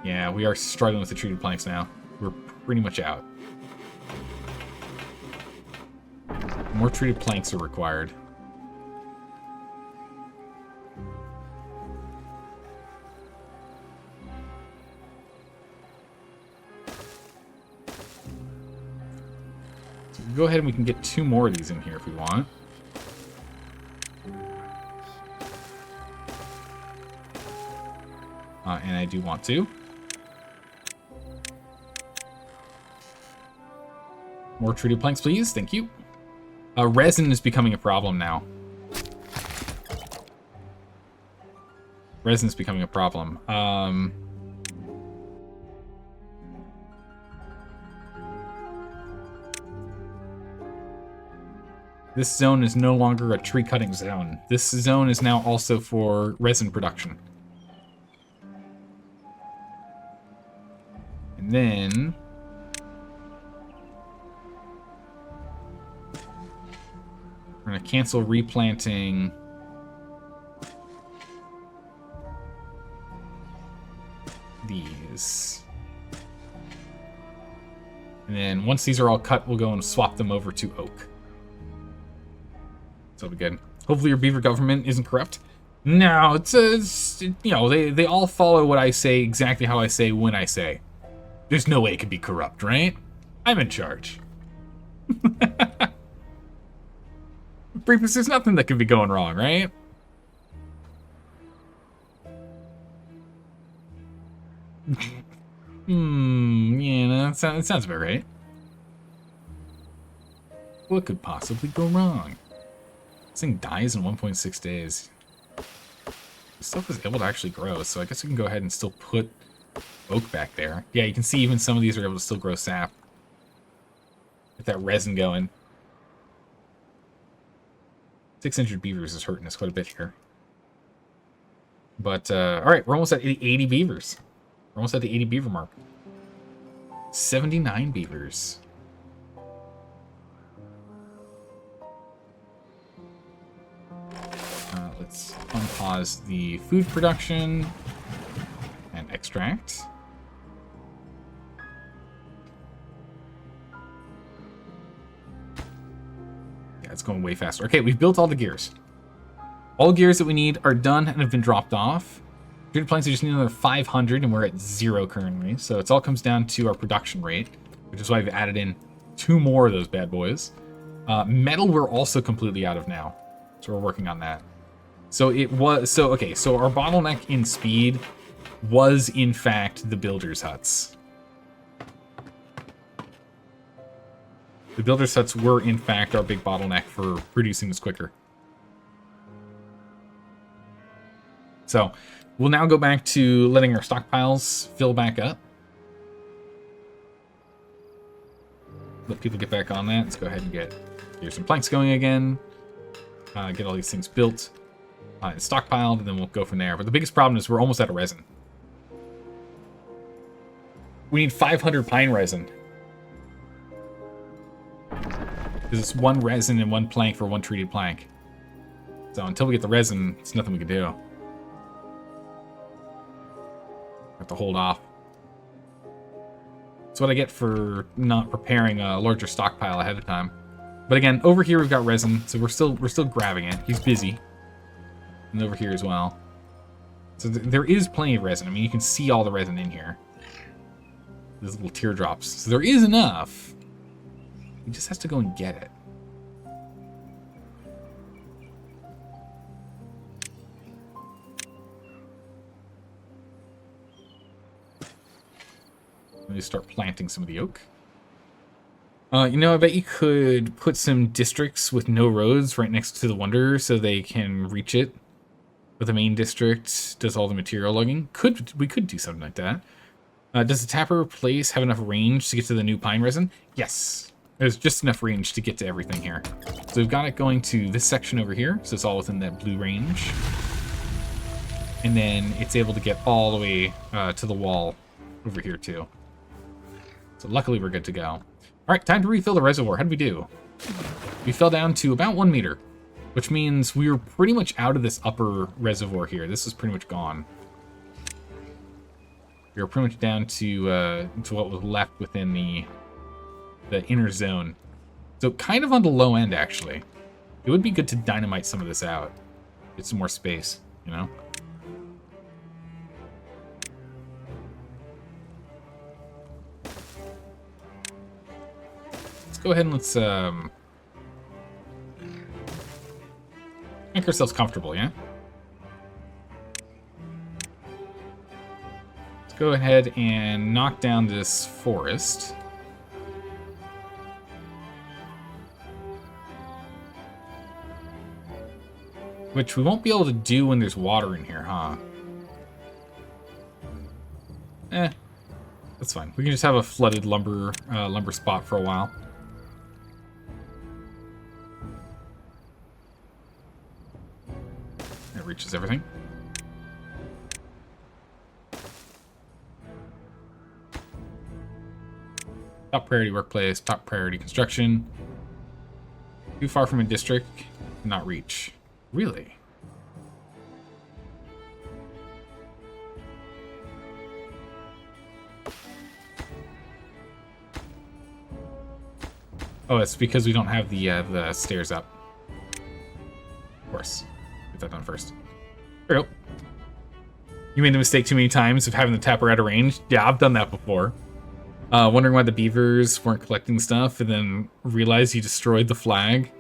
Yeah, we are struggling with the treated planks now. We're pretty much out. More treated planks are required. So we can go ahead and we can get 2 more of these in here if we want. And I do want to. More treated planks, please. Thank you. Resin is becoming a problem now. Resin is becoming a problem. This zone is no longer a tree cutting zone. This zone is now also for resin production. And then... we're going to cancel replanting these. And then once these are all cut, we'll go and swap them over to oak. So it'll be good. Hopefully your beaver government isn't corrupt. No, it's you know, they all follow what I say exactly how I say when I say. There's no way it could be corrupt, right? I'm in charge. Briefus, there's nothing that could be going wrong, right? Yeah, that sounds about right. What could possibly go wrong? This thing dies in 1.6 days. This stuff is able to actually grow, so I guess we can go ahead and still put oak back there. Yeah, you can see even some of these are able to still grow sap. Get that resin going. 600 beavers is hurting us quite a bit here. But, alright, we're almost at 80 beavers. We're almost at the 80 beaver mark. 79 beavers. Let's unpause the food production and extract. Yeah, it's going way faster. Okay, we've built all the gears. All gears that we need are done and have been dropped off. Treated planks, we just need another 500, and we're at 0 currently. So it all comes down to our production rate, which is why I've added in 2 more of those bad boys. Metal, we're also completely out of now, so we're working on that. So it was okay. So our bottleneck in speed was in fact the builders' huts. The builders' huts were in fact our big bottleneck for producing this quicker. So we'll now go back to letting our stockpiles fill back up. Let people get back on that. Let's go ahead and get here's some planks going again. Get all these things built. Stockpiled, and then we'll go from there. But the biggest problem is we're almost out of resin. We need 500 pine resin. Because it's 1 resin and 1 plank for 1 treated plank. So until we get the resin, it's nothing we can do. Have to hold off. That's what I get for not preparing a larger stockpile ahead of time. But again, over here we've got resin, so we're still grabbing it. He's busy. And over here as well. So there is plenty of resin. I mean, you can see all the resin in here. These little teardrops. So there is enough. He just has to go and get it. Let me start planting some of the oak. You know, I bet you could put some districts with no roads right next to the Wonder so they can reach it. But the main district does all the material logging. We could do something like that. Does the Tapper place have enough range to get to the new pine resin? Yes. There's just enough range to get to everything here. So we've got it going to this section over here. So it's all within that blue range. And then it's able to get all the way to the wall over here too. So luckily we're good to go. All right, time to refill the reservoir. How did we do? We fell down to about 1 meter, which means we were pretty much out of this upper reservoir here. This is pretty much gone. We were pretty much down to what was left within the inner zone. So kind of on the low end, actually. It would be good to dynamite some of this out. Get some more space, you know? Go ahead and let's make ourselves comfortable, yeah? Let's go ahead and knock down this forest. Which we won't be able to do when there's water in here, huh? That's fine. We can just have a flooded lumber spot for a while. It reaches everything. Top priority workplace, top priority construction. Too far from a district, not reach. Really? Oh, it's because we don't have the stairs up. Of course. Get that done first. There we go. You made the mistake too many times of having the tapper out of range. Yeah, I've done that before. Wondering why the beavers weren't collecting stuff and then realized you destroyed the flag.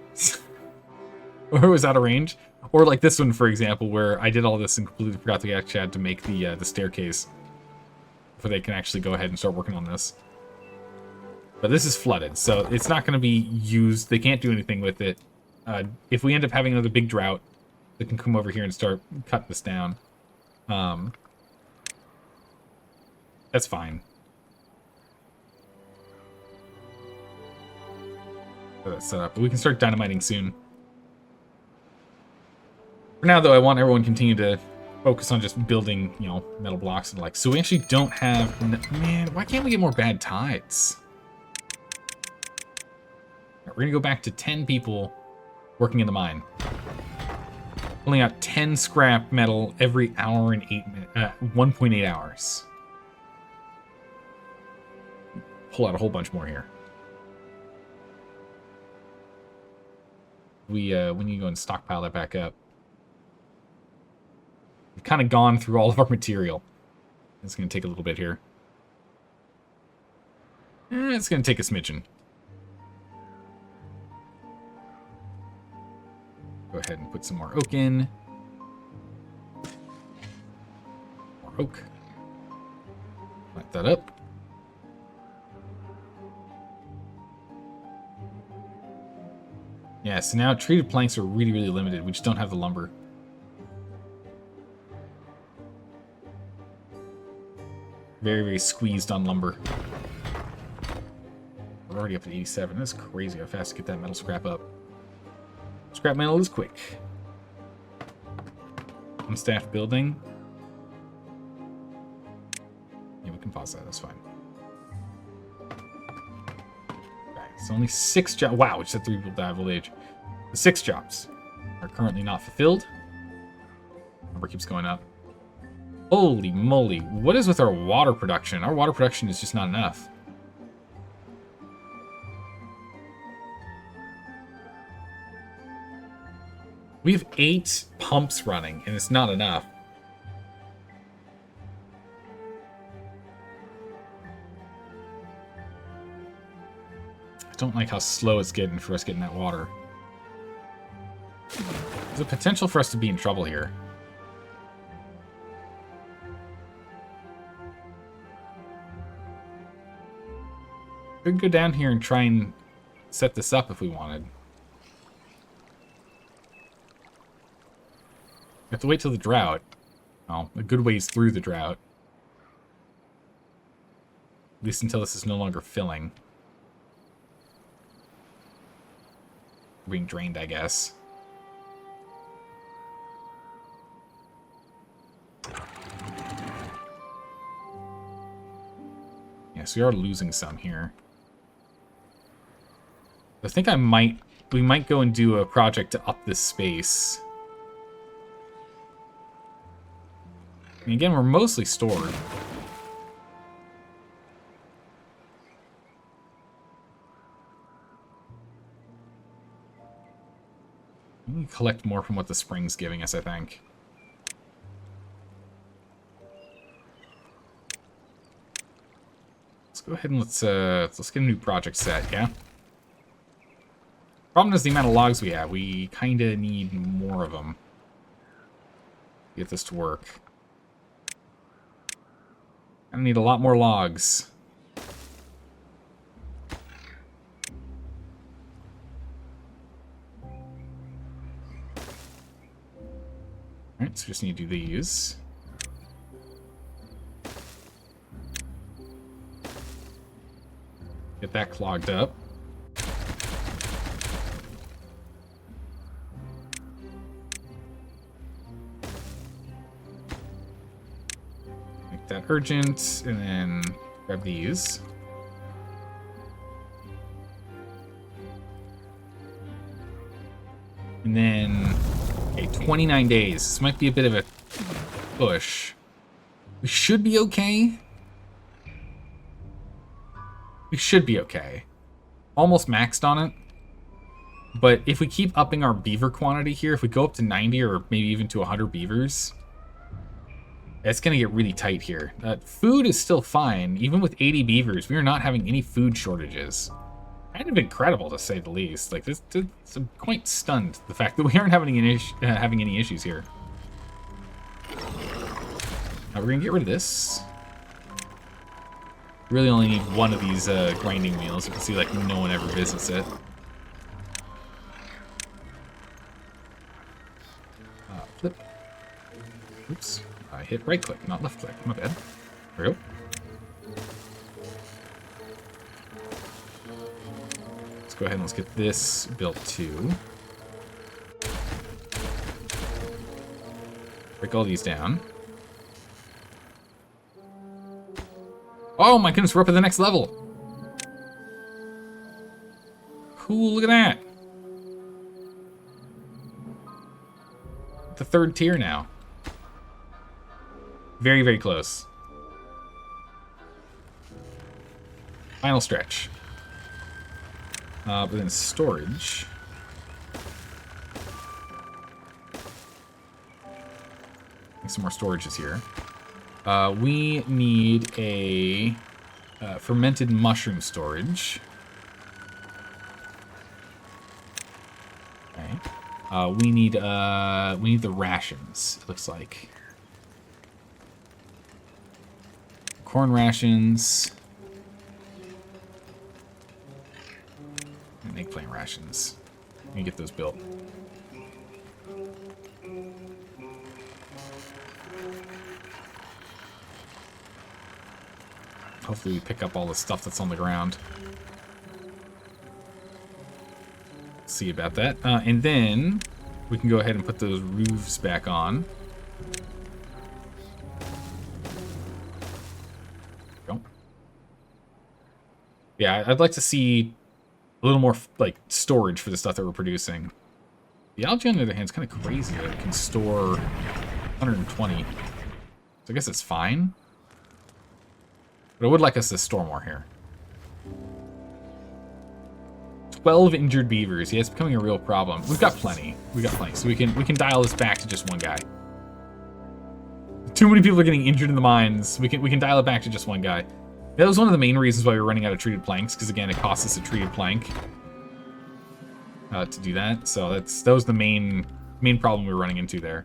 Or it was out of range. Or like this one, for example, where I did all this and completely forgot they actually had to make the staircase before they can actually go ahead and start working on this. But this is flooded, so it's not going to be used. They can't do anything with it. If we end up having another big drought, they can come over here and start cutting this down. That's fine. That's set up. But we can start dynamiting soon. For now, though, I want everyone to continue to focus on just building, you know, metal blocks and like. So we actually don't have. Man, why can't we get more bad tides? Right, we're gonna go back to 10 people working in the mine. Pulling out 10 scrap metal every hour and 1.8 hours. Pull out a whole bunch more here. We need to go and stockpile that back up. We've kind of gone through all of our material. It's going to take a little bit here. It's going to take a smidgen. Go ahead and put some more oak in. More oak. Light that up. Yeah, so now treated planks are really, really limited. We just don't have the lumber. Very, very squeezed on lumber. We're already up to 87. That's crazy how fast to get that metal scrap up. Scrap metal is quick. Unstaffed building. Yeah, we can pause that. That's fine. Right, So only 6 jobs. Wow, we just had 3 people die of old age. The 6 jobs are currently not fulfilled. Number keeps going up. Holy moly. What is with our water production? Our water production is just not enough. We have 8 pumps running, and it's not enough. I don't like how slow it's getting for us getting that water. There's a potential for us to be in trouble here. We could go down here and try and set this up if we wanted. We have to wait till the drought. Well, a good ways through the drought. At least until this is no longer filling. Being drained, I guess. Yes, we are losing some here. I think we might go and do a project to up this space. And again, we're mostly stored. We can collect more from what the spring's giving us, I think. Let's go ahead and let's get a new project set, yeah? Problem is the amount of logs we have. We kind of need more of them to get this to work. I need a lot more logs. Alright, so we just need to do these. Get that clogged up. Make that urgent, and then grab these. And then, okay, 29 days. This might be a bit of a push. We should be okay. We should be okay. Almost maxed on it. But if we keep upping our beaver quantity here, if we go up to 90 or maybe even to 100 beavers, it's going to get really tight here. Food is still fine. Even with 80 beavers, we are not having any food shortages. Kind of incredible, to say the least. Like, I'm quite stunned, the fact that we aren't having any issues here. We're going to get rid of this. Really only need one of these grinding wheels. You can see, like, no one ever visits it. Flip. Oops. I hit right click, not left click. My bad. There we go. Let's go ahead and let's get this built too. Break all these down. Oh my goodness, we're up at the next level. Cool, look at that. The 3rd tier now. Very, very close. Final stretch. But then storage. Some more storages here. We need a fermented mushroom storage. Okay. We need the rations. It looks like corn rations and eggplant rations. Let me get those built. Hopefully we pick up all the stuff that's on the ground. See about that. And then we can go ahead and put those roofs back on. Go. Yeah, I'd like to see a little more, like, storage for the stuff that we're producing. The algae, on the other hand, is kind of crazy that it can store 120. So I guess it's fine. But I would like us to store more here. 12 injured beavers. Yeah, it's becoming a real problem. We've got plenty. So we can dial this back to just one guy. Too many people are getting injured in the mines. We can dial it back to just one guy. That was one of the main reasons why we were running out of treated planks, because again, it costs us a treated plank to do that. So that was the main problem we were running into there.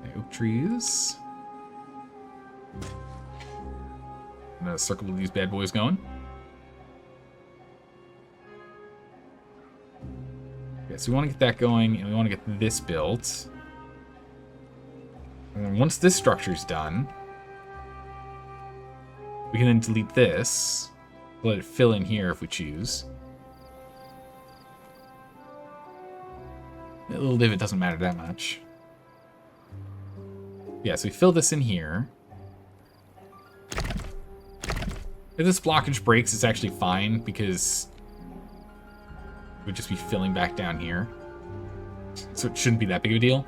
Okay, oak trees. I'm gonna circle these bad boys going. Okay, so we want to get that going, and we want to get this built. And then once this structure's done, we can then delete this, let it fill in here if we choose. A little divot doesn't matter that much. Yeah, so we fill this in here. If this blockage breaks, it's actually fine, because we'd just be filling back down here. So it shouldn't be that big of a deal.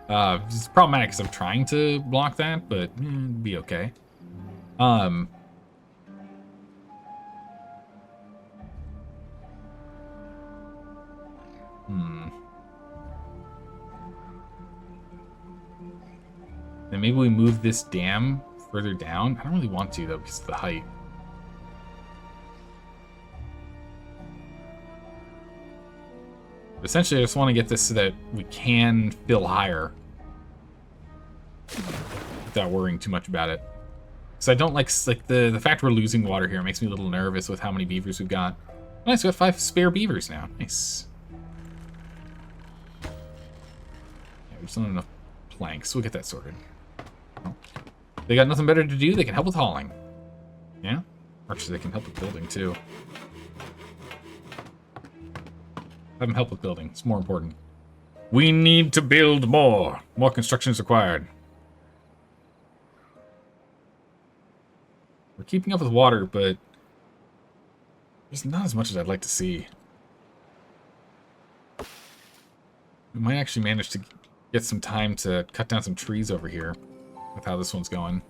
It's problematic because I'm trying to block that, but it'd be okay. And maybe we move this dam further down. I don't really want to, though, because of the height. Essentially, I just want to get this so that we can fill higher without worrying too much about it. Because I don't like the fact we're losing water here makes me a little nervous with how many beavers we've got. Nice, we have 5 spare beavers now. Nice. Yeah, we just don't have enough planks. We'll get that sorted. They got nothing better to do. They can help with hauling. Yeah? Actually, they can help with building, too. Have them help with building. It's more important. We need to build more. More construction is required. We're keeping up with water, but there's not as much as I'd like to see. We might actually manage to get some time to cut down some trees over here with how this one's going.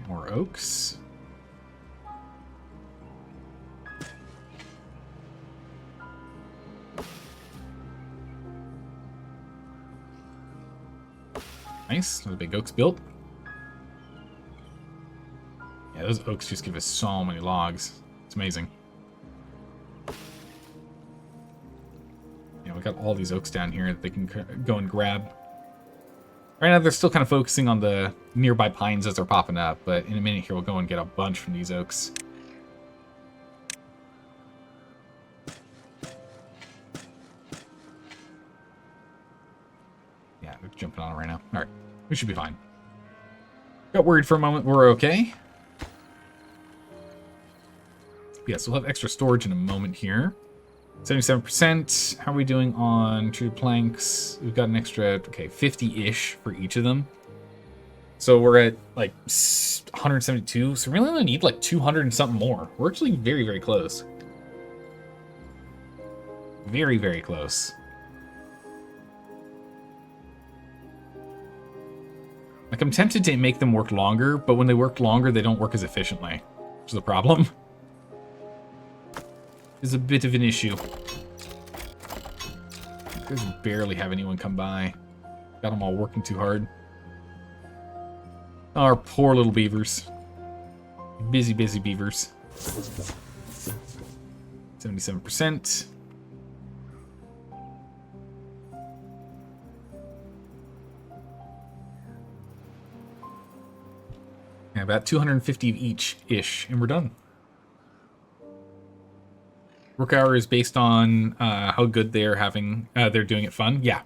More oaks. Nice. Another big oaks built. Yeah, those oaks just give us so many logs. It's amazing. Yeah, we got all these oaks down here that they can go and grab. Right now, they're still kind of focusing on the nearby pines as they're popping up, but in a minute here, we'll go and get a bunch from these oaks. Yeah, they're jumping on it right now. All right, we should be fine. Got worried for a moment. We're okay. Yeah, so we'll have extra storage in a moment here. 77%. How are we doing on treated planks? We've got an extra, okay, 50-ish for each of them. So we're at, like, 172. So we really only need, like, 200 and something more. We're actually very, very close. Very, very close. Like, I'm tempted to make them work longer, but when they work longer, they don't work as efficiently. Which is a problem. Is a bit of an issue. You guys barely have anyone come by. Got them all working too hard. Our poor little beavers. Busy, busy beavers. 77%. Yeah, about 250 of each-ish, and we're done. Work hour is based on how good they're having. They're doing it fun. Yeah.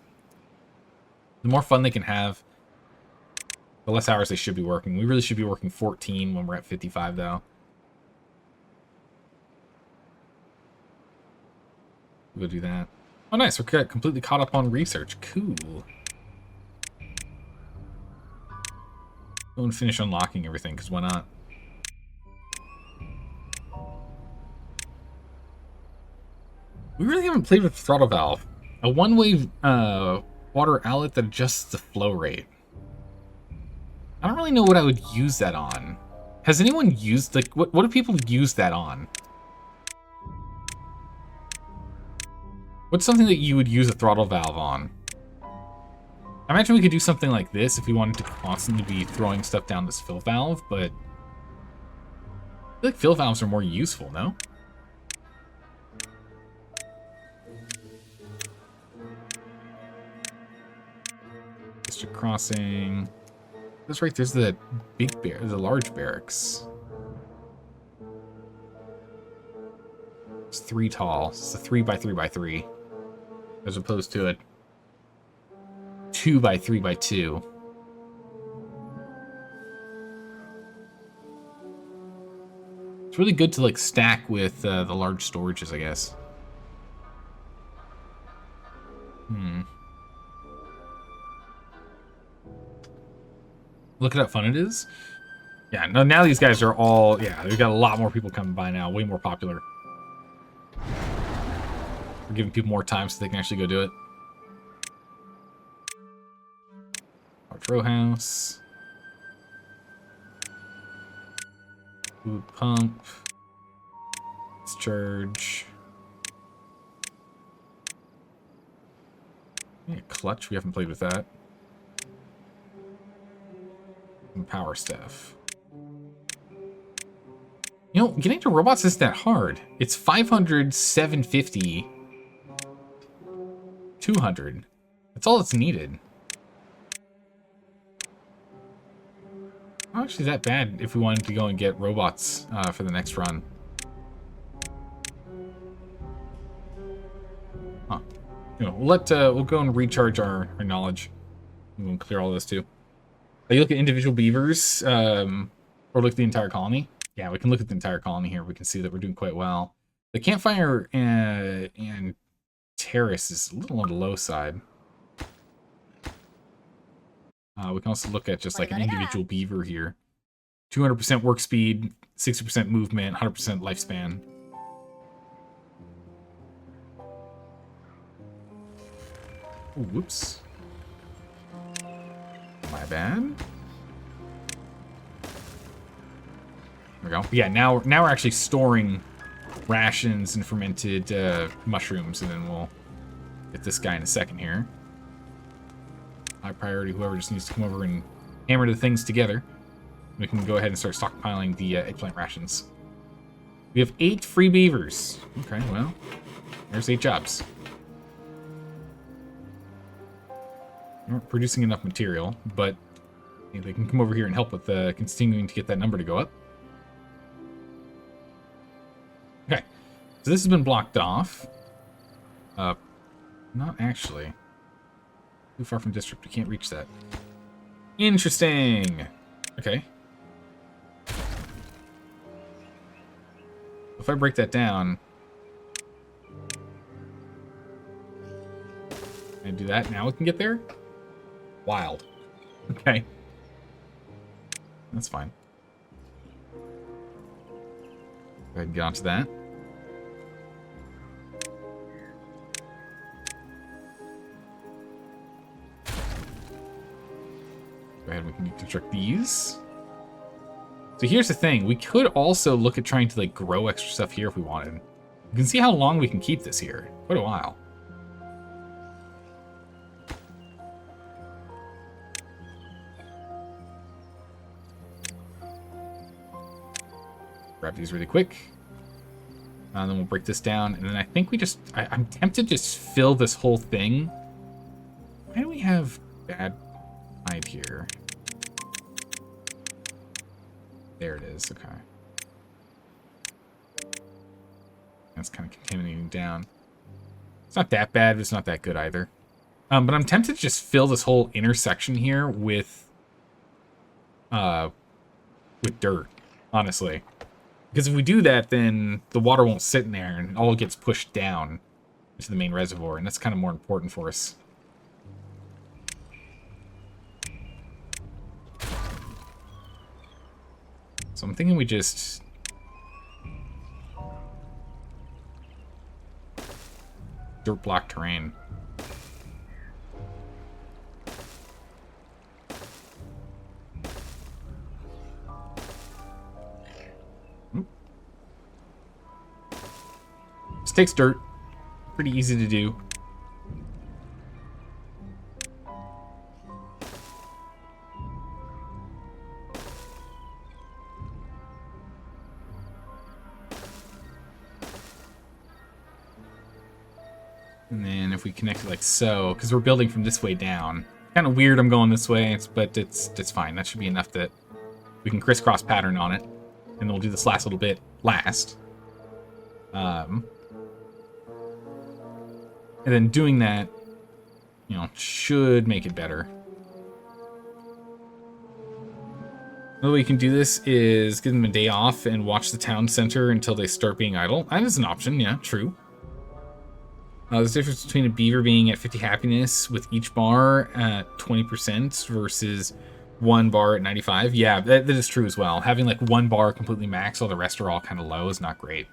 The more fun they can have, the less hours they should be working. We really should be working 14 when we're at 55, though. We'll do that. Oh, nice. We're completely caught up on research. Cool. Go and finish unlocking everything, because why not? We really haven't played with throttle valve. A one-way water outlet that adjusts the flow rate. I don't really know what I would use that on. Has anyone used, like, what do people use that on? What's something that you would use a throttle valve on? I imagine we could do something like this if we wanted to constantly be throwing stuff down this fill valve, but I feel like fill valves are more useful, no? District crossing. That's right, there's the the large barracks. It's 3 tall. It's a 3x3x3. As opposed to a 2x3x2. It's really good to like stack with the large storages, I guess. Look at how fun it is. Yeah, no, now these guys are all, yeah, they've got a lot more people coming by now, way more popular. We're giving people more time so they can actually go do it. Large row house. Food pump. Discharge. Yeah, clutch, we haven't played with that. And power staff. You know, getting to robots isn't that hard. It's 500, 750, 200. That's all that's needed. Not actually that bad if we wanted to go and get robots for the next run. Huh. You know, we'll go and recharge our knowledge. We'll clear all this too. You look at individual beavers, or look at the entire colony. Yeah, we can look at the entire colony here. We can see that we're doing quite well. The campfire and terrace is a little on the low side. We can also look at just like an individual beaver here. 200% work speed, 60% movement, 100% lifespan. Ooh, whoops. My bad. There we go. Yeah, now we're actually storing rations and fermented mushrooms, and then we'll get this guy in a second here. High priority, whoever just needs to come over and hammer the things together. We can go ahead and start stockpiling the eggplant rations. We have 8 free beavers. Okay, well, there's 8 jobs. We aren't producing enough material, but they can come over here and help with continuing to get that number to go up. Okay, so this has been blocked off. Not actually. Too far from district, we can't reach that. Interesting. Okay. If I break that down, and do that, now we can get there? Wild. Okay. That's fine. Go ahead and get onto that. Go ahead and we can deconstruct these. So here's the thing. We could also look at trying to like grow extra stuff here if we wanted. You can see how long we can keep this here. Quite a while. Grab these really quick. And then we'll break this down. And then I think we just... I'm tempted to just fill this whole thing. Why do we have bad hide here? There it is. Okay. That's kind of contaminating down. It's not that bad, but it's not that good either. But I'm tempted to just fill this whole intersection here with dirt, honestly. Because if we do that, then the water won't sit in there and all gets pushed down into the main reservoir, and that's kind of more important for us. So I'm thinking we just... dirt block terrain. This takes dirt. Pretty easy to do. And then if we connect it like so, because we're building from this way down. Kind of weird I'm going this way, but it's fine. That should be enough that we can crisscross pattern on it. And then we'll do this last little bit last. And then doing that, you know, should make it better. Another way you can do this is give them a day off and watch the town center until they start being idle. That is an option, yeah, true. There's a difference between a beaver being at 50 happiness with each bar at 20% versus one bar at 95. Yeah, that is true as well. Having like one bar completely max while the rest are all kind of low is not great.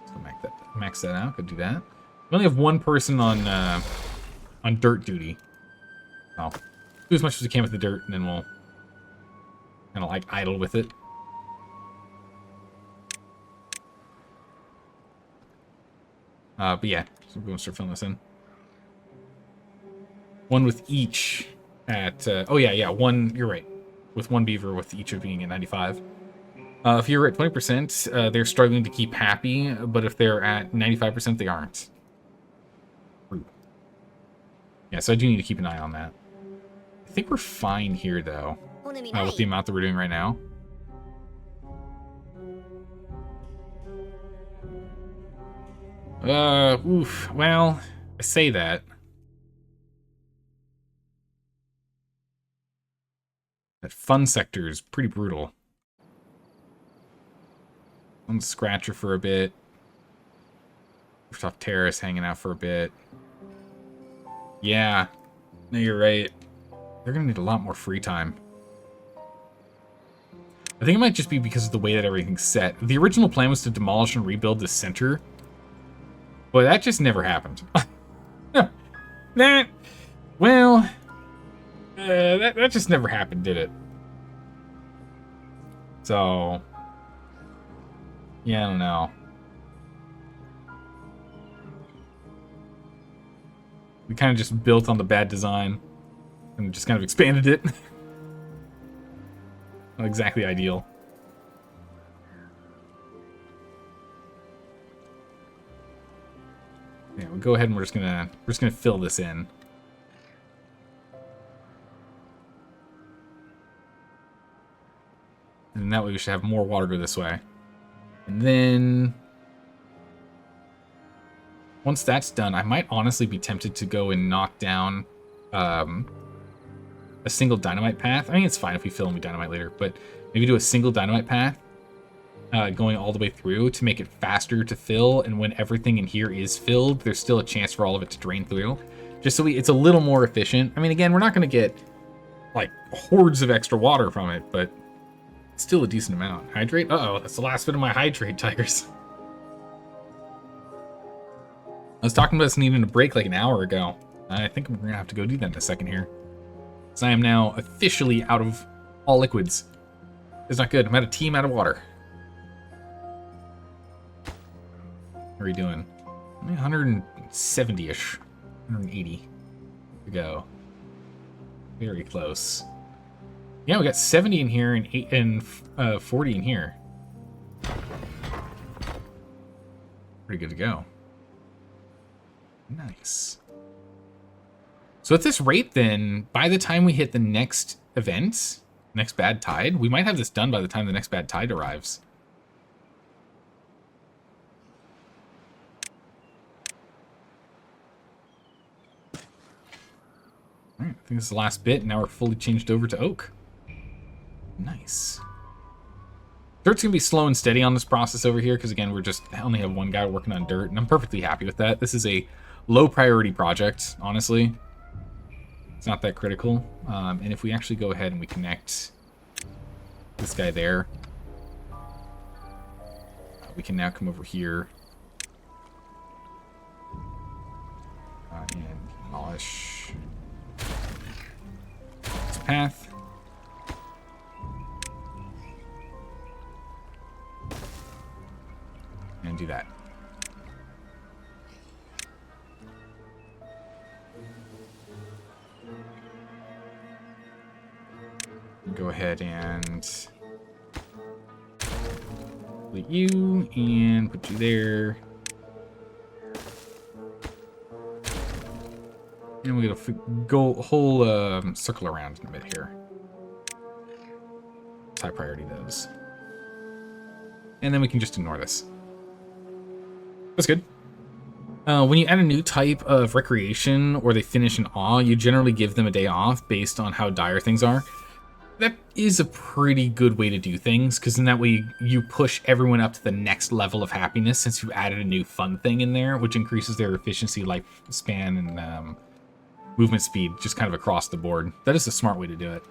So max that out. Could do that. We only have one person on dirt duty. So do as much as we can with the dirt, and then we'll kind of like idle with it. But yeah, so we're going to start filling this in. One with each at... oh, yeah, one... You're right. With one beaver with each of being at 95. If you're at 20%, they're struggling to keep happy, but if they're at 95%, they aren't. Yeah, so I do need to keep an eye on that. I think we're fine here, though, with the amount that we're doing right now. Oof. Well, I say that. That fun sector is pretty brutal. On the scratcher for a bit. Rooftop terrace hanging out for a bit. Yeah. No, you're right. They're gonna need a lot more free time. I think it might just be because of the way that everything's set. The original plan was to demolish and rebuild the center. But that just never happened. That just never happened, did it? So, yeah, I don't know. We kind of just built on the bad design and just kind of expanded it. Not exactly ideal. Yeah, we'll go ahead and we're just gonna fill this in. And that way we should have more water go this way. And then once that's done, I might honestly be tempted to go and knock down a single dynamite path. I mean, it's fine if we fill in with dynamite later, but maybe do a single dynamite path going all the way through to make it faster to fill, and when everything in here is filled, there's still a chance for all of it to drain through. Just so it's a little more efficient. I mean, again, we're not going to get like hordes of extra water from it, but it's still a decent amount. Hydrate? Uh-oh, that's the last bit of my hydrate, tigers. I was talking about us needing a break like an hour ago. I think we're going to have to go do that in a second here. Because I am now officially out of all liquids. It's not good. I'm out of tea, I'm out of water. How are you doing? 170-ish. 180 to go. Very close. Yeah, we got 70 in here and 40 in here. Pretty good to go. Nice. So at this rate then, by the time we hit the next event, next bad tide, we might have this done by the time the next bad tide arrives. All right, I think this is the last bit. Now we're fully changed over to oak. Nice. Dirt's gonna be slow and steady on this process over here because again, I only have one guy working on dirt, and I'm perfectly happy with that. This is a low priority project, honestly. It's not that critical. And if we actually go ahead and we connect this guy there, we can now come over here and demolish this path. And do that. Go ahead and delete you and put you there. And we're gonna go a whole circle around in a bit here. It's high priority those. And then we can just ignore this. That's good. When you add a new type of recreation or they finish in awe, you generally give them a day off based on how dire things are. That is a pretty good way to do things, because in that way you push everyone up to the next level of happiness since you added a new fun thing in there, which increases their efficiency, lifespan, and movement speed just kind of across the board. That is a smart way to do it.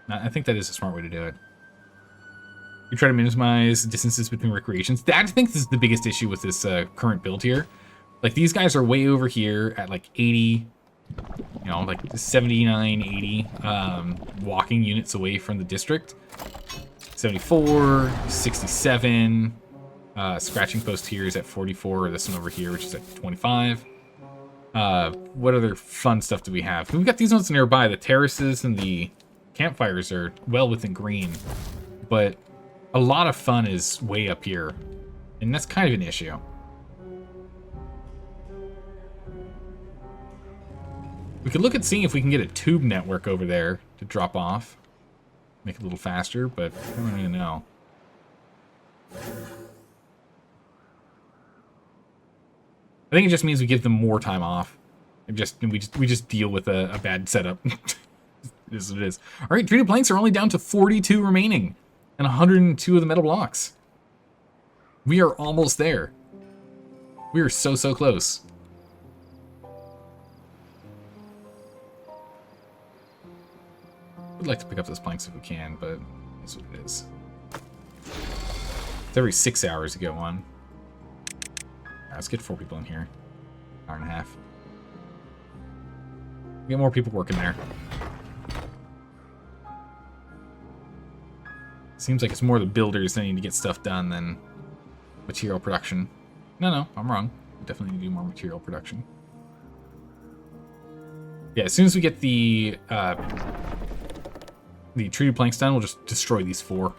I think that is a smart way to do it. You try to minimize distances between recreations. I think this is the biggest issue with this current build here. Like, these guys are way over here at like 80, you know, like 79, 80 walking units away from the district. 74, 67. Scratching post here is at 44. This one over here, which is at 25. What other fun stuff do we have? We've got these ones nearby. The terraces and the campfires are well within green, but a lot of fun is way up here, and that's kind of an issue. We could look at seeing if we can get a tube network over there to drop off. Make it a little faster, but I don't really know. I think it just means we give them more time off. We just deal with a bad setup. It is what it is. All right, treated planks are only down to 42 remaining, and 102 of the metal blocks. We are almost there. We are so close. We'd like to pick up those planks if we can, but that's what it is. It's every 6 hours to get one. Right, let's get 4 people in here. Hour and a half. Get more people working there. Seems like it's more the builders that need to get stuff done than material production. No, I'm wrong. We definitely need to do more material production. Yeah, as soon as we get the treated planks done, we'll just destroy these 4.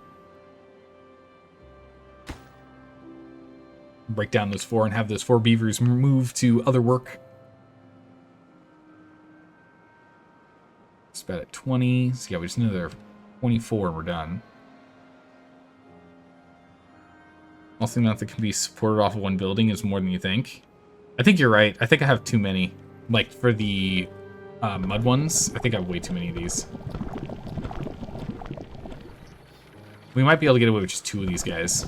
Break down those 4 and have those 4 beavers move to other work. It's about at 20. So yeah, we just need another 24 and we're done. Also, the amount that can be supported off of one building is more than you think. I think you're right. I think I have too many. Like, for the mud ones, I think I have way too many of these. We might be able to get away with just 2 of these guys.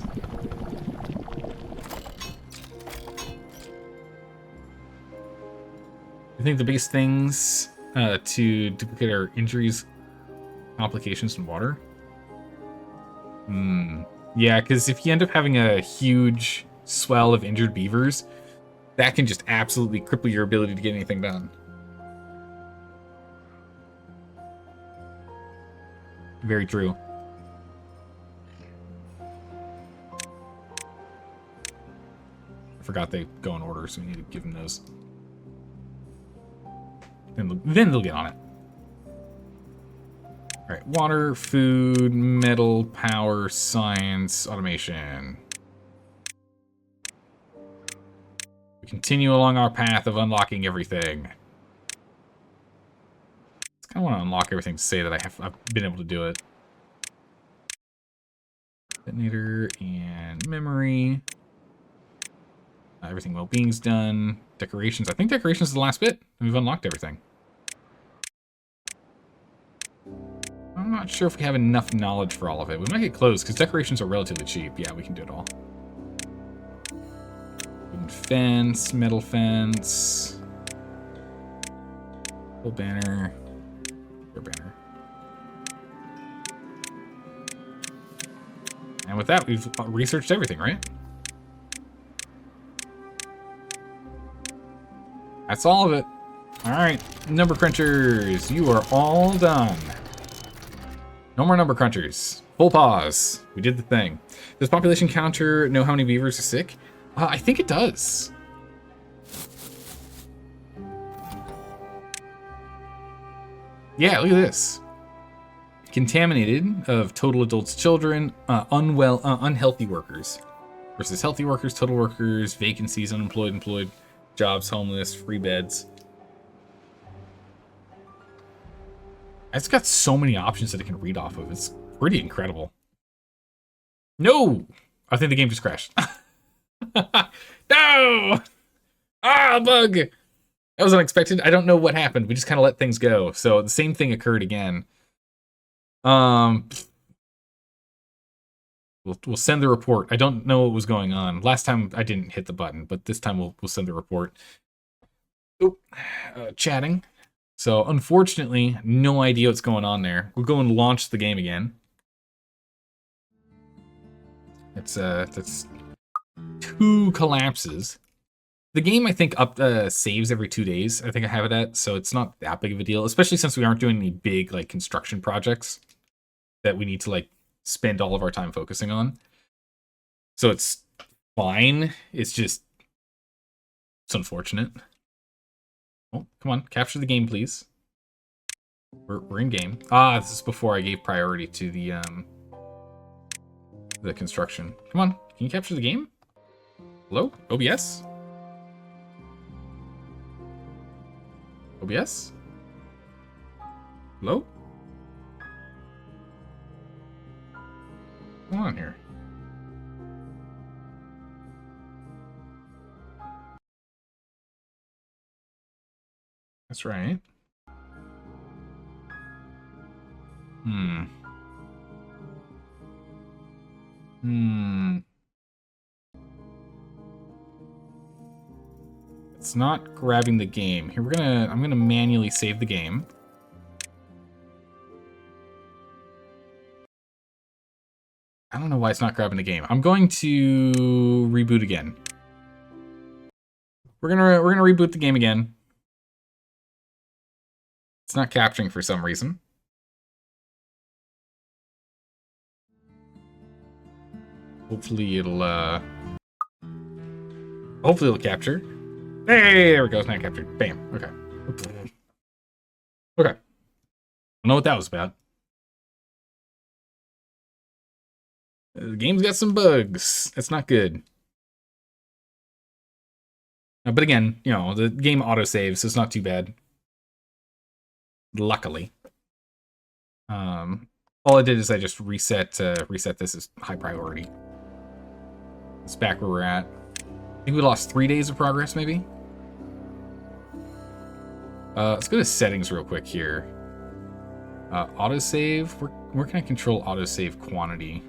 I think the biggest things to duplicate our injuries, complications, and water. Yeah, because if you end up having a huge swell of injured beavers, that can just absolutely cripple your ability to get anything done. Very true. I forgot they go in order, so we need to give them those. Then they'll get on it. Alright, water, food, metal, power, science, automation. We continue along our path of unlocking everything. I kind of want to unlock everything to say that I've been able to do it. Detonator and memory. Everything well-being's done. Decorations. I think decorations is the last bit. We've unlocked everything. I'm not sure if we have enough knowledge for all of it. We might get close, because decorations are relatively cheap. Yeah, we can do it all. Wooden fence, metal fence. Full banner. Your banner. And with that, we've researched everything, right? That's all of it. All right, number crunchers, you are all done. No more number crunchers. Full pause. We did the thing. Does population counter know how many beavers are sick? I think it does. Yeah, look at this. Contaminated of total adults, children, unhealthy workers versus healthy workers, total workers, vacancies, unemployed, employed, jobs, homeless, free beds. It's got so many options that it can read off of. It's pretty incredible. No! I think the game just crashed. No! Ah, bug! That was unexpected. I don't know what happened. We just kind of let things go. So the same thing occurred again. We'll send the report. I don't know what was going on. Last time I didn't hit the button, but this time we'll send the report. Oh, chatting. So unfortunately, no idea what's going on there. We'll go and launch the game again. That's 2 collapses. The game, I think, saves every 2 days. I think I have it at, so it's not that big of a deal, especially since we aren't doing any big like construction projects that we need to like spend all of our time focusing on. So it's fine. It's unfortunate. Oh, come on, capture the game, please. We're in game. Ah, this is before I gave priority to the construction. Come on, can you capture the game? Hello? OBS? OBS? Hello? What's going on here? That's right. It's not grabbing the game. Here, I'm gonna manually save the game. I don't know why it's not grabbing the game. I'm going to reboot again. We're gonna reboot the game again. It's not capturing for some reason. Hopefully it'll capture. Hey, there we go. It's not captured. Bam. Okay. Okay. I don't know what that was about. The game's got some bugs. That's not good. But again, you know, the game autosaves, so it's not too bad. Luckily. All I did is I just reset this as high priority. It's back where we're at. I think we lost 3 days of progress, maybe? Let's go to settings real quick here. Autosave. Where can I control autosave quantity?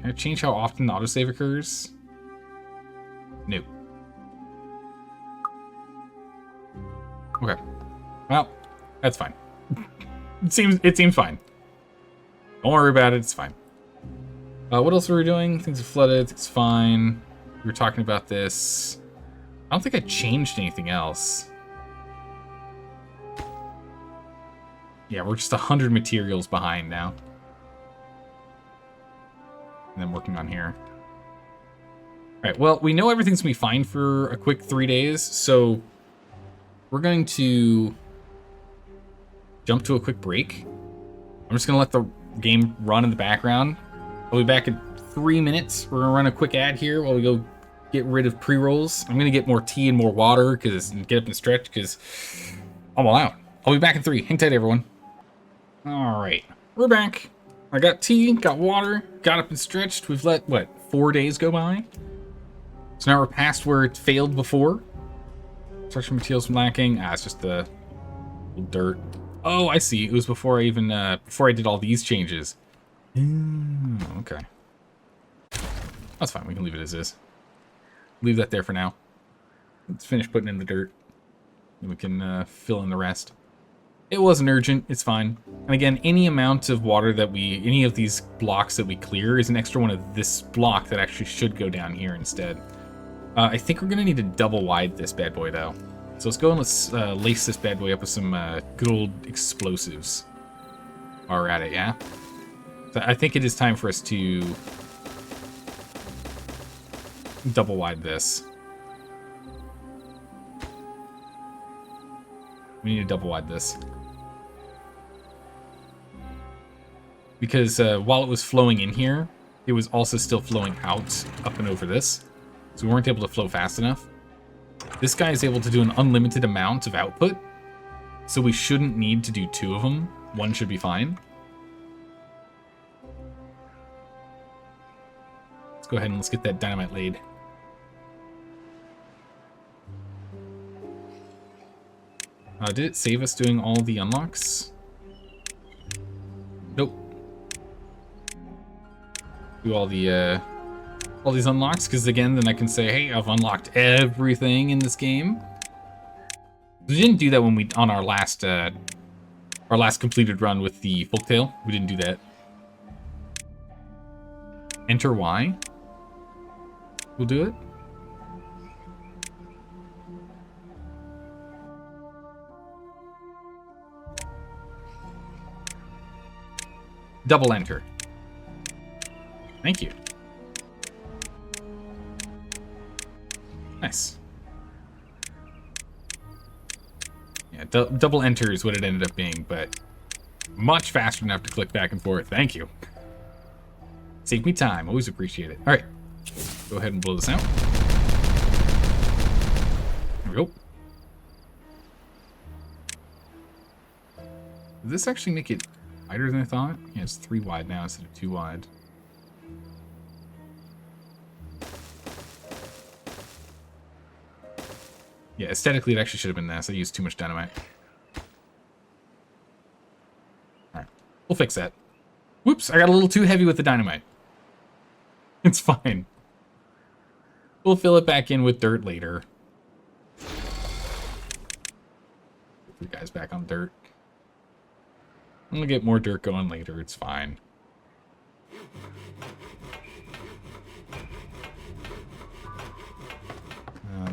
Can I change how often the autosave occurs? No. Okay. Well, that's fine. It seems fine. Don't worry about it, it's fine. What else were we doing? Things are flooded, it's fine. We were talking about this. I don't think I changed anything else. Yeah, we're just 100 materials behind now. And then working on here. Alright, well, we know everything's gonna be fine for a quick 3 days, so we're going to jump to a quick break. I'm just gonna let the game run in the background. I'll be back in 3 minutes. We're gonna run a quick ad here while we go get rid of pre-rolls. I'm gonna get more tea and more water and get up and stretch because I'm all out. I'll be back in 3. Hang tight, everyone. All right, we're back. I got tea, got water, got up and stretched. We've let, what, 4 days go by? So now we're past where it failed before. Construction materials lacking. It's just the dirt. Oh, I see. It was before I did all these changes. Okay. That's fine. We can leave it as is. Leave that there for now. Let's finish putting in the dirt. And we can fill in the rest. It wasn't urgent. It's fine. And again, any amount of water that any of these blocks that we clear is an extra one of this block that actually should go down here instead. I think we're going to need to double wide this bad boy, though. So let's go and let's lace this bad boy up with some good old explosives. While we're at it, yeah? So I think it is time for us to double wide this. We need to double wide this. Because while it was flowing in here, it was also still flowing out up and over this. So we weren't able to flow fast enough. This guy is able to do an unlimited amount of output. So we shouldn't need to do 2 of them. 1 should be fine. Let's go ahead and let's get that dynamite laid. Did it save us doing all the unlocks? Nope. Do all these unlocks, because again, then I can say, hey, I've unlocked everything in this game. We didn't do that when on our last completed run with the folktale. We didn't do that. Enter Y. We'll do it. Double enter. Thank you. Nice. Yeah, double enter is what it ended up being, but much faster than I have to click back and forth. Thank you. Save me time. Always appreciate it. All right. Go ahead and blow this out. There we go. Did this actually make it wider than I thought? Yeah, it's 3 wide now instead of 2 wide. Yeah, aesthetically it actually should have been this. I used too much dynamite. Alright, we'll fix that. Whoops, I got a little too heavy with the dynamite. It's fine. We'll fill it back in with dirt later. Put you guys back on dirt. I'm gonna get more dirt going later, it's fine.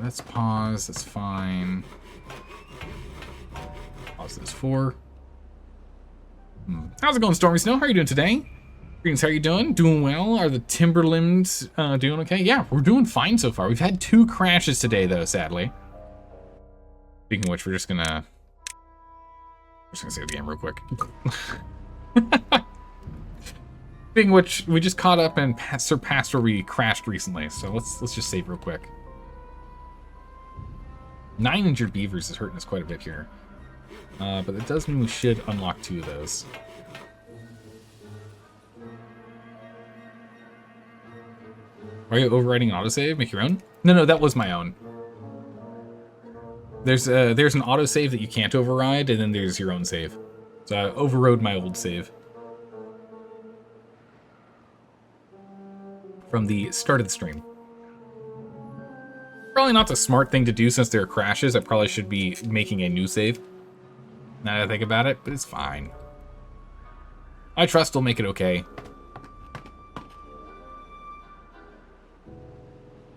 Let's pause, that's fine. Pause this 4. How's it going, Stormy Snow? How are you doing today? Greetings, how are you doing? Doing well? Are the Timberlimbs doing okay? Yeah, we're doing fine so far. We've had 2 crashes today, though, sadly. Speaking of which, we're just gonna save the game real quick. Speaking of which, we just caught up and surpassed where we crashed recently, so let's just save real quick. 9 injured beavers is hurting us quite a bit here. But that does mean we should unlock 2 of those. Are you overriding autosave? Make your own? No, that was my own. There's an autosave that you can't override, and then there's your own save. So I overrode my old save. From the start of the stream. Probably not the smart thing to do since there are crashes. I probably should be making a new save. Now that I think about it, but it's fine. I trust we'll make it okay.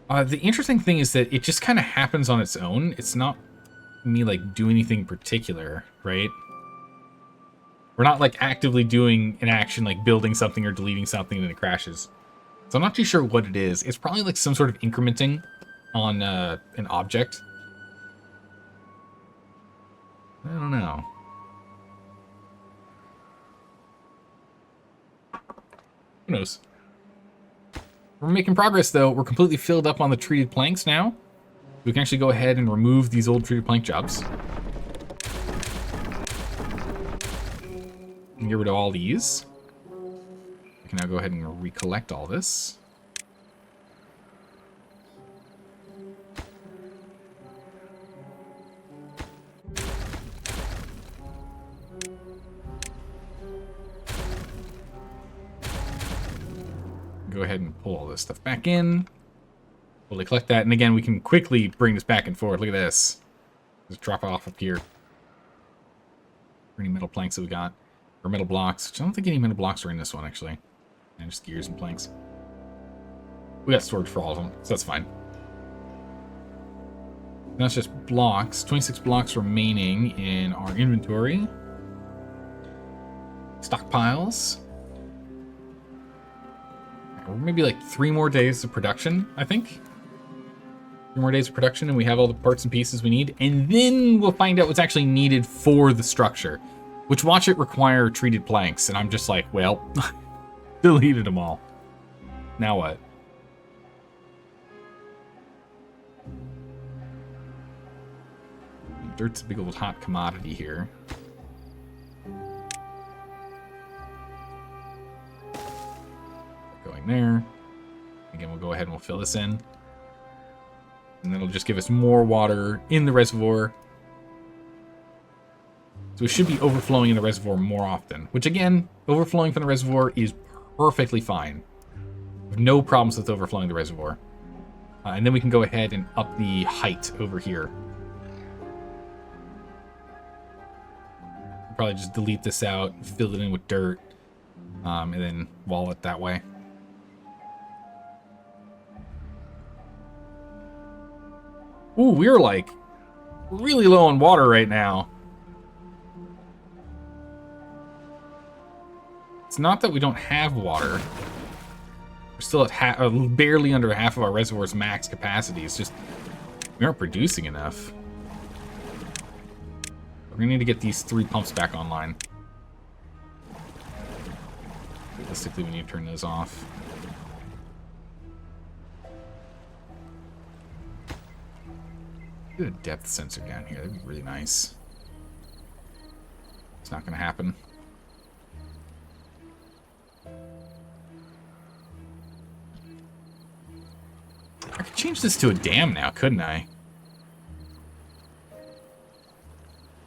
The interesting thing is that it just kind of happens on its own. It's not me, like, do anything particular, right? We're not, like, actively doing an action, like building something or deleting something, and then it crashes. So I'm not too sure what it is. It's probably, like, some sort of incrementing on an object. I don't know. Who knows? We're making progress, though. We're completely filled up on the treated planks now. We can actually go ahead and remove these old treated plank jobs. And get rid of all these. We can now go ahead and recollect all this. Go ahead and pull all this stuff back in. Fully collect that. And again, we can quickly bring this back and forth. Look at this. Just drop it off up here. Any metal planks that we got. Or metal blocks. Which I don't think any metal blocks are in this one, actually. And just gears and planks. We got storage for all of them, so that's fine. Now it's just blocks. 26 blocks remaining in our inventory. Stockpiles. Maybe like 3 more days of production, I think. 3 more days of production, and we have all the parts and pieces we need. And then we'll find out what's actually needed for the structure. Which, watch it require treated planks. And I'm just like, well, deleted them all. Now what? Dirt's a big old hot commodity here. Going there. Again, we'll go ahead and we'll fill this in. And that'll just give us more water in the reservoir. So we should be overflowing in the reservoir more often. Which again, overflowing from the reservoir is perfectly fine. We have no problems with overflowing the reservoir. And then we can go ahead and up the height over here. Probably just delete this out, fill it in with dirt, and then wall it that way. Ooh, we're like really low on water right now. It's not that we don't have water. We're still at barely under half of our reservoir's max capacity. It's just we aren't producing enough. We're gonna need to get these 3 pumps back online. Realistically, we need to turn those off. Get a depth sensor down here. That'd be really nice. It's not gonna happen. I could change this to a dam now, couldn't I?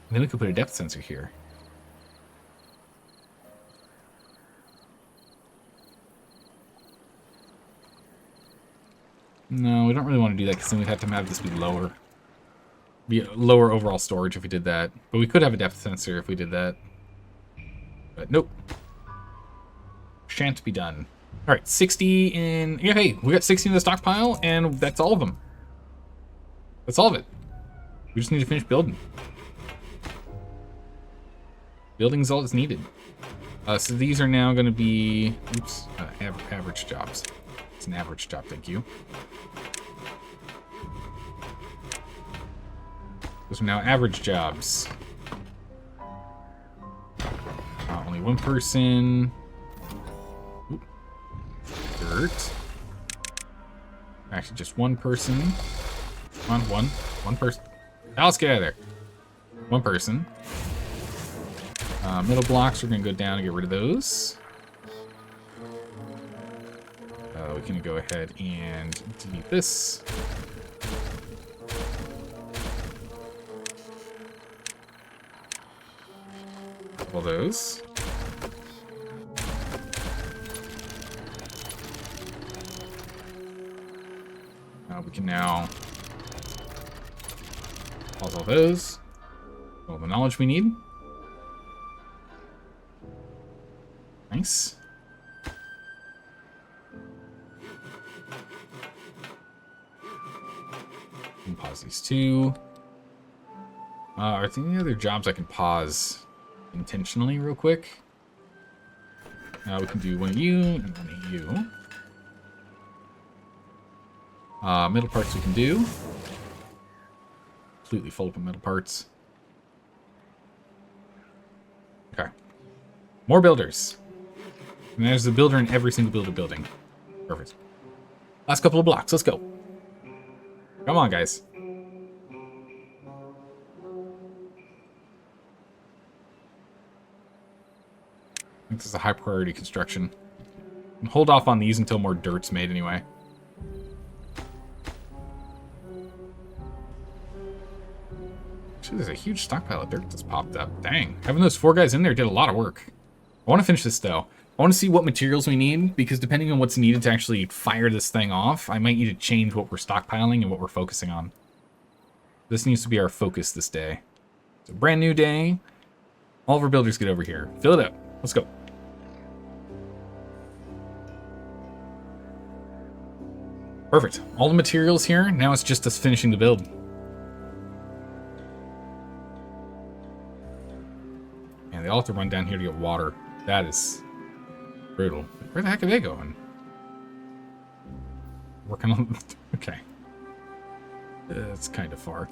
And then we could put a depth sensor here. No, we don't really want to do that because then we'd have to have this be lower. Be lower overall storage if we did that. But we could have a depth sensor if we did that. But nope. Shan't be done. Alright, 60 in... Yeah, hey, we got 60 in the stockpile, and that's all of them. That's all of it. We just need to finish building. Building is all that's needed. So these are now going to be... Oops. Average jobs. It's an average job, thank you. Those are now average jobs. Only 1 person. Oop. Dirt. Actually, just 1 person. Come on, one person. Alice, get out of there. 1 person. Middle blocks, we're going to go down and get rid of those. We can go ahead and delete this. All those. We can now pause all those. All the knowledge we need. Nice. And pause these 2. Are there any other jobs I can pause intentionally real quick? We can do 1 of you and 1 of you. Metal parts we can do. Completely full up of metal parts. Okay. More builders. And there's a builder in every single builder building. Perfect. Last couple of blocks. Let's go. Come on, guys. I think this is a high priority construction. And hold off on these until more dirt's made anyway. Actually, there's a huge stockpile of dirt that's popped up. Dang. Having those 4 guys in there did a lot of work. I want to finish this, though. I I want to see what materials we need, because depending on what's needed to actually fire this thing off, I might need to change what we're stockpiling and what we're focusing on. This needs to be our focus this day. It's a brand new day. All of our builders get over here. Fill it up. Let's go. Perfect. All the materials here. Now it's just us finishing the build. And they all have to run down here to get water. That is brutal. Where the heck are they going? Working on... Okay. It's kind of far.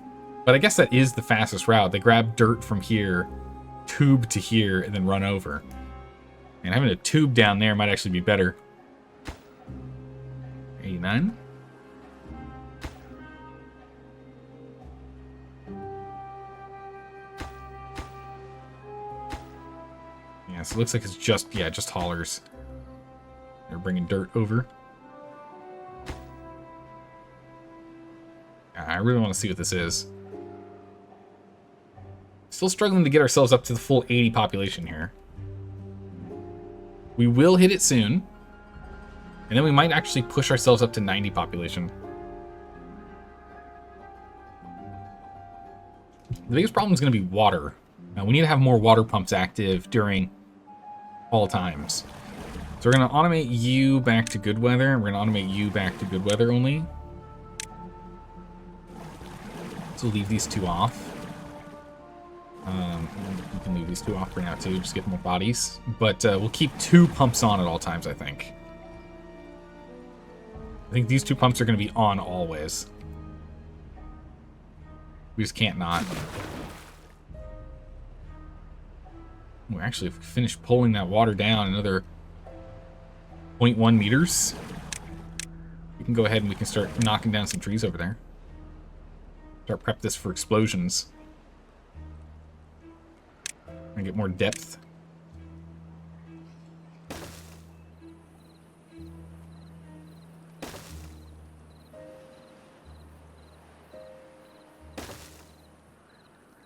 But I guess that is the fastest route. They grab dirt from here, tube to here, and then run over. And having a tube down there might actually be better. 89. Yeah, so it looks like it's just, yeah, just haulers. They're bringing dirt over. I really want to see what this is. Still struggling to get ourselves up to the full 80 population here. We will hit it soon. And then we might actually push ourselves up to 90 population. The biggest problem is going to be water. We need to have more water pumps active during all times. So we're going to automate you back to good weather. We're going to automate you back to good weather only. So leave these two off. We can leave these two off for now too, just get more bodies. But we'll keep 2 pumps on at all times, I think. I think these 2 pumps are going to be on always. We just can't not. We actually finished pulling that water down another 0.1 meters. We can go ahead and we can start knocking down some trees over there. Start prep this for explosions. And get more depth.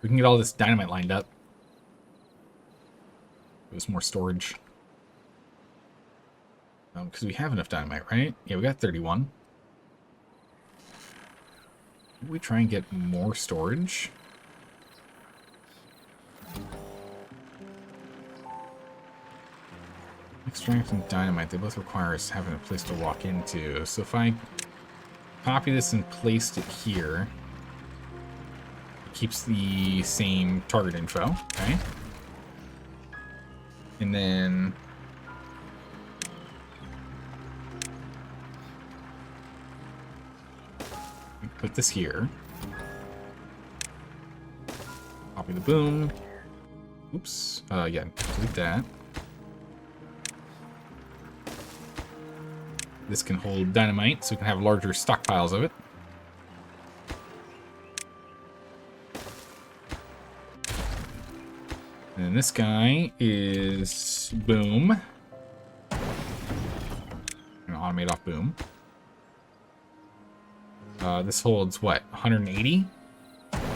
We can get all this dynamite lined up. There's more storage. Because we have enough dynamite, right? Yeah, we got 31. Maybe we try and get more storage. Extract and dynamite, they both require us having a place to walk into. So if I copy this and placed it here, it keeps the same target info, okay? And then we put this here. Copy the boom. Oops. Yeah, delete that. This can hold dynamite, so we can have larger stockpiles of it. And then this guy is boom. I'm gonna automate off boom. This holds what? 180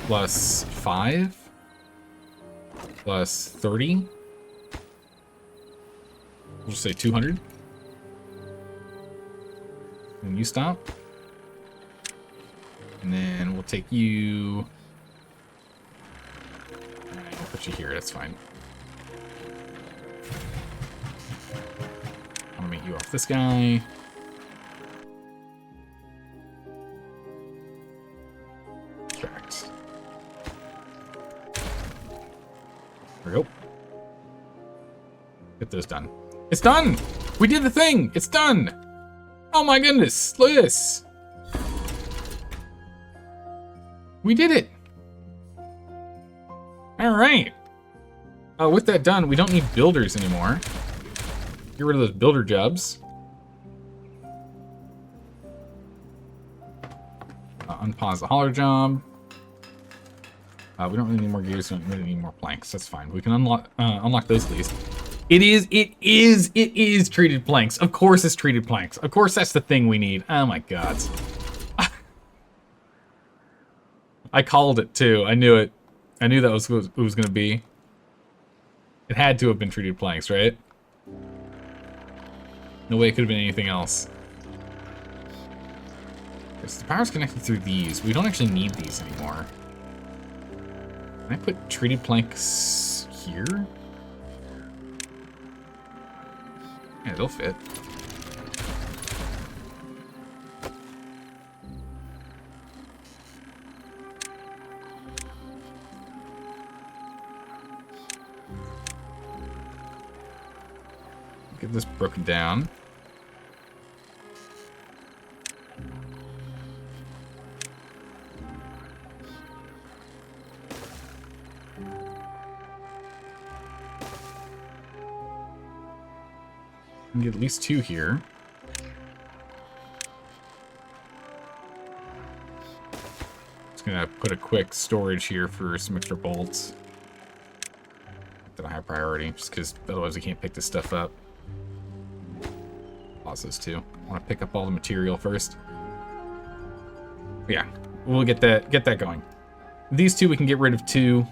plus 5 plus 30. We'll just say 200. And you stop. And then we'll take you. Alright, I'll put you here, that's fine. I'm gonna make you off this guy. Correct. There we go. Get those done. It's done! We did the thing! It's done! Oh my goodness, look at this. We did it. All right. With that done, we don't need builders anymore. Get rid of those builder jobs. Unpause the hauler job. We don't really need more gears, we don't really need more planks. That's fine. We can unlock those at least. It is treated planks. Of course it's treated planks. Of course that's the thing we need. Oh my god. I called it too. I knew it. I knew that was what it was going to be. It had to have been treated planks, right? No way it could have been anything else. Okay, so the power's connected through these. We don't actually need these anymore. Can I put treated planks here? Yeah, they'll fit. Get this broken down. And get at least 2 here. Just gonna put a quick storage here for some extra bolts. At a high priority, just because otherwise we can't pick this stuff up. Pause those 2. I want to pick up all the material first. But yeah, we'll get that going. These 2 we can get rid of 2.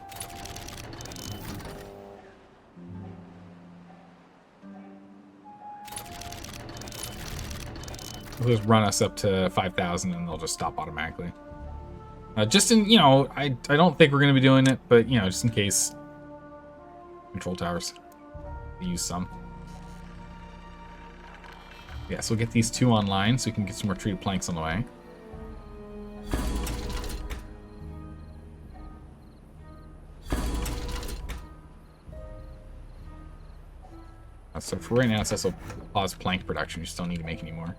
They'll just run us up to 5,000 and they'll just stop automatically. Just in, you know, I don't think we're going to be doing it, but, you know, just in case. Control towers. Use some. Yeah, so we'll get these 2 online so we can get some more treated planks on the way. So for right now, it's also pause plank production. You just don't need to make any more.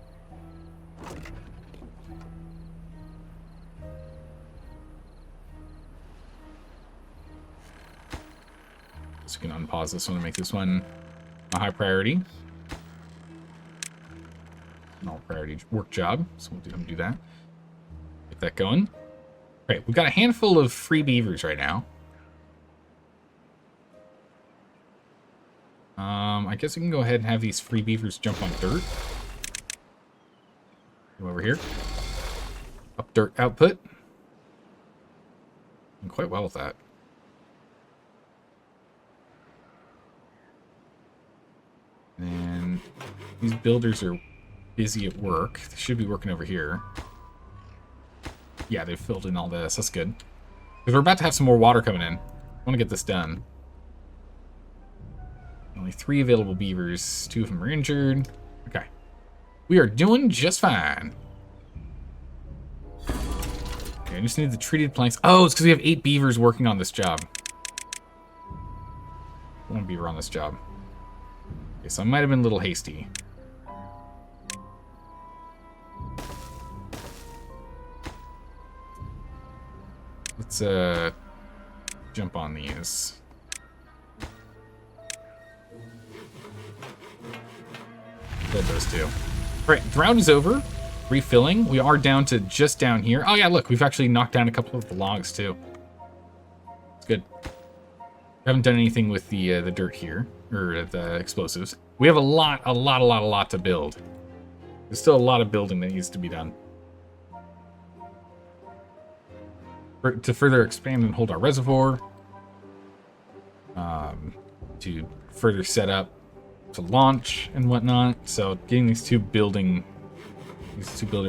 So we can unpause this one and make this one a high priority. An all priority work job. So we'll do that. Get that going. Right, we've got a handful of free beavers right now. I guess we can go ahead and have these free beavers jump on dirt. Come over here. Up dirt output. I'm quite well with that. And these builders are busy at work. They should be working over here. Yeah, they've filled in all this. That's good. Because we're about to have some more water coming in. I want to get this done. Only 3 available beavers. 2 of them are injured. Okay. We are doing just fine. Okay, I just need the treated planks. Oh, it's because we have 8 beavers working on this job. 1 beaver on this job. Okay, so I might have been a little hasty. Let's jump on these. Build those 2. All right, the round is over. Refilling. We are down to just down here. Oh yeah, look, we've actually knocked down a couple of the logs too. It's good. Haven't done anything with the dirt here or the explosives. We have a lot to build. There's still a lot of building that needs to be done. To further expand and hold our reservoir. To further set up to launch and whatnot. So getting these 2 builder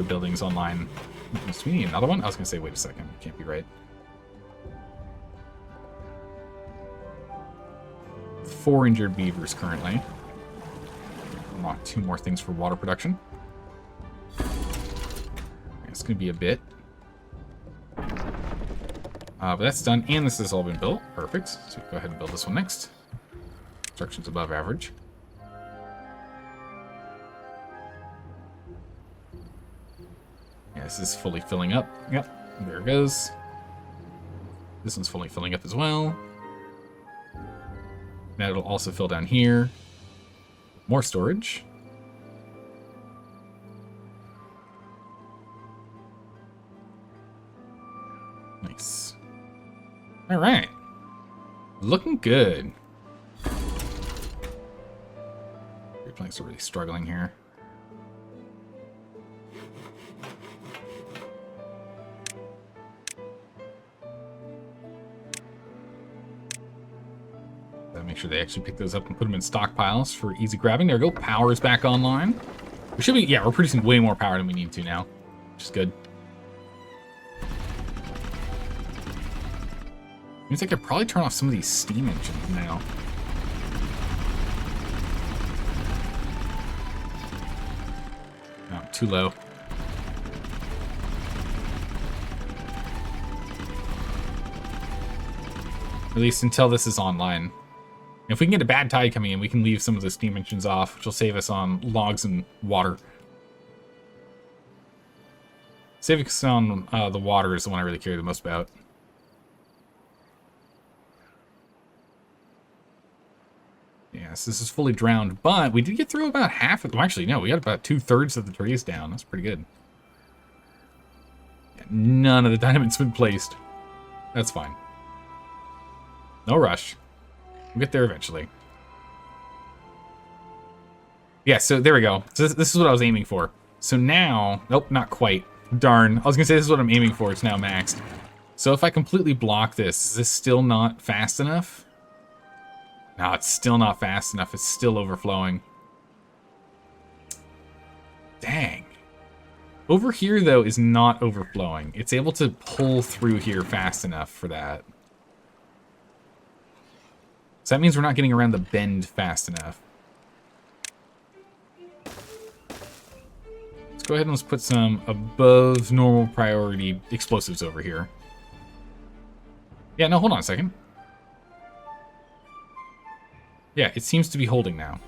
buildings online. Do we need another one? I was gonna say, wait a second, can't be right. 4 injured beavers currently. Unlock 2 more things for water production. It's gonna be a bit. But that's done, and this has all been built. Perfect. So go ahead and build this one next. Construction's above average. Yeah, this is fully filling up. Yep, there it goes. This one's fully filling up as well. Now it'll also fill down here. More storage. Nice. All right. Looking good. Your planks are really struggling here. Make sure they actually pick those up and put them in stockpiles for easy grabbing. There we go. Power is back online. We should be, yeah, we're producing way more power than we need to now, which is good. Means I could probably turn off some of these steam engines now. No, too low. At least until this is online. If we can get a bad tide coming in, we can leave some of the steam engines off, which will save us on logs and water. Saving us on the water is the one I really care the most about. Yes, this is fully drowned, but we did get through about half of them. Well, actually, no, we got about 2/3 of the trees down. That's pretty good. Yeah, none of the dynamit's been placed. That's fine. No rush. We'll get there eventually. Yeah, so there we go. So this is what I was aiming for. So now, nope, not quite. Darn. I was gonna say this is what I'm aiming for. It's now maxed. So if I completely block this, is this still not fast enough? No, it's still not fast enough. It's still overflowing. Dang. Over here, though, is not overflowing. It's able to pull through here fast enough for that. So that means we're not getting around the bend fast enough. Let's go ahead and let's put some above normal priority explosives over here. Yeah, no, hold on a second. Yeah, it seems to be holding now.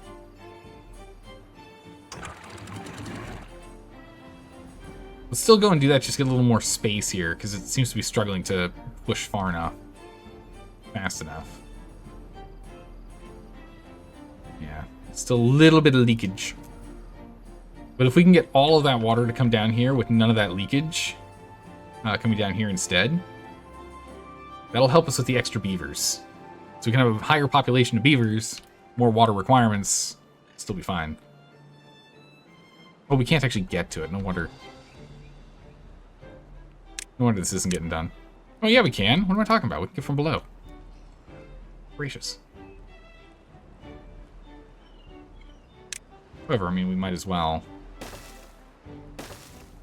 Let's still go and do that, just get a little more space here, because it seems to be struggling to push far enough. Fast enough. Yeah, still a little bit of leakage. But if we can get all of that water to come down here with none of that leakage coming down here instead, that'll help us with the extra beavers. So we can have a higher population of beavers, more water requirements, still be fine. Oh, we can't actually get to it. No wonder. No wonder this isn't getting done. Oh, yeah, we can. What am I talking about? We can get from below. Gracious. However, I mean, we might as well.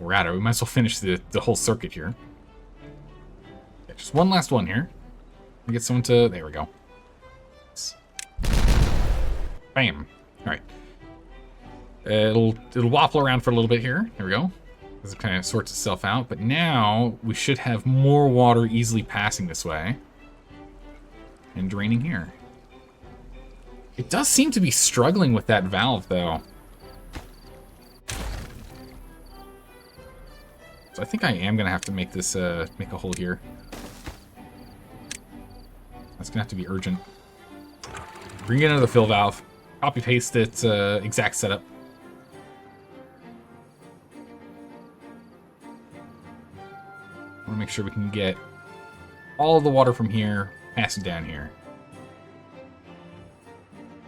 Or rather, we might as well finish the whole circuit here. Okay, just one last one here. Get someone to... There we go. Bam. Alright. It'll waffle around for a little bit here. There we go. As it kind of sorts itself out. But now we should have more water easily passing this way. And draining here. It does seem to be struggling with that valve, though. So I think I am going to have to make this, make a hole here. That's going to have to be urgent. Bring in another fill valve. Copy paste its exact setup. I want to make sure we can get all the water from here passing down here.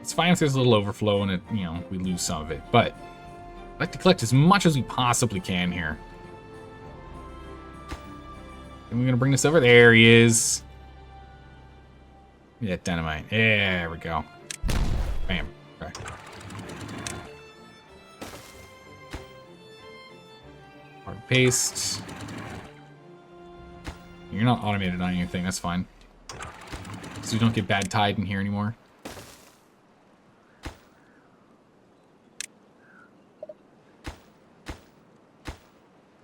It's fine if there's a little overflow and it, you know, we lose some of it, but I'd like to collect as much as we possibly can here. And we're gonna bring this over. There he is. Yeah, dynamite. There we go. Bam. Okay. Hard paste. You're not automated on anything, that's fine. So we don't get bad tide in here anymore.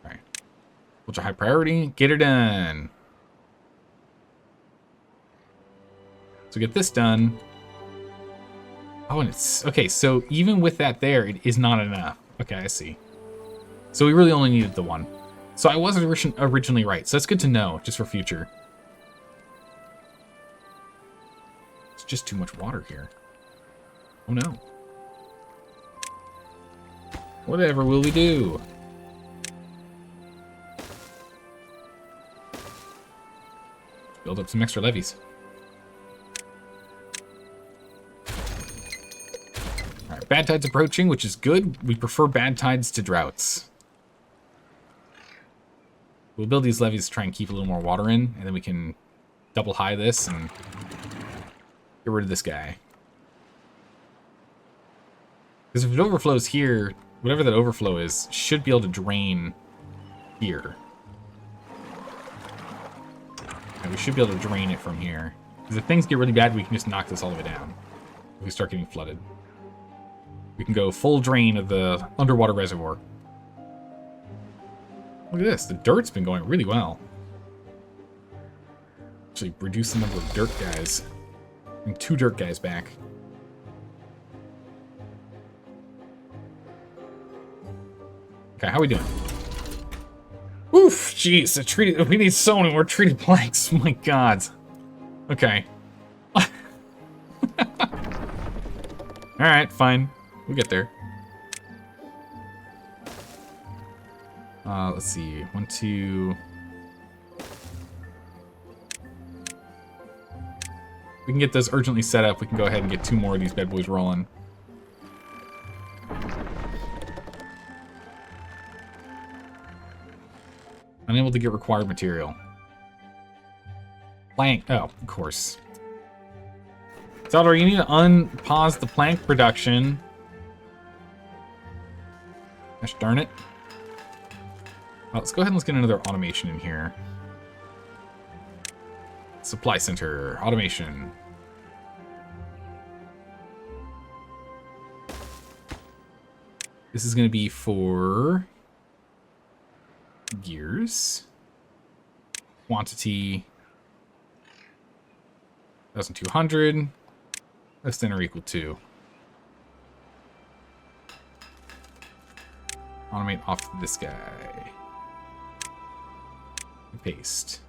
Alright. Ultra high priority, get her done. So get this done. Oh, and it's... Okay, so even with that there, it is not enough. Okay, I see. So we really only needed the one. So I wasn't originally right, so that's good to know, just for future. It's just too much water here. Oh no. Whatever will we do? Build up some extra levees. Alright, bad tide's approaching, which is good. We prefer bad tides to droughts. We'll build these levees to try and keep a little more water in, and then we can double high this and Get rid of this guy. Because if it overflows here, whatever that overflow is, should be able to drain here. And we should be able to drain it from here. Because if things get really bad, we can just knock this all the way down. If we start getting flooded. We can go full drain of the underwater reservoir. Look at this. The dirt's been going really well. Actually, reduce the number of dirt guys. Bring 2 dirt guys back. Okay, how we doing? Oof, jeez, we need so many more treated planks. Oh my god. Okay. Alright, fine. We'll get there. Let's see. 1, 2... We can get those urgently set up. We can go ahead and get 2 more of these bad boys rolling. Unable to get required material. Plank. Oh, of course. Salvador, you need to unpause the plank production. Gosh darn it. Well, let's go ahead and let's get another automation in here. Supply center. Automation. This is going to be for gears. Quantity 1,200. Less than or equal to. Automate off this guy. Paste.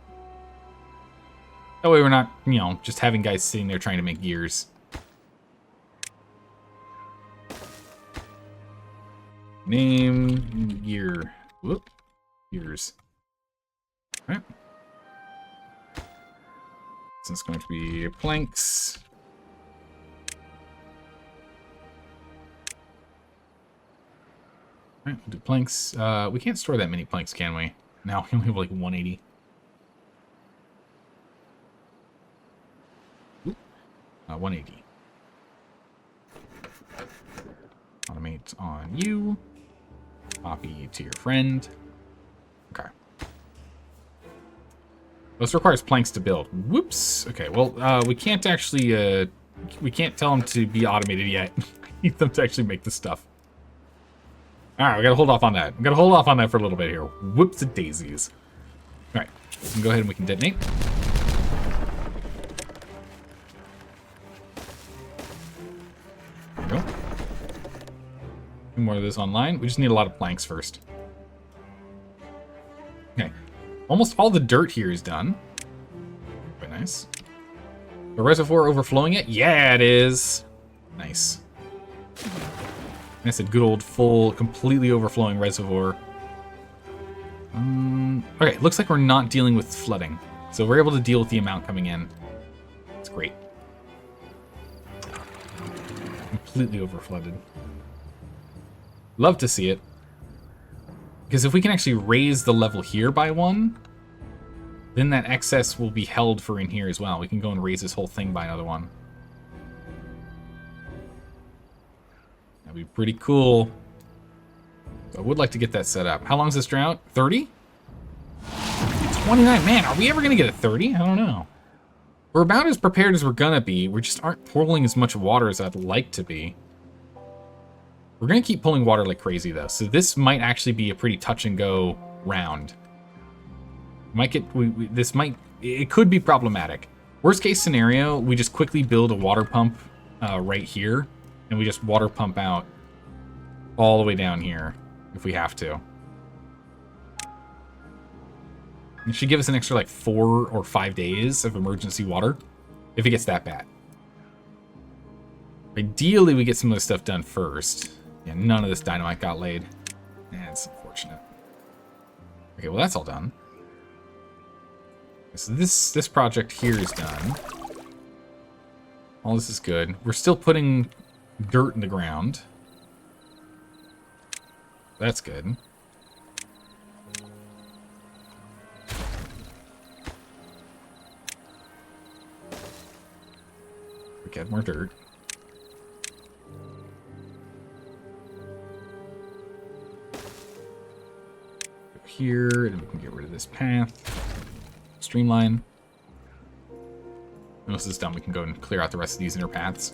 That way we're not, you know, just having guys sitting there trying to make gears. Name gear. Whoop. Gears. Alright. So it's going to be planks. Alright, we'll do planks. We can't store that many planks, can we? Now we only have like 180. 180. Automate on you. Copy to your friend. Okay. This requires planks to build. Whoops. Okay, well, we can't actually, we can't tell them to be automated yet. We need them to actually make the stuff. Alright, we gotta hold off on that. We gotta hold off on that for a little bit here. Whoops and daisies. Alright, we can go ahead and we can detonate. There we go. 2 more of this online. We just need a lot of planks first. Okay. Almost all the dirt here is done. Very nice. The reservoir overflowing it? Yeah, it is. Nice. That's a good old full, completely overflowing reservoir. Okay, looks like we're not dealing with flooding. So we're able to deal with the amount coming in. It's great. Completely overflooded. Love to see it. Because if we can actually raise the level here by 1, then that excess will be held for in here as well. We can go and raise this whole thing by another 1. That'd be pretty cool. I would like to get that set up. How long is this drought? 30? 29. Man, are we ever going to get a 30? I don't know. We're about as prepared as we're going to be. We just aren't pulling as much water as I'd like to be. We're going to keep pulling water like crazy, though. So this might actually be a pretty touch-and-go round. Might get... It could be problematic. Worst case scenario, we just quickly build a water pump right here. And we just water pump out all the way down here if we have to. It should give us an extra like 4 or 5 days of emergency water if it gets that bad. Ideally, we get some of this stuff done first. Yeah, none of this dynamite got laid. That's unfortunate. Okay, well that's all done. So this project here is done. All this is good. We're still putting dirt in the ground. That's good. We get more dirt. Go here, and we can get rid of this path. Streamline. Once this is done, we can go and clear out the rest of these inner paths.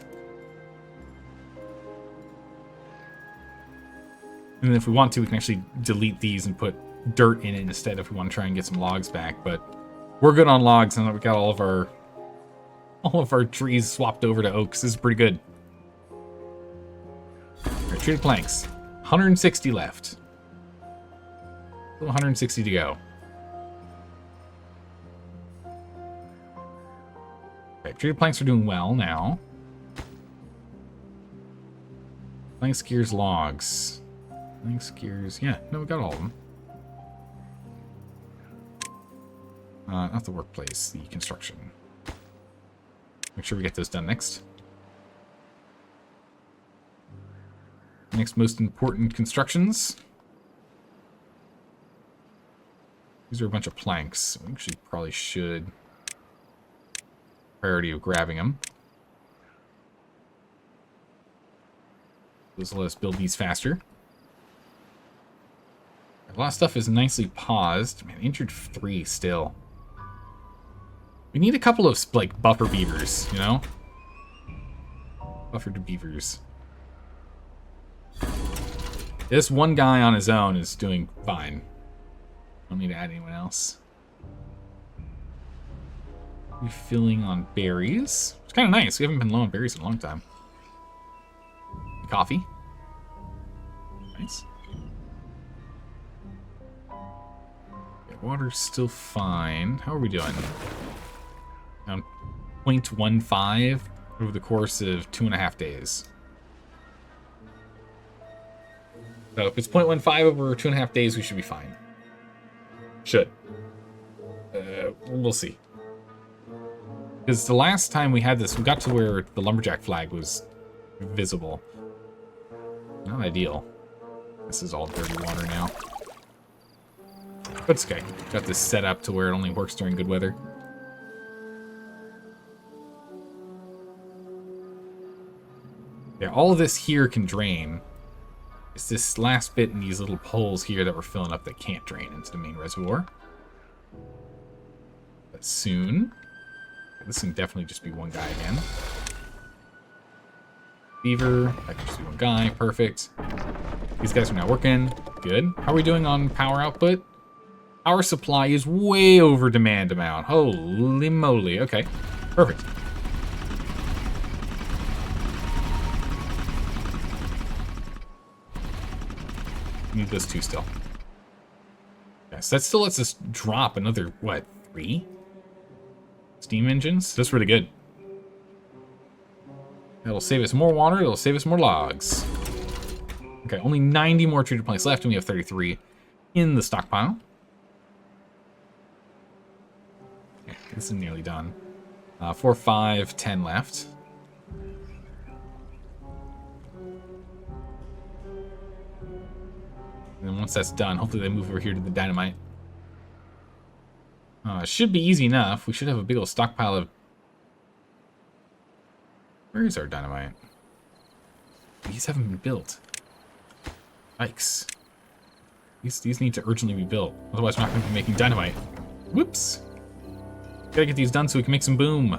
And then if we want to, we can actually delete these and put dirt in it instead if we want to try and get some logs back. But we're good on logs, and we got all of our trees swapped over to oaks. This is pretty good. Alright, treated planks. 160 left. 160 to go. Okay, treated planks are doing well now. Planks, gears, logs. Planks, gears. Yeah, no, we got all of them. Not the workplace, the construction. Make sure we get those done next. Next most important constructions. These are a bunch of planks. We actually probably should. Priority of grabbing them. This will let us build these faster. A lot of stuff is nicely paused. Man, injured 3 still. We need a couple of, like, buffer beavers, you know? Buffered beavers. This one guy on his own is doing fine. Don't need to add anyone else. Refilling on berries. It's kind of nice. We haven't been low on berries in a long time. Coffee. Nice. Okay, water's still fine. How are we doing? Down 0.15 over the course of 2.5 days. So if it's 0.15 over 2.5 days, we should be fine. Should. We'll see. Because the last time we had this, we got to where the lumberjack flag was visible. Not ideal. This is all dirty water now. But it's okay. Got this set up to where it only works during good weather. Yeah, all of this here can drain. It's this last bit in these little holes here that we're filling up that can't drain into the main reservoir. But soon. This can definitely just be one guy again. Beaver. That can just be one guy. Perfect. These guys are now working. Good. How are we doing on power output? Our supply is way over demand amount. Holy moly. Okay. Perfect. Need those 2 still. Yes, that still lets us drop another, what, 3? Steam engines? That's really good. That'll save us more water, it'll save us more logs. Okay, only 90 more treated planks left, and we have 33 in the stockpile. Okay, this is nearly done. 4, 5, 10 left. And then once that's done, hopefully they move over here to the dynamite. It should be easy enough. We should have a big old stockpile of... Where is our dynamite? These haven't been built. Yikes. These need to urgently be built. Otherwise we're not going to be making dynamite. Whoops. Gotta get these done so we can make some boom.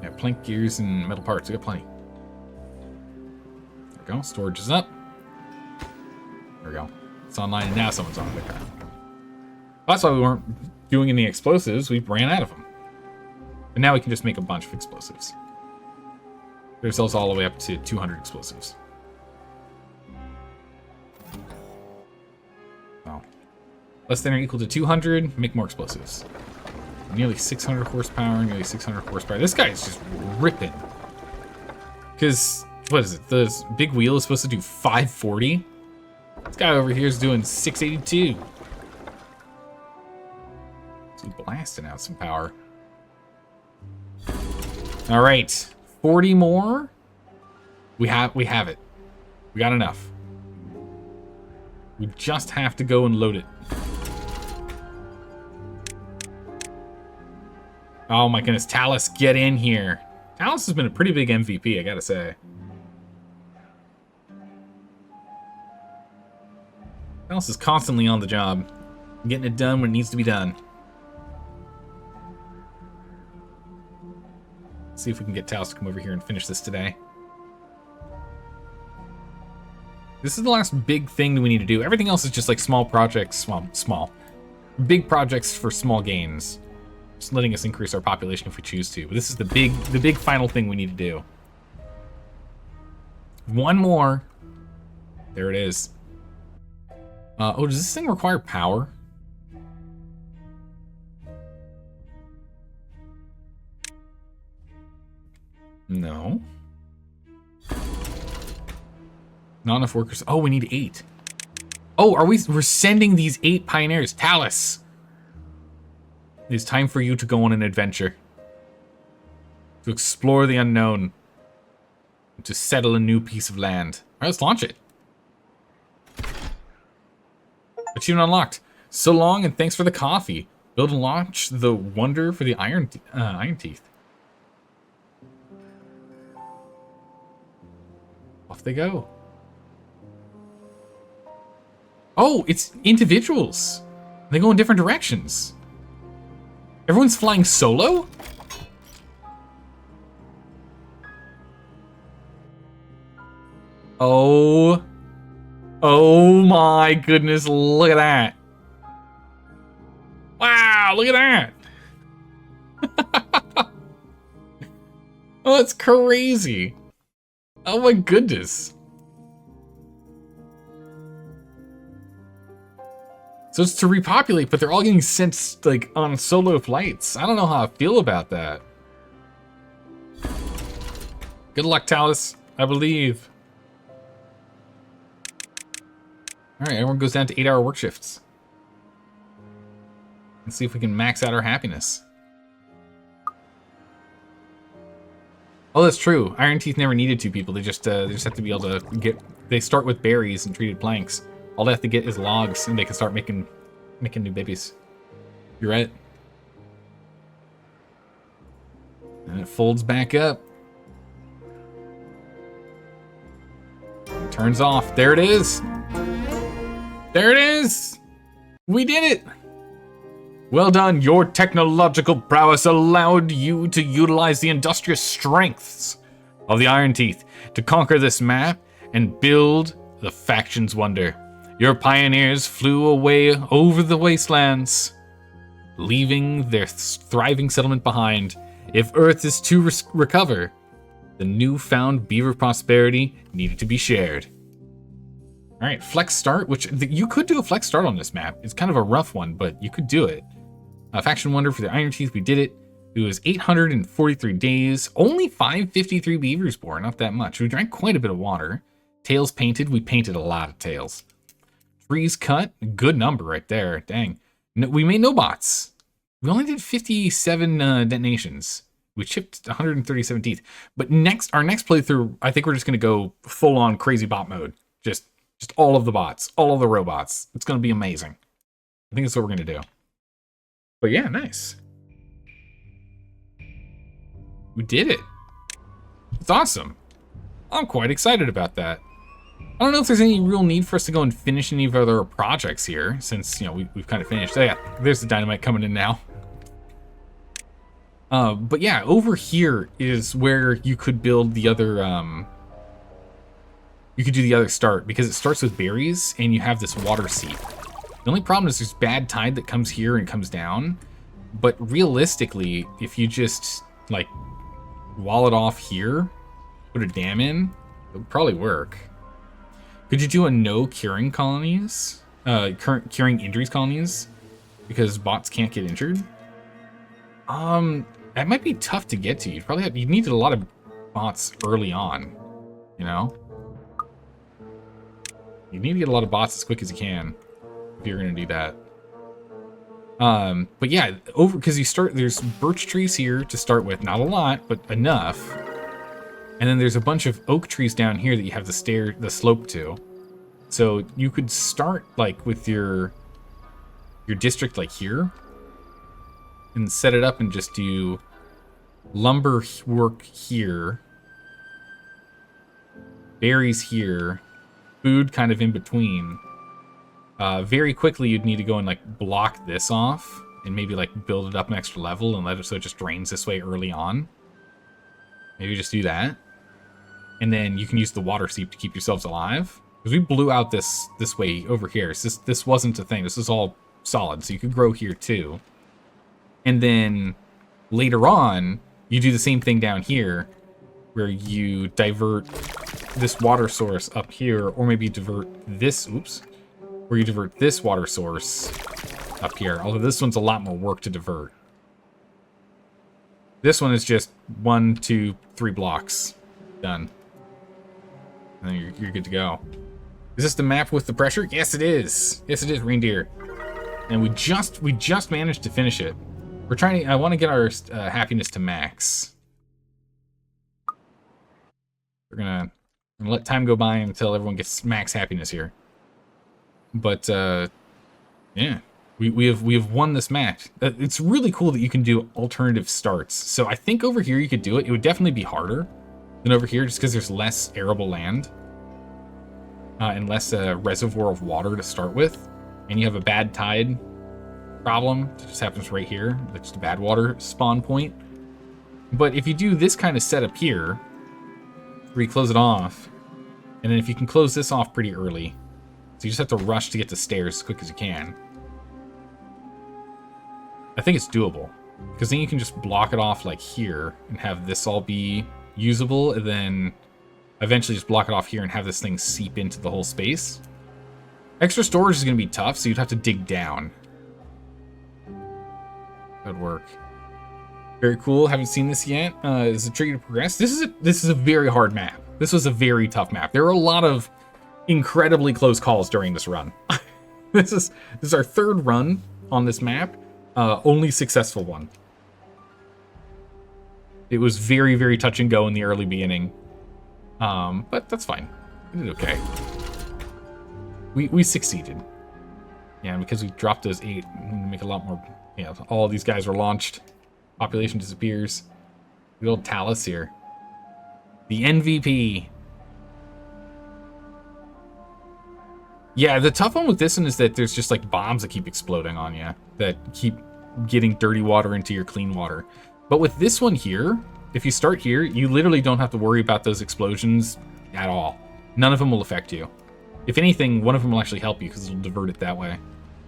Yeah, plank gears and metal parts. We got plenty. There we go. Storage is up. There we go. It's online and now someone's on it. Okay. That's why we weren't doing any explosives. We ran out of them. But now we can just make a bunch of explosives. There's also all the way up to 200 explosives. So, less than or equal to 200, make more explosives. Nearly 600 horsepower, nearly 600 horsepower. This guy is just ripping. Because, what is it? The big wheel is supposed to do 540. This guy over here is doing 682. He's blasting out some power. All right, 40 more. We have it. We got enough. We just have to go and load it. Oh my goodness, Talus, get in here. Talus has been a pretty big MVP, I gotta say. Talus is constantly on the job, getting it done when it needs to be done. Let's see if we can get Talus to come over here and finish this today. This is the last big thing that we need to do. Everything else is just like small projects, well, small. Big projects for small gains. Just letting us increase our population if we choose to. But this is the big final thing we need to do. One more. There it is. Oh, does this thing require power? No. Not enough workers. Oh, we need 8. Oh, we're sending these 8 pioneers. Talus! It is time for you to go on an adventure. To explore the unknown. And to settle a new piece of land. Alright, let's launch it. Achievement unlocked. So long and thanks for the coffee. Build and launch the wonder for the iron teeth. Off they go. Oh, it's individuals. They go in different directions. Everyone's flying solo? Oh. Oh my goodness, look at that. Wow, look at that. Oh, that's crazy. Oh my goodness. So it's to repopulate, but they're all getting sent like on solo flights. I don't know how I feel about that. Good luck, Talus. I believe. Alright, everyone goes down to 8-hour work shifts. Let's see if we can max out our happiness. Oh, that's true. Iron Teeth never needed 2 people. They just have to be able to get... They start with berries and treated planks. All they have to get is logs, and they can start making new babies. You're right. And it folds back up. And turns off. There it is. There it is. We did it. Well done. Your technological prowess allowed you to utilize the industrious strengths of the Iron Teeth to conquer this map and build the faction's wonder. Your pioneers flew away over the wastelands, leaving their thriving settlement behind. If Earth is to recover, the newfound beaver prosperity needed to be shared. All right, flex start, which you could do a flex start on this map. It's kind of a rough one, but you could do it. Faction wonder for the Iron Teeth, we did it. It was 843 days, only 553 beavers born, not that much. We drank quite a bit of water. Tails painted, we painted a lot of tails. Trees cut, good number right there, dang. No, we made no bots. We only did 57 detonations. We chipped 137 teeth. But our next playthrough, I think we're just gonna go full on crazy bot mode. Just all of the bots, all of the robots. It's gonna be amazing. I think that's what we're gonna do. But yeah, nice. We did it. It's awesome. I'm quite excited about that. I don't know if there's any real need for us to go and finish any of our other projects here, since, you know, we've kind of finished. So yeah, there's the dynamite coming in now. But yeah, over here is where you could build the other, you could do the other start, because it starts with berries, and you have this water seep. The only problem is there's bad tide that comes here and comes down, but realistically, if you just, like, wall it off here, put a dam in, it would probably work. Could you do a no curing colonies? Curing injuries colonies? Because bots can't get injured? That might be tough to get to. You needed a lot of bots early on, you know? You need to get a lot of bots as quick as you can if you're gonna do that. But yeah, because there's birch trees here to start with, not a lot, but enough. And then there's a bunch of oak trees down here that you have the slope to. So you could start like with your district like here. and set it up and just do lumber work here, berries here, food kind of in between. Very quickly you'd need to go and like block this off and maybe like build it up an extra level and let it so it just drains this way early on. Maybe just do that. And then you can use the water seep to keep yourselves alive. Because we blew out this way over here. So this wasn't a thing. This is all solid. So you could grow here too. And then later on, you do the same thing down here where you divert this water source up here, or maybe divert this, where you divert this water source up here. Although this one's a lot more work to divert. This one is just 1, 2, 3 blocks. Done. And then you're good to go. Is this the map with the pressure? Yes, it is. Yes, it is, reindeer. And we just managed to finish it. We're trying to, I want to get our happiness to max. We're gonna let time go by until everyone gets max happiness here. But yeah, we have won this match. It's really cool that you can do alternative starts. So I think over here you could do it. It would definitely be harder than over here, just because there's less arable land and less reservoir of water to start with, and you have a bad tide problem. It just happens right here. It's just a bad water spawn point. But if you do this kind of setup here, where you close it off, and then if you can close this off pretty early, so you just have to rush to get to stairs as quick as you can. I think it's doable, because then you can just block it off like here and have this all be usable, and then eventually just block it off here and have this thing seep into the whole space. Extra storage is going to be tough, so you'd have to dig down. That'd work. Very cool. Haven't seen this yet. Is it tricky to progress? This is a very hard map. This was a very tough map. There were a lot of incredibly close calls during this run. This is our third run on this map. Only successful one. It was very, very touch and go in the early beginning. But that's fine. We did okay. We succeeded. Yeah, because we dropped those 8, we make a lot more. You know, all these guys were launched. Population disappears. The old Talus here. The MVP. Yeah, the tough one with this one is that there's just like bombs that keep exploding on you that keep getting dirty water into your clean water. But with this one here, if you start here, you literally don't have to worry about those explosions at all. None of them will affect you. If anything, one of them will actually help you because it'll divert it that way.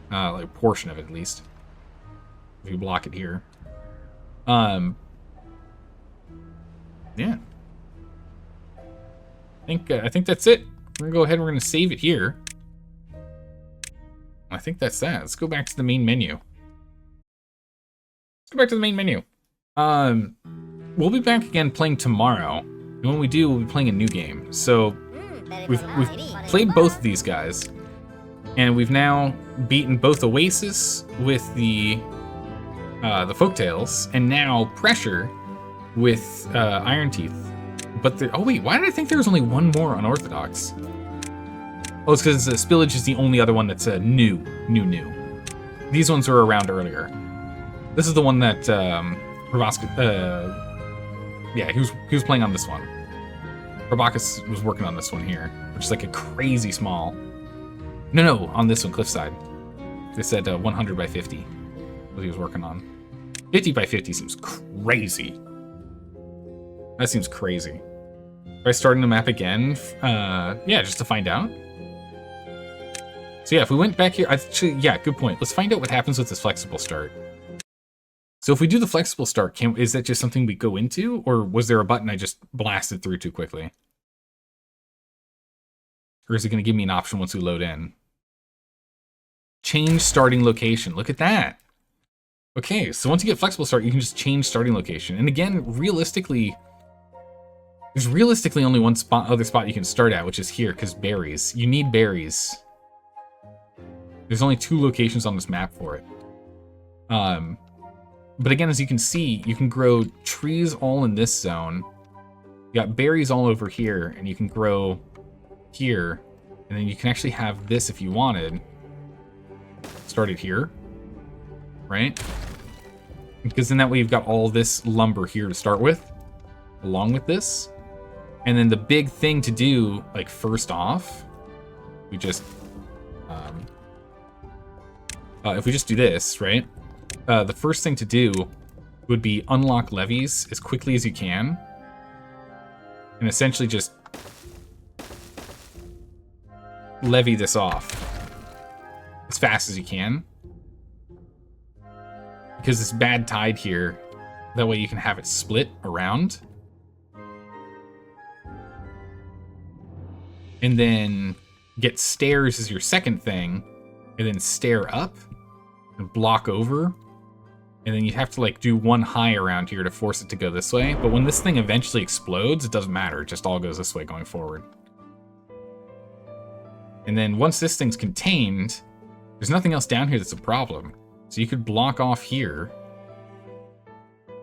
Like a portion of it at least. If you block it here. Yeah. I think that's it. We're gonna go ahead and we're gonna save it here. I think that's that. Let's go back to the main menu. Let's go back to the main menu. We'll be back again playing tomorrow. And when we do, we'll be playing a new game. So we've played both of these guys. And we've now beaten both Oasis with the Folktales, and now Pressure with Iron Teeth. But oh wait, why did I think there was only one more Unorthodox? Oh, it's because Spillage is the only other one that's new. These ones were around earlier. This is the one that Rabaska, yeah, he was playing on this one. Rabakas was working on this one here, which is like a crazy small. No, on this one, Cliffside. They said 100 by 50. What he was working on. 50 by 50 seems crazy. That seems crazy. By starting the map again, yeah, just to find out. So yeah, if we went back here, actually, yeah, good point. Let's find out what happens with this flexible start. So if we do the flexible start, is that just something we go into, or was there a button I just blasted through too quickly? Or is it going to give me an option once we load in? Change starting location. Look at that. Okay, so once you get flexible start, you can just change starting location. And again, realistically, there's realistically only one other spot you can start at, which is here, because berries. You need berries. There's only 2 locations on this map for it. But again, as you can see, you can grow trees all in this zone. You got berries all over here, and you can grow here. And then you can actually have this if you wanted. Start it here, right? Because then that way you've got all this lumber here to start with, along with this. And then the big thing to do, like first off, we just, if we just do this, right? The first thing to do would be unlock levees as quickly as you can. And essentially just levy this off as fast as you can. Because this bad tide here, that way you can have it split around. And then get stairs as your second thing, and then stair up and block over. And then you have to like do one high around here to force it to go this way. But when this thing eventually explodes, it doesn't matter. It just all goes this way going forward. And then once this thing's contained, there's nothing else down here that's a problem. So you could block off here,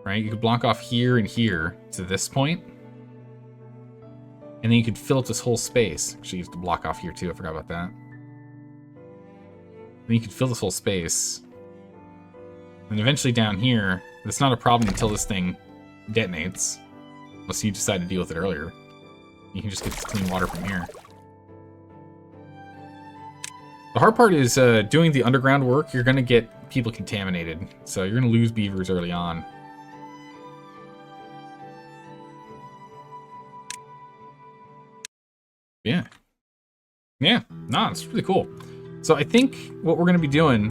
right? You could block off here and here to this point. And then you could fill up this whole space. Actually, you have to block off here too. I forgot about that. Then you could fill this whole space. And eventually down here, it's not a problem until this thing detonates. Unless you decide to deal with it earlier. You can just get this clean water from here. The hard part is doing the underground work. You're going to get people contaminated. So you're going to lose beavers early on. Yeah. Yeah. No, it's really cool. So I think what we're going to be doing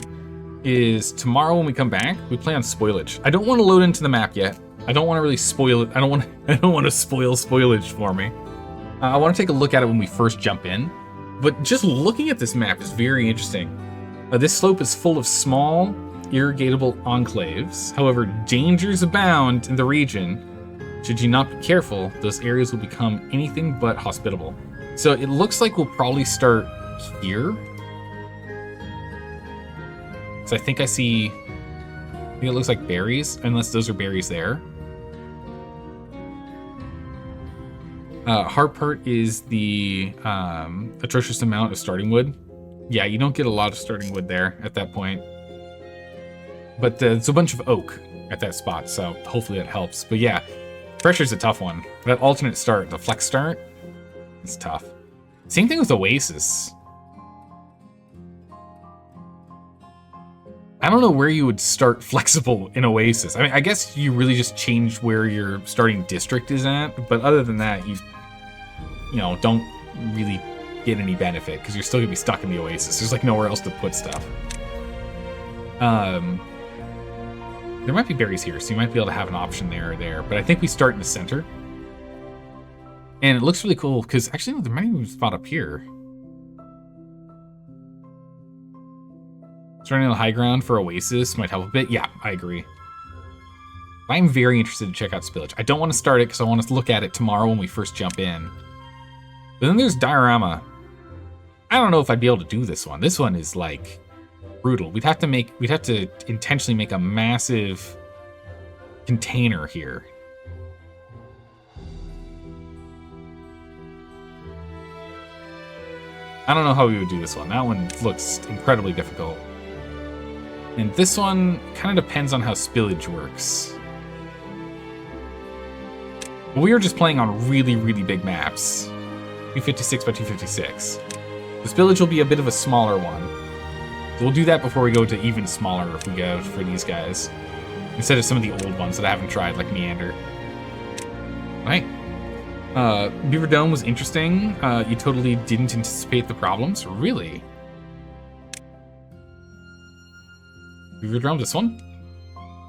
is tomorrow when we come back, we play on spoilage. I don't want to load into the map yet. I don't want to really spoil it. I don't want to spoil spoilage for me. I want to take a look at it when we first jump in. But just looking at this map is very interesting. This slope is full of small, irrigatable enclaves. However, dangers abound in the region. Should you not be careful, those areas will become anything but hospitable. So it looks like we'll probably start here. So I think it looks like berries, unless those are berries there. Hard part is the atrocious amount of starting wood. Yeah, you don't get a lot of starting wood there at that point. But it's a bunch of oak at that spot, so hopefully that helps. But yeah, pressure's a tough one. That alternate start, the flex start, it's tough. Same thing with Oasis. I don't know where you would start flexible in Oasis. I mean, I guess you really just change where your starting district is at, but other than that, you don't really get any benefit because you're still gonna be stuck in the Oasis. There's like nowhere else to put stuff. There might be berries here, so you might be able to have an option there or there, but I think we start in the center. And it looks really cool because actually no, there might be a spot up here. Starting on the high ground for Oasis might help a bit. Yeah, I agree. I'm very interested to check out Spillage. I don't want to start it because I want to look at it tomorrow when we first jump in. But then there's Diorama. I don't know if I'd be able to do this one. This one is like brutal. We'd have to intentionally make a massive container here. I don't know how we would do this one. That one looks incredibly difficult. And this one kind of depends on how spillage works. We are just playing on really, really big maps. 256 by 256. The spillage will be a bit of a smaller one. So we'll do that before we go to even smaller if we go for these guys. Instead of some of the old ones that I haven't tried, like Meander. Right. Beaver Dome was interesting. You totally didn't anticipate the problems? Really? Beaver Dome, this one?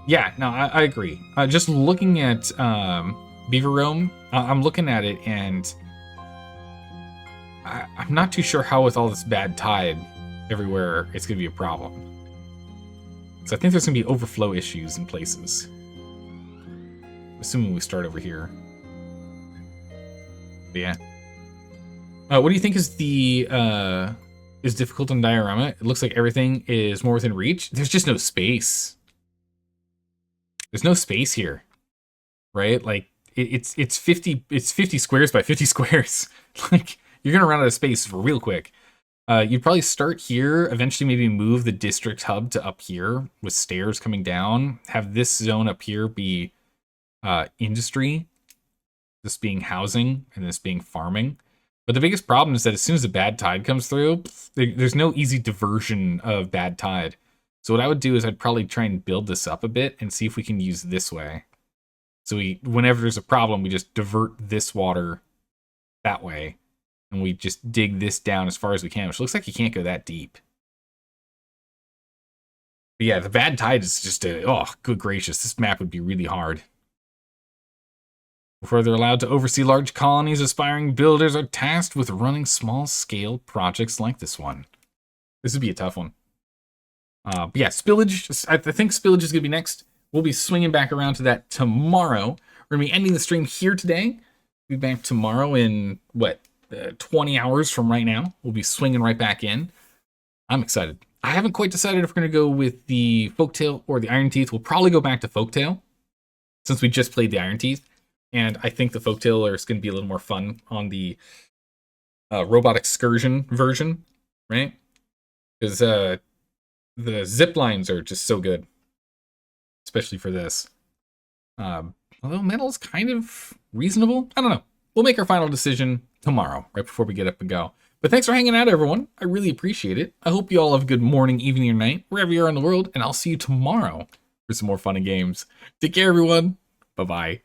Yeah, no, I agree. Just looking at Beaver Dome, I'm looking at it and I'm not too sure how with all this bad tide everywhere it's going to be a problem. So I think there's going to be overflow issues in places. Assuming we start over here. But yeah. What do you think is is difficult on Diorama? It looks like everything is more within reach. There's just no space. There's no space here, right? Like it's 50 squares by 50 squares. Like you're gonna run out of space real quick. You'd probably start here, eventually maybe move the district hub to up here with stairs coming down. Have this zone up here be industry, this being housing, and this being farming. But the biggest problem is that as soon as a bad tide comes through, there's no easy diversion of bad tide. So what I would do is I'd probably try and build this up a bit and see if we can use this way. So whenever there's a problem, we just divert this water that way. And we just dig this down as far as we can, which looks like you can't go that deep. But yeah, the bad tide is just oh, good gracious. This map would be really hard. Before they're allowed to oversee large colonies, aspiring builders are tasked with running small-scale projects like this one. This would be a tough one. But yeah, spillage. I think spillage is going to be next. We'll be swinging back around to that tomorrow. We're going to be ending the stream here today. We'll be back tomorrow in, 20 hours from right now. We'll be swinging right back in. I'm excited. I haven't quite decided if we're going to go with the Folktale or the Iron Teeth. We'll probably go back to Folktale since we just played the Iron Teeth. And I think the Folktale is going to be a little more fun on the Robot Excursion version, right? Because the zip lines are just so good, especially for this. Although metal's kind of reasonable. I don't know. We'll make our final decision tomorrow, right before we get up and go. But thanks for hanging out, everyone. I really appreciate it. I hope you all have a good morning, evening, or night, wherever you are in the world, and I'll see you tomorrow for some more fun and games. Take care, everyone. Bye-bye.